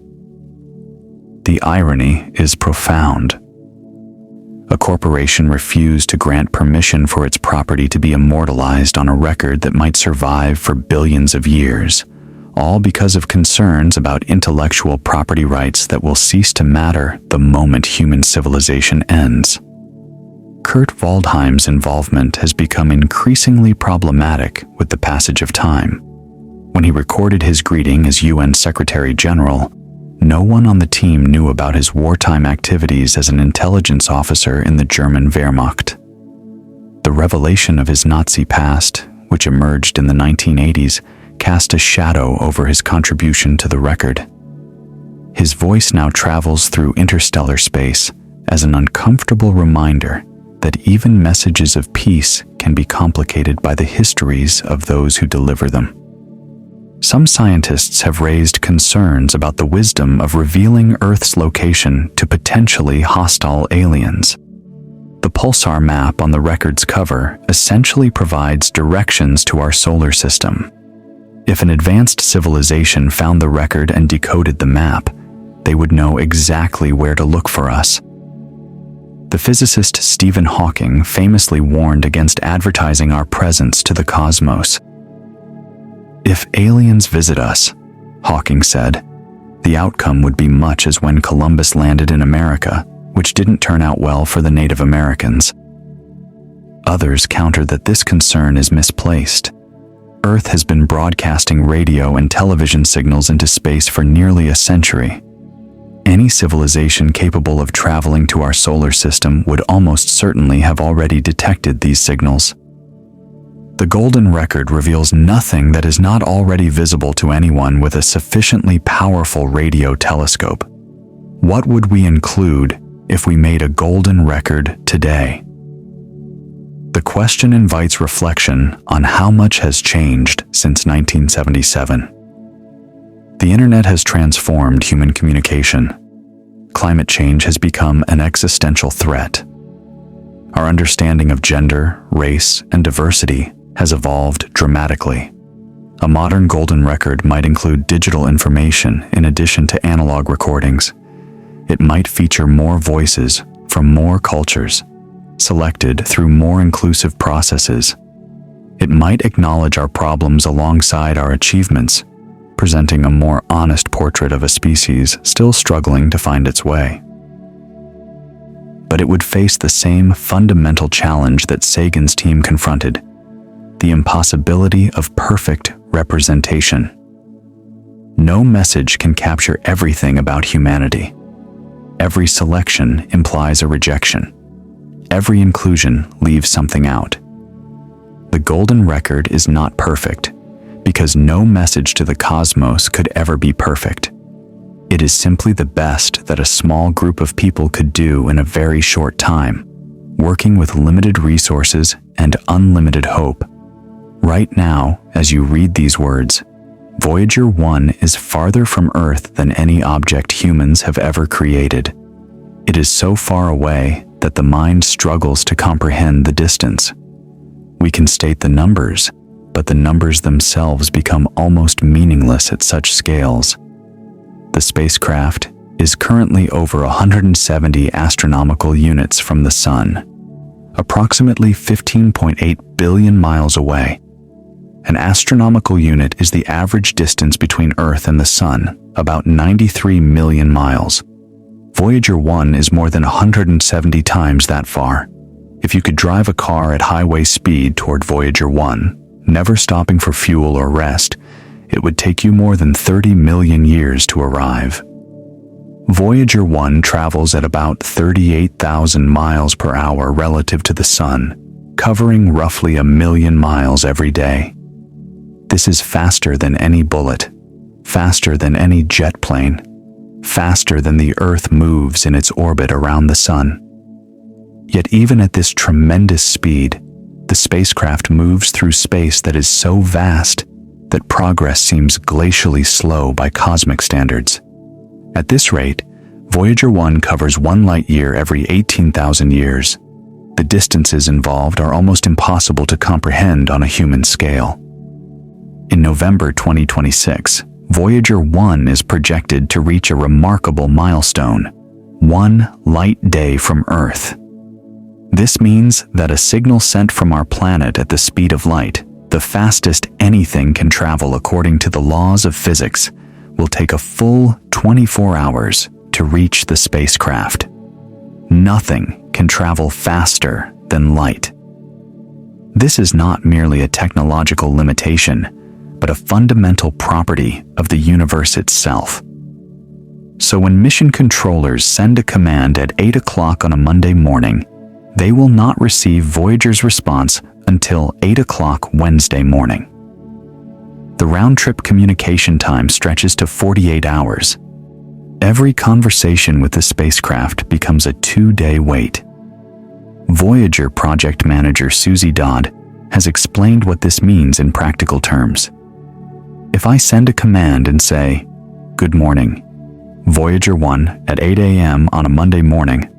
The irony is profound. A corporation refused to grant permission for its property to be immortalized on a record that might survive for billions of years, all because of concerns about intellectual property rights that will cease to matter the moment human civilization ends. Kurt Waldheim's involvement has become increasingly problematic with the passage of time. When he recorded his greeting as UN Secretary General, no one on the team knew about his wartime activities as an intelligence officer in the German Wehrmacht. The revelation of his Nazi past, which emerged in the 1980s, cast a shadow over his contribution to the record. His voice now travels through interstellar space as an uncomfortable reminder that even messages of peace can be complicated by the histories of those who deliver them. Some scientists have raised concerns about the wisdom of revealing Earth's location to potentially hostile aliens. The pulsar map on the record's cover essentially provides directions to our solar system. If an advanced civilization found the record and decoded the map, they would know exactly where to look for us. The physicist Stephen Hawking famously warned against advertising our presence to the cosmos. "If aliens visit us," Hawking said, "the outcome would be much as when Columbus landed in America, which didn't turn out well for the Native Americans." Others countered that this concern is misplaced. Earth has been broadcasting radio and television signals into space for nearly a century. Any civilization capable of traveling to our solar system would almost certainly have already detected these signals. The golden record reveals nothing that is not already visible to anyone with a sufficiently powerful radio telescope. What would we include if we made a golden record today? The question invites reflection on how much has changed since 1977. The internet has transformed human communication. Climate change has become an existential threat. Our understanding of gender, race, and diversity has evolved dramatically. A modern golden record might include digital information in addition to analog recordings. It might feature more voices from more cultures, selected through more inclusive processes. It might acknowledge our problems alongside our achievements, presenting a more honest portrait of a species still struggling to find its way. But it would face the same fundamental challenge that Sagan's team confronted: the impossibility of perfect representation. No message can capture everything about humanity. Every selection implies a rejection. Every inclusion leaves something out. The golden record is not perfect, because no message to the cosmos could ever be perfect. It is simply the best that a small group of people could do in a very short time, working with limited resources and unlimited hope. Right now, as you read these words, Voyager 1 is farther from Earth than any object humans have ever created. It is so far away that the mind struggles to comprehend the distance. We can state the numbers, but the numbers themselves become almost meaningless at such scales. The spacecraft is currently over 170 astronomical units from the Sun, approximately 15.8 billion miles away. An astronomical unit is the average distance between Earth and the Sun, about 93 million miles. Voyager 1 is more than 170 times that far. If you could drive a car at highway speed toward Voyager 1, never stopping for fuel or rest, it would take you more than 30 million years to arrive. Voyager 1 travels at about 38,000 miles per hour relative to the Sun, covering roughly 1 million miles every day. This is faster than any bullet, faster than any jet plane, faster than the Earth moves in its orbit around the Sun. Yet even at this tremendous speed, the spacecraft moves through space that is so vast that progress seems glacially slow by cosmic standards. At this rate, Voyager 1 covers 1 light-year every 18,000 years. The distances involved are almost impossible to comprehend on a human scale. In November 2026, Voyager 1 is projected to reach a remarkable milestone, 1 light day from Earth. This means that a signal sent from our planet at the speed of light, the fastest anything can travel according to the laws of physics, will take a full 24 hours to reach the spacecraft. Nothing can travel faster than light. This is not merely a technological limitation, but a fundamental property of the universe itself. So when mission controllers send a command at 8 o'clock on a Monday morning, they will not receive Voyager's response until 8 o'clock Wednesday morning. The round-trip communication time stretches to 48 hours. Every conversation with the spacecraft becomes a 2-day wait. Voyager project manager Susie Dodd has explained what this means in practical terms. If I send a command and say, "Good morning, Voyager 1 at 8 a.m. on a Monday morning,"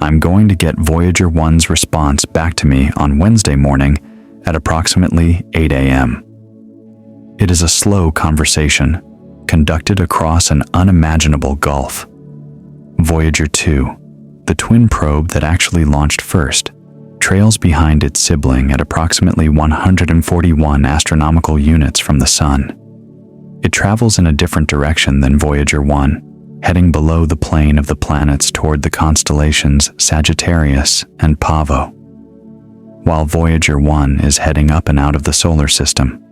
I'm going to get Voyager 1's response back to me on Wednesday morning at approximately 8 a.m. It is a slow conversation, conducted across an unimaginable gulf. Voyager 2, the twin probe that actually launched first, trails behind its sibling at approximately 141 astronomical units from the Sun. It travels in a different direction than Voyager 1, heading below the plane of the planets toward the constellations Sagittarius and Pavo, while Voyager 1 is heading up and out of the solar system.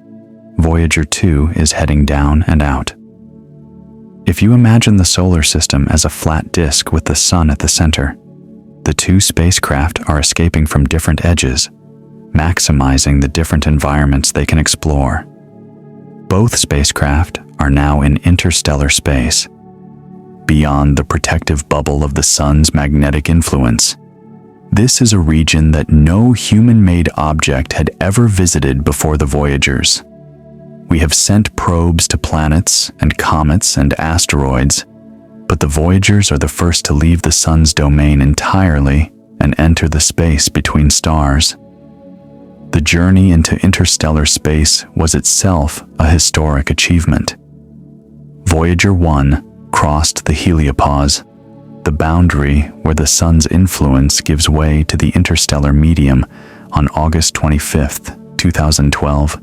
Voyager 2 is heading down and out. If you imagine the solar system as a flat disk with the Sun at the center, the two spacecraft are escaping from different edges, maximizing the different environments they can explore. Both spacecraft are now in interstellar space, beyond the protective bubble of the Sun's magnetic influence. This is a region that no human-made object had ever visited before the Voyagers. We have sent probes to planets and comets and asteroids, but the Voyagers are the first to leave the Sun's domain entirely and enter the space between stars. The journey into interstellar space was itself a historic achievement. Voyager 1 crossed the heliopause, the boundary where the Sun's influence gives way to the interstellar medium, on August 25, 2012.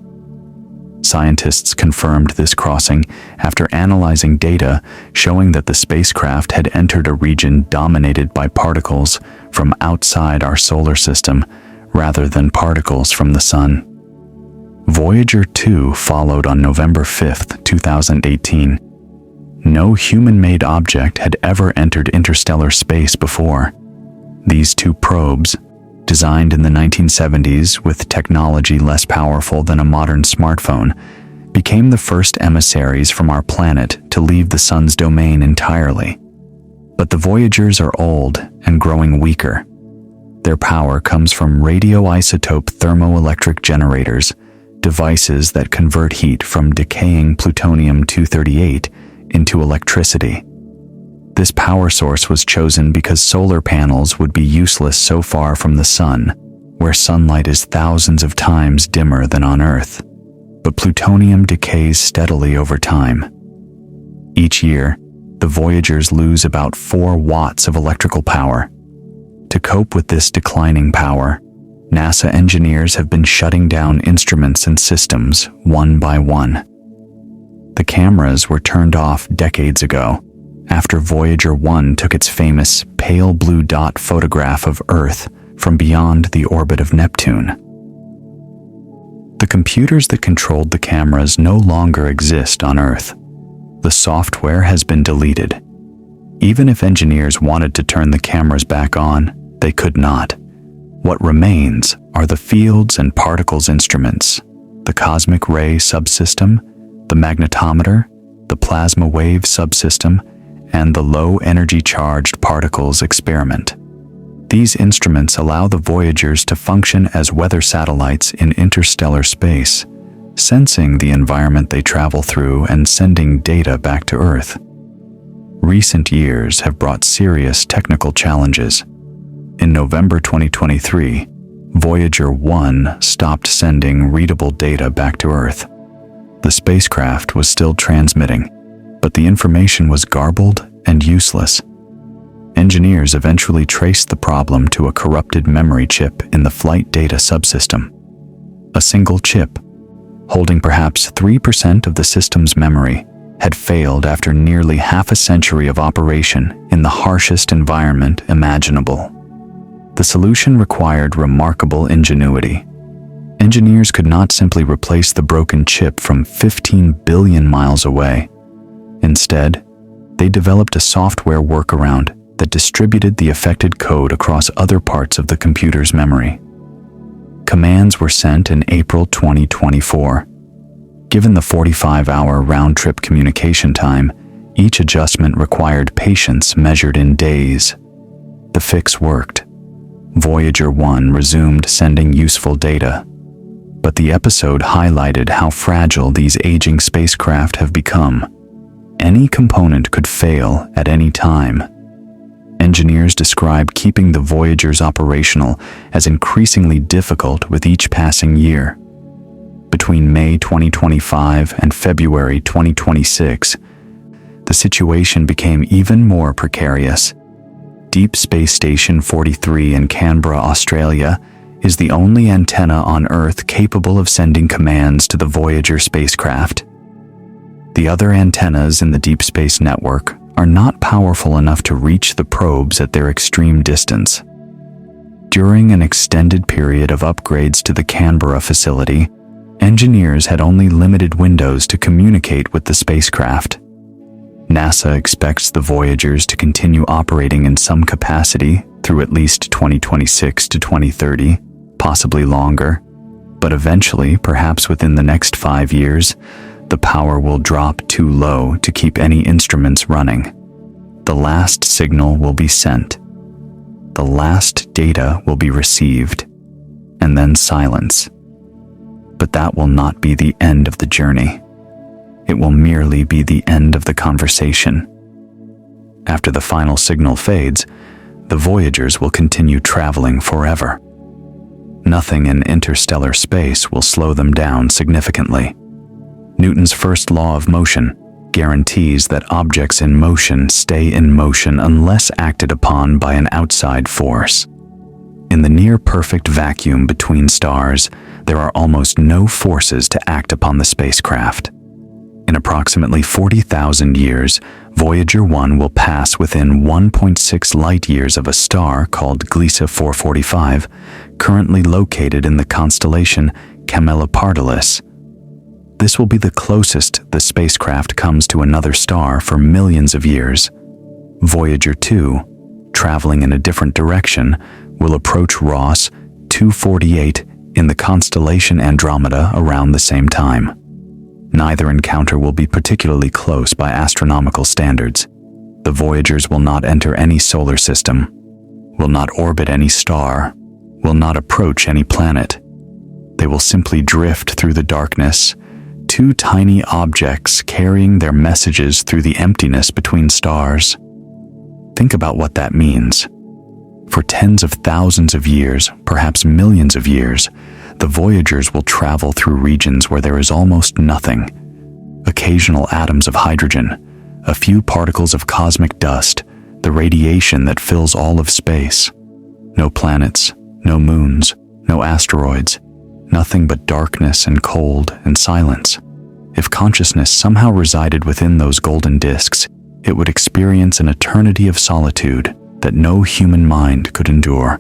Scientists confirmed this crossing after analyzing data showing that the spacecraft had entered a region dominated by particles from outside our solar system rather than particles from the Sun. Voyager 2 followed on November 5, 2018. No human-made object had ever entered interstellar space before. These two probes, designed in the 1970s with technology less powerful than a modern smartphone, became the first emissaries from our planet to leave the Sun's domain entirely. But the Voyagers are old and growing weaker. Their power comes from radioisotope thermoelectric generators, devices that convert heat from decaying plutonium-238 into electricity. This power source was chosen because solar panels would be useless so far from the Sun, where sunlight is thousands of times dimmer than on Earth. But plutonium decays steadily over time. Each year, the Voyagers lose about 4 watts of electrical power. To cope with this declining power, NASA engineers have been shutting down instruments and systems one by one. The cameras were turned off decades ago, after Voyager 1 took its famous pale blue dot photograph of Earth from beyond the orbit of Neptune. The computers that controlled the cameras no longer exist on Earth. The software has been deleted. Even if engineers wanted to turn the cameras back on, they could not. What remains are the fields and particles instruments, the cosmic ray subsystem, the magnetometer, the plasma wave subsystem, and the low-energy charged particles experiment. These instruments allow the Voyagers to function as weather satellites in interstellar space, sensing the environment they travel through and sending data back to Earth. Recent years have brought serious technical challenges. In November 2023, Voyager 1 stopped sending readable data back to Earth. The spacecraft was still transmitting, but the information was garbled and useless. Engineers eventually traced the problem to a corrupted memory chip in the flight data subsystem. A single chip, holding perhaps 3% of the system's memory, had failed after nearly half a century of operation in the harshest environment imaginable. The solution required remarkable ingenuity. Engineers could not simply replace the broken chip from 15 billion miles away. Instead, they developed a software workaround that distributed the affected code across other parts of the computer's memory. Commands were sent in April 2024. Given the 45-hour round-trip communication time, each adjustment required patience measured in days. The fix worked. Voyager 1 resumed sending useful data. But the episode highlighted how fragile these aging spacecraft have become. Any component could fail at any time. Engineers describe keeping the Voyagers operational as increasingly difficult with each passing year. Between May 2025 and February 2026, the situation became even more precarious. Deep Space Station 43 in Canberra, Australia, is the only antenna on Earth capable of sending commands to the Voyager spacecraft. The other antennas in the Deep Space Network are not powerful enough to reach the probes at their extreme distance. During an extended period of upgrades to the Canberra facility, engineers had only limited windows to communicate with the spacecraft. NASA expects the Voyagers to continue operating in some capacity through at least 2026 to 2030, possibly longer, but eventually, perhaps within the next 5 years, the power will drop too low to keep any instruments running. The last signal will be sent. The last data will be received, and then silence. But that will not be the end of the journey. It will merely be the end of the conversation. After the final signal fades, the Voyagers will continue traveling forever. Nothing in interstellar space will slow them down significantly. Newton's first law of motion guarantees that objects in motion stay in motion unless acted upon by an outside force. In the near-perfect vacuum between stars, there are almost no forces to act upon the spacecraft. In approximately 40,000 years, Voyager 1 will pass within 1.6 light-years of a star called Gliese 445, currently located in the constellation Camelopardalis. This will be the closest the spacecraft comes to another star for millions of years. Voyager 2, traveling in a different direction, will approach Ross 248 in the constellation Andromeda around the same time. Neither encounter will be particularly close by astronomical standards. The Voyagers will not enter any solar system, will not orbit any star, will not approach any planet. They will simply drift through the darkness, two tiny objects carrying their messages through the emptiness between stars. Think about what that means. For tens of thousands of years, perhaps millions of years, the Voyagers will travel through regions where there is almost nothing. Occasional atoms of hydrogen, a few particles of cosmic dust, the radiation that fills all of space. No planets, no moons, no asteroids, nothing but darkness and cold and silence. If consciousness somehow resided within those golden disks, it would experience an eternity of solitude that no human mind could endure.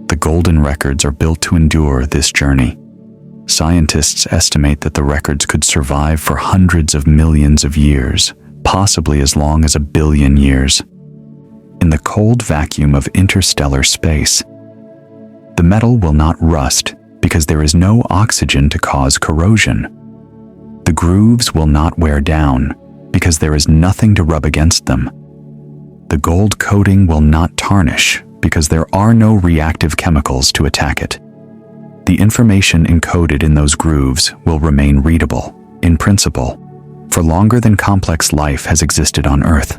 The golden records are built to endure this journey. Scientists estimate that the records could survive for hundreds of millions of years, possibly as long as 1 billion years. In the cold vacuum of interstellar space, the metal will not rust because there is no oxygen to cause corrosion. The grooves will not wear down because there is nothing to rub against them. The gold coating will not tarnish because there are no reactive chemicals to attack it. The information encoded in those grooves will remain readable, in principle, for longer than complex life has existed on Earth.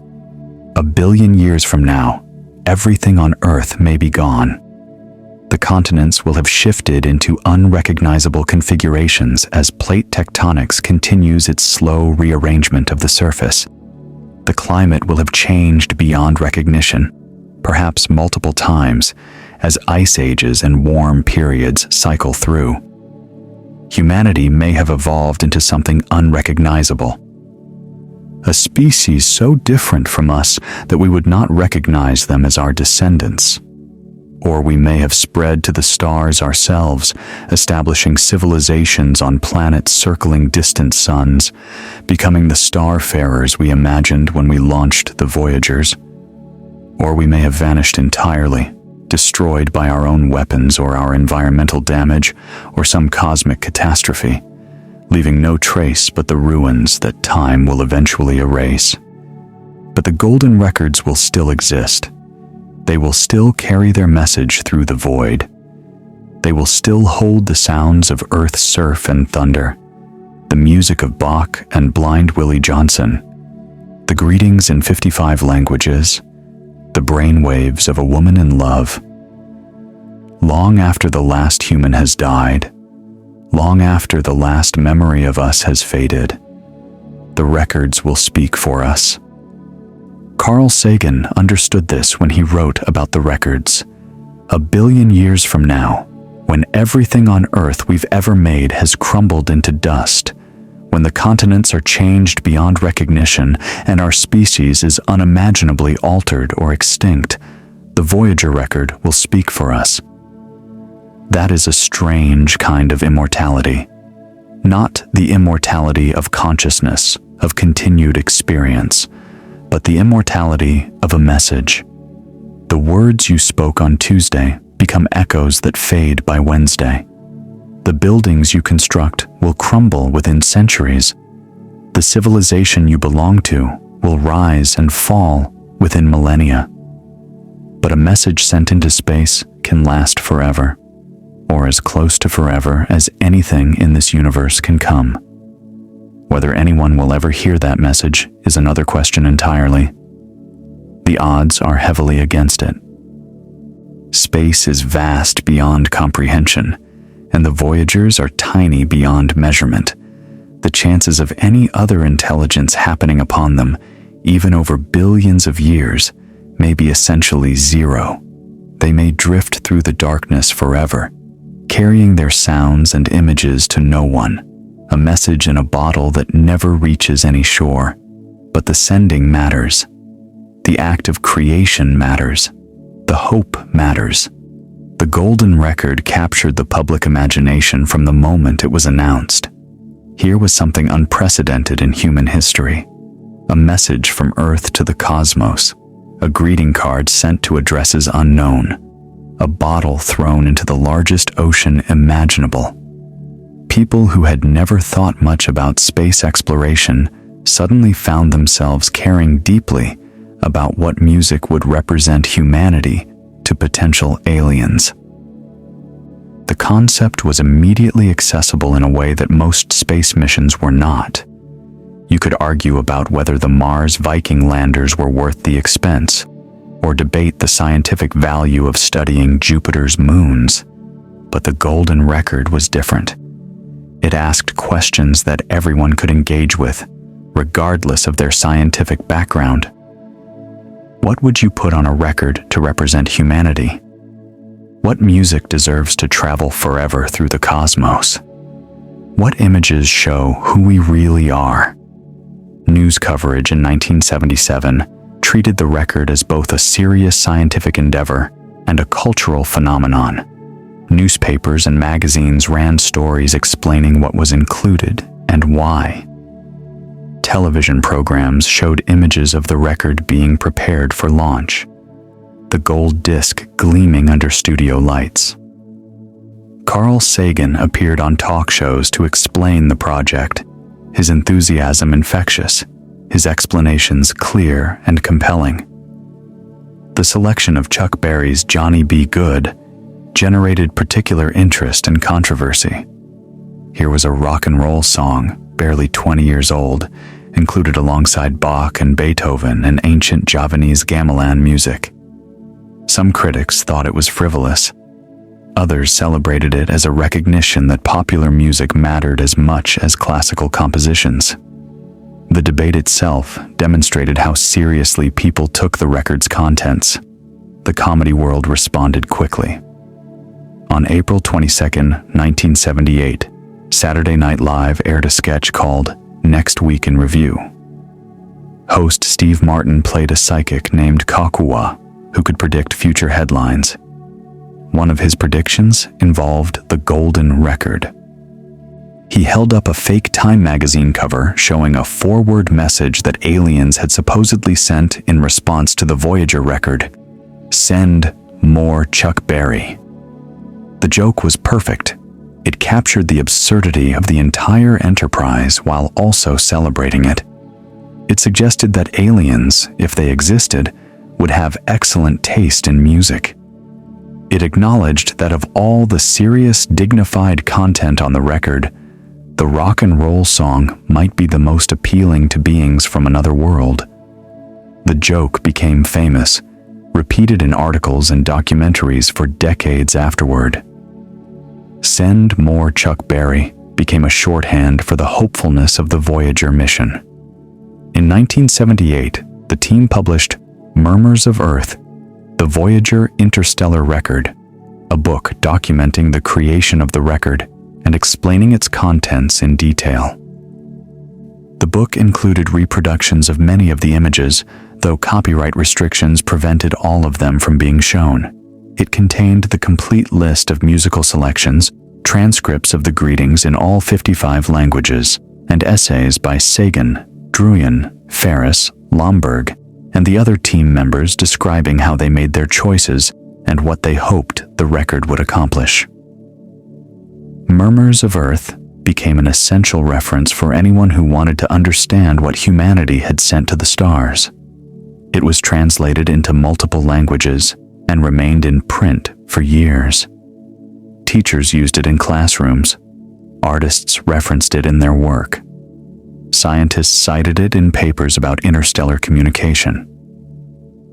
1 billion years from now, everything on Earth may be gone. The continents will have shifted into unrecognizable configurations as plate tectonics continues its slow rearrangement of the surface. The climate will have changed beyond recognition, perhaps multiple times, as ice ages and warm periods cycle through. Humanity may have evolved into something unrecognizable. A species so different from us that we would not recognize them as our descendants. Or we may have spread to the stars ourselves, establishing civilizations on planets circling distant suns, becoming the starfarers we imagined when we launched the Voyagers. Or we may have vanished entirely, destroyed by our own weapons or our environmental damage or some cosmic catastrophe, leaving no trace but the ruins that time will eventually erase. But the golden records will still exist. They will still carry their message through the void. They will still hold the sounds of Earth's surf and thunder, the music of Bach and Blind Willie Johnson, the greetings in 55 languages, the brainwaves of a woman in love. Long after the last human has died, long after the last memory of us has faded, the records will speak for us. Carl Sagan understood this when he wrote about the records. 1 billion years from now, when everything on Earth we've ever made has crumbled into dust, when the continents are changed beyond recognition and our species is unimaginably altered or extinct, the Voyager record will speak for us. That is a strange kind of immortality. Not the immortality of consciousness, of continued experience, but the immortality of a message. The words you spoke on Tuesday become echoes that fade by Wednesday. The buildings you construct will crumble within centuries. The civilization you belong to will rise and fall within millennia. But a message sent into space can last forever, or as close to forever as anything in this universe can come. Whether anyone will ever hear that message is another question entirely. The odds are heavily against it. Space is vast beyond comprehension, and the Voyagers are tiny beyond measurement. The chances of any other intelligence happening upon them, even over billions of years, may be essentially zero. They may drift through the darkness forever, carrying their sounds and images to no one, a message in a bottle that never reaches any shore. But the sending matters. The act of creation matters. The hope matters. The golden record captured the public imagination from the moment it was announced. Here was something unprecedented in human history. A message from Earth to the cosmos, a greeting card sent to addresses unknown, a bottle thrown into the largest ocean imaginable. People who had never thought much about space exploration suddenly found themselves caring deeply about what music would represent humanity to potential aliens. The concept was immediately accessible in a way that most space missions were not. You could argue about whether the Mars Viking landers were worth the expense, or debate the scientific value of studying Jupiter's moons. But the golden record was different. It asked questions that everyone could engage with, regardless of their scientific background. What would you put on a record to represent humanity? What music deserves to travel forever through the cosmos? What images show who we really are? News coverage in 1977 treated the record as both a serious scientific endeavor and a cultural phenomenon. Newspapers and magazines ran stories explaining what was included and why. Television programs showed images of the record being prepared for launch, the gold disc gleaming under studio lights. Carl Sagan appeared on talk shows to explain the project, his enthusiasm infectious, his explanations clear and compelling. The selection of Chuck Berry's Johnny B. Goode generated particular interest and controversy. Here was a rock and roll song, barely 20 years old, included alongside Bach and Beethoven and ancient Javanese gamelan music. Some critics thought it was frivolous. Others celebrated it as a recognition that popular music mattered as much as classical compositions. The debate itself demonstrated how seriously people took the record's contents. The comedy world responded quickly. On April 22, 1978, Saturday Night Live aired a sketch called Next Week in Review. Host Steve Martin played a psychic named Kakuwa who could predict future headlines. One of his predictions involved the golden record. He held up a fake Time magazine cover showing a forward message that aliens had supposedly sent in response to the Voyager record: "Send more Chuck Berry." The joke was perfect. It captured the absurdity of the entire enterprise while also celebrating it. It suggested that aliens, if they existed, would have excellent taste in music. It acknowledged that of all the serious, dignified content on the record, the rock and roll song might be the most appealing to beings from another world. The joke became famous, repeated in articles and documentaries for decades afterward. "Send more Chuck Berry" became a shorthand for the hopefulness of the Voyager mission. In 1978, the team published Murmurs of Earth, the Voyager Interstellar Record, a book documenting the creation of the record and explaining its contents in detail. The book included reproductions of many of the images, though copyright restrictions prevented all of them from being shown. It contained the complete list of musical selections, transcripts of the greetings in all 55 languages, and essays by Sagan, Druyan, Ferris, Lomberg, and the other team members describing how they made their choices and what they hoped the record would accomplish. Murmurs of Earth became an essential reference for anyone who wanted to understand what humanity had sent to the stars. It was translated into multiple languages and remained in print for years. Teachers used it in classrooms. Artists referenced it in their work. Scientists cited it in papers about interstellar communication.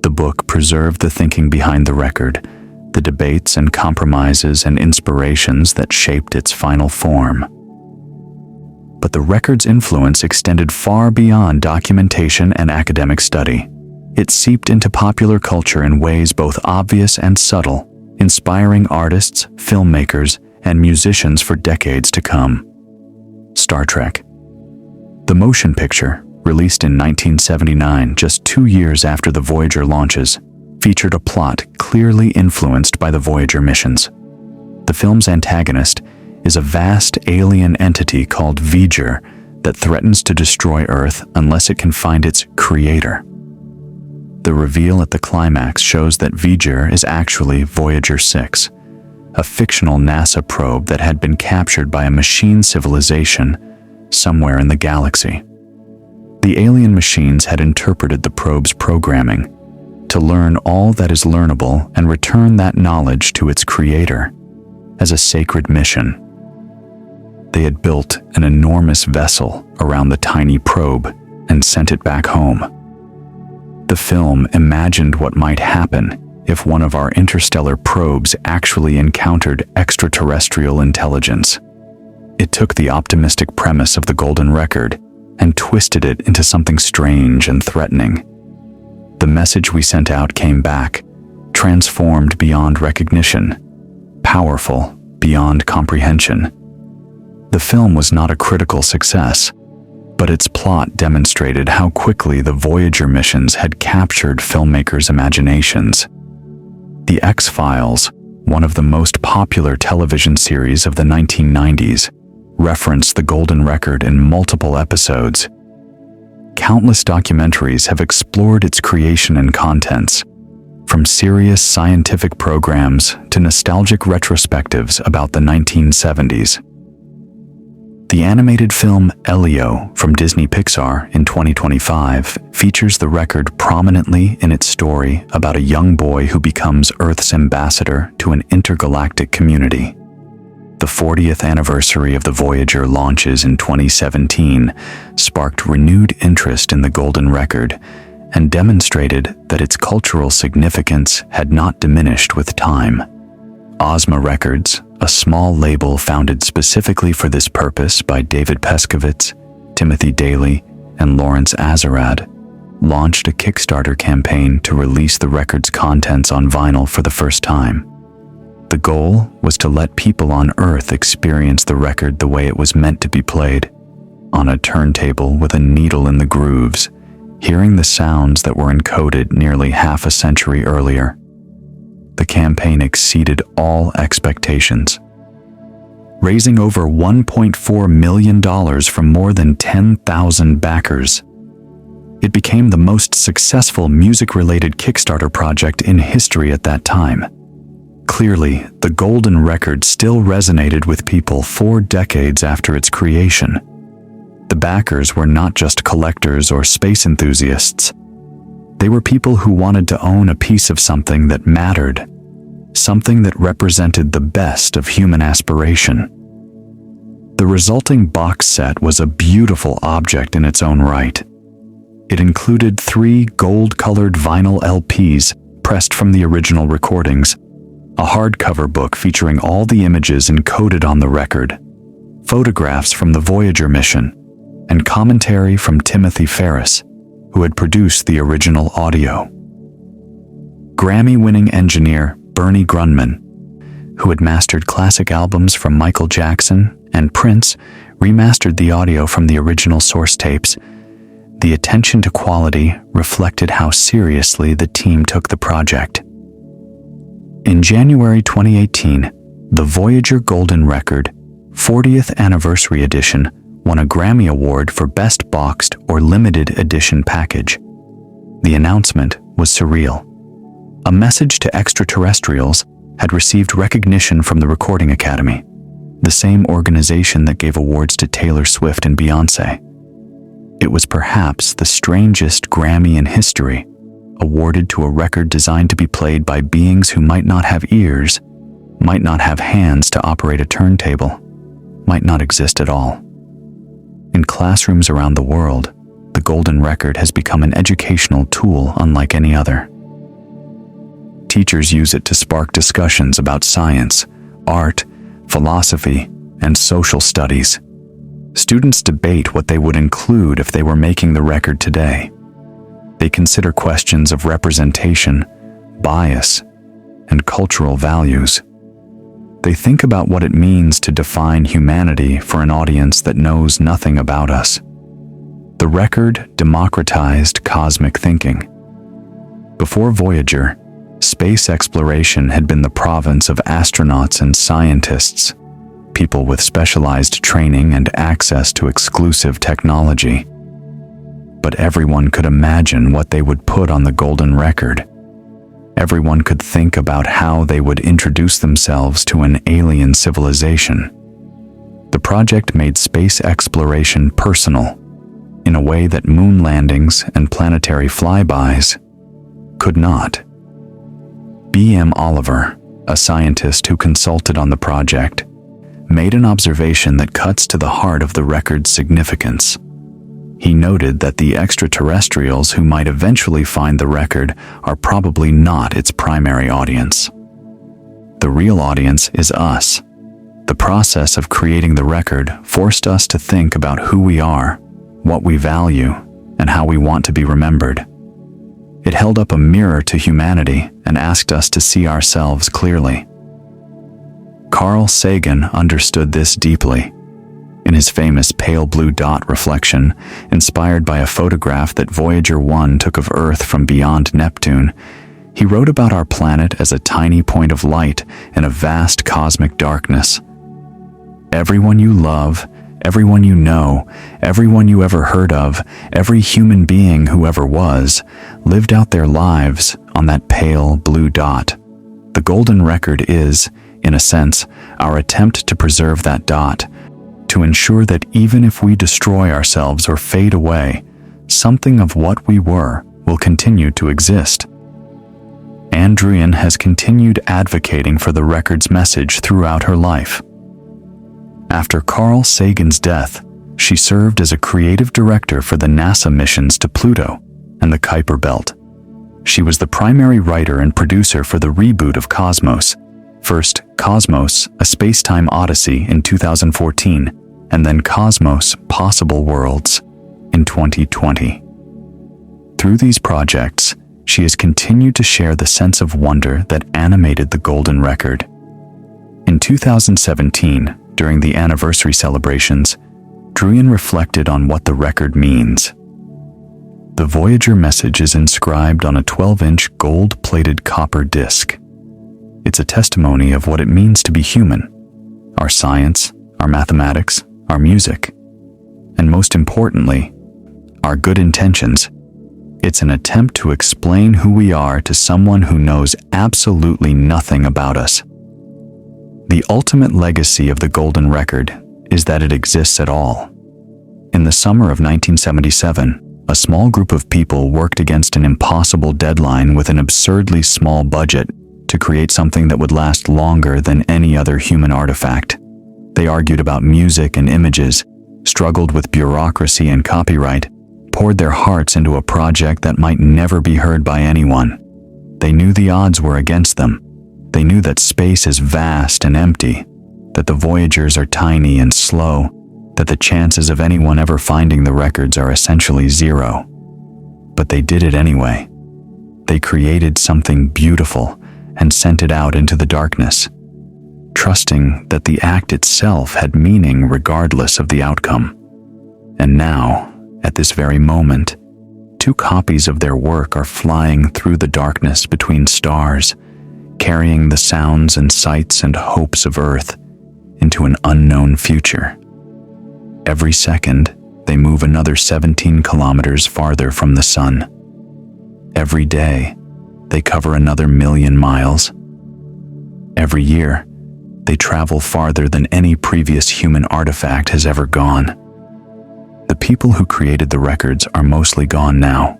The book preserved the thinking behind the record, the debates and compromises and inspirations that shaped its final form. But the record's influence extended far beyond documentation and academic study. It seeped into popular culture in ways both obvious and subtle, inspiring artists, filmmakers, and musicians for decades to come. Star Trek. The motion picture, released in 1979, just 2 years after the Voyager launches, featured a plot clearly influenced by the Voyager missions. The film's antagonist is a vast alien entity called Voyager that threatens to destroy Earth unless it can find its creator. The reveal at the climax shows that Voyager is actually Voyager 6, a fictional NASA probe that had been captured by a machine civilization somewhere in the galaxy. The alien machines had interpreted the probe's programming to learn all that is learnable and return that knowledge to its creator as a sacred mission. They had built an enormous vessel around the tiny probe and sent it back home. The film imagined what might happen if one of our interstellar probes actually encountered extraterrestrial intelligence. It took the optimistic premise of the Golden Record and twisted it into something strange and threatening. The message we sent out came back, transformed beyond recognition, powerful beyond comprehension. The film was not a critical success, but its plot demonstrated how quickly the Voyager missions had captured filmmakers' imaginations. The X-Files, one of the most popular television series of the 1990s, referenced the golden record in multiple episodes. Countless documentaries have explored its creation and contents, from serious scientific programs to nostalgic retrospectives about the 1970s. The animated film Elio from Disney Pixar in 2025 features the record prominently in its story about a young boy who becomes Earth's ambassador to an intergalactic community. The 40th anniversary of the Voyager launches in 2017 sparked renewed interest in the golden record and demonstrated that its cultural significance had not diminished with time. Ozma Records, a small label founded specifically for this purpose by David Peskovitz, Timothy Daly, and Lawrence Azarad, launched a Kickstarter campaign to release the record's contents on vinyl for the first time. The goal was to let people on Earth experience the record the way it was meant to be played, on a turntable with a needle in the grooves, hearing the sounds that were encoded nearly half a century earlier. The campaign exceeded all expectations, raising over $1.4 million from more than 10,000 backers. It became the most successful music-related Kickstarter project in history at that time. Clearly, the golden record still resonated with people 4 decades after its creation. The backers were not just collectors or space enthusiasts. They were people who wanted to own a piece of something that mattered, something that represented the best of human aspiration. The resulting box set was a beautiful object in its own right. It included 3 gold-colored vinyl LPs pressed from the original recordings, a hardcover book featuring all the images encoded on the record, photographs from the Voyager mission, and commentary from Timothy Ferris, who had produced the original audio. Grammy-winning engineer Bernie Grundman, who had mastered classic albums from Michael Jackson and Prince, remastered the audio from the original source tapes. The attention to quality reflected how seriously the team took the project. In January 2018, the Voyager Golden Record 40th Anniversary Edition won a Grammy Award for Best Boxed or Limited Edition Package. The announcement was surreal. A message to extraterrestrials had received recognition from the Recording Academy, the same organization that gave awards to Taylor Swift and Beyoncé. It was perhaps the strangest Grammy in history, awarded to a record designed to be played by beings who might not have ears, might not have hands to operate a turntable, might not exist at all. In classrooms around the world, the golden record has become an educational tool unlike any other. Teachers use it to spark discussions about science, art, philosophy, and social studies. Students debate what they would include if they were making the record today. They consider questions of representation, bias, and cultural values. They think about what it means to define humanity for an audience that knows nothing about us. The record democratized cosmic thinking. Before Voyager, space exploration had been the province of astronauts and scientists, people with specialized training and access to exclusive technology. But everyone could imagine what they would put on the golden record. Everyone could think about how they would introduce themselves to an alien civilization. The project made space exploration personal, in a way that moon landings and planetary flybys could not. B.M. Oliver, a scientist who consulted on the project, made an observation that cuts to the heart of the record's significance. He noted that the extraterrestrials who might eventually find the record are probably not its primary audience. The real audience is us. The process of creating the record forced us to think about who we are, what we value, and how we want to be remembered. It held up a mirror to humanity and asked us to see ourselves clearly. Carl Sagan understood this deeply. In his famous pale blue dot reflection, inspired by a photograph that Voyager 1 took of Earth from beyond Neptune, He wrote about our planet as a tiny point of light in a vast cosmic darkness. Everyone you love, everyone you know, everyone you ever heard of, every human being who ever was, lived out their lives on that pale blue dot. The golden record is, in a sense, our attempt to preserve that dot, to ensure that even if we destroy ourselves or fade away, something of what we were will continue to exist. Andrian has continued advocating for the record's message throughout her life. After Carl Sagan's death, she served as a creative director for the NASA missions to Pluto and the Kuiper Belt. She was the primary writer and producer for the reboot of Cosmos, first Cosmos, A Space-Time Odyssey in 2014, and then Cosmos, Possible Worlds in 2020. Through these projects, she has continued to share the sense of wonder that animated the golden record. In 2017, during the anniversary celebrations, Druyan reflected on what the record means. The Voyager message is inscribed on a 12-inch gold-plated copper disc. It's a testimony of what it means to be human, our science, our mathematics, our music, and most importantly, our good intentions. It's an attempt to explain who we are to someone who knows absolutely nothing about us. The ultimate legacy of the golden record is that it exists at all. In the summer of 1977, a small group of people worked against an impossible deadline with an absurdly small budget to create something that would last longer than any other human artifact. They argued about music and images, struggled with bureaucracy and copyright, poured their hearts into a project that might never be heard by anyone. They knew the odds were against them. They knew that space is vast and empty, that the Voyagers are tiny and slow, that the chances of anyone ever finding the records are essentially zero. But they did it anyway. They created something beautiful and sent it out into the darkness, trusting that the act itself had meaning regardless of the outcome. And now, at this very moment, 2 copies of their work are flying through the darkness between stars, carrying the sounds and sights and hopes of Earth into an unknown future. Every second, they move another 17 kilometers farther from the sun. Every day, they cover another 1,000,000 miles. Every year, they travel farther than any previous human artifact has ever gone. The people who created the records are mostly gone now.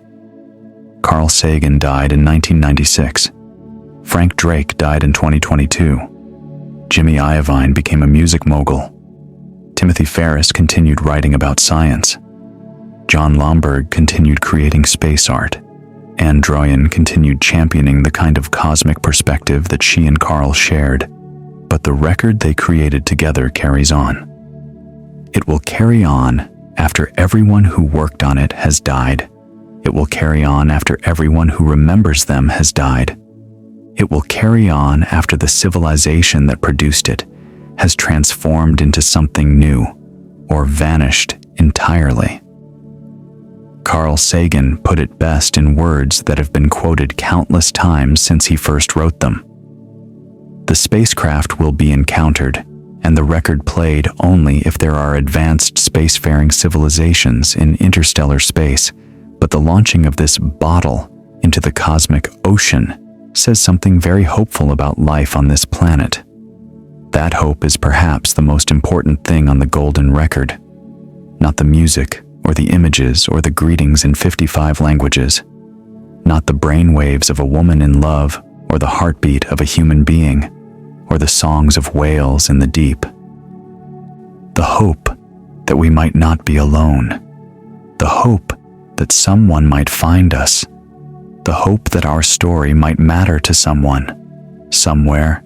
Carl Sagan died in 1996. Frank Drake died in 2022. Jimmy Iovine became a music mogul. Timothy Ferris continued writing about science. John Lomberg continued creating space art. Anne Druyan continued championing the kind of cosmic perspective that she and Carl shared. But the record they created together carries on. It will carry on after everyone who worked on it has died. It will carry on after everyone who remembers them has died. It will carry on after the civilization that produced it has transformed into something new or vanished entirely. Carl Sagan put it best in words that have been quoted countless times since he first wrote them. The spacecraft will be encountered, and the record played only if there are advanced spacefaring civilizations in interstellar space, but the launching of this bottle into the cosmic ocean says something very hopeful about life on this planet. That hope is perhaps the most important thing on the golden record, not the music or the images or the greetings in 55 languages, not the brainwaves of a woman in love or the heartbeat of a human being, or the songs of whales in the deep. The hope that we might not be alone, the hope that someone might find us, the hope that our story might matter to someone, somewhere,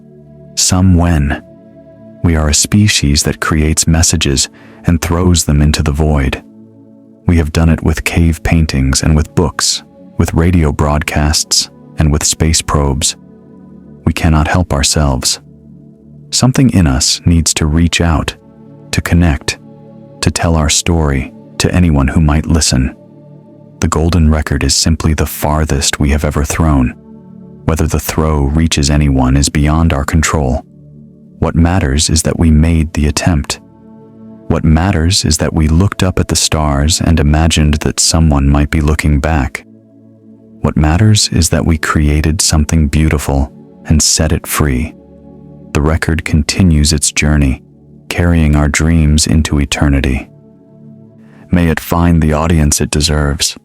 somewhen. We are a species that creates messages and throws them into the void. We have done it with cave paintings and with books, with radio broadcasts and with space probes. We cannot help ourselves. Something in us needs to reach out, to connect, to tell our story to anyone who might listen. The golden record is simply the farthest we have ever thrown. Whether the throw reaches anyone is beyond our control. What matters is that we made the attempt. What matters is that we looked up at the stars and imagined that someone might be looking back. What matters is that we created something beautiful and set it free. The record continues its journey, carrying our dreams into eternity. May it find the audience it deserves.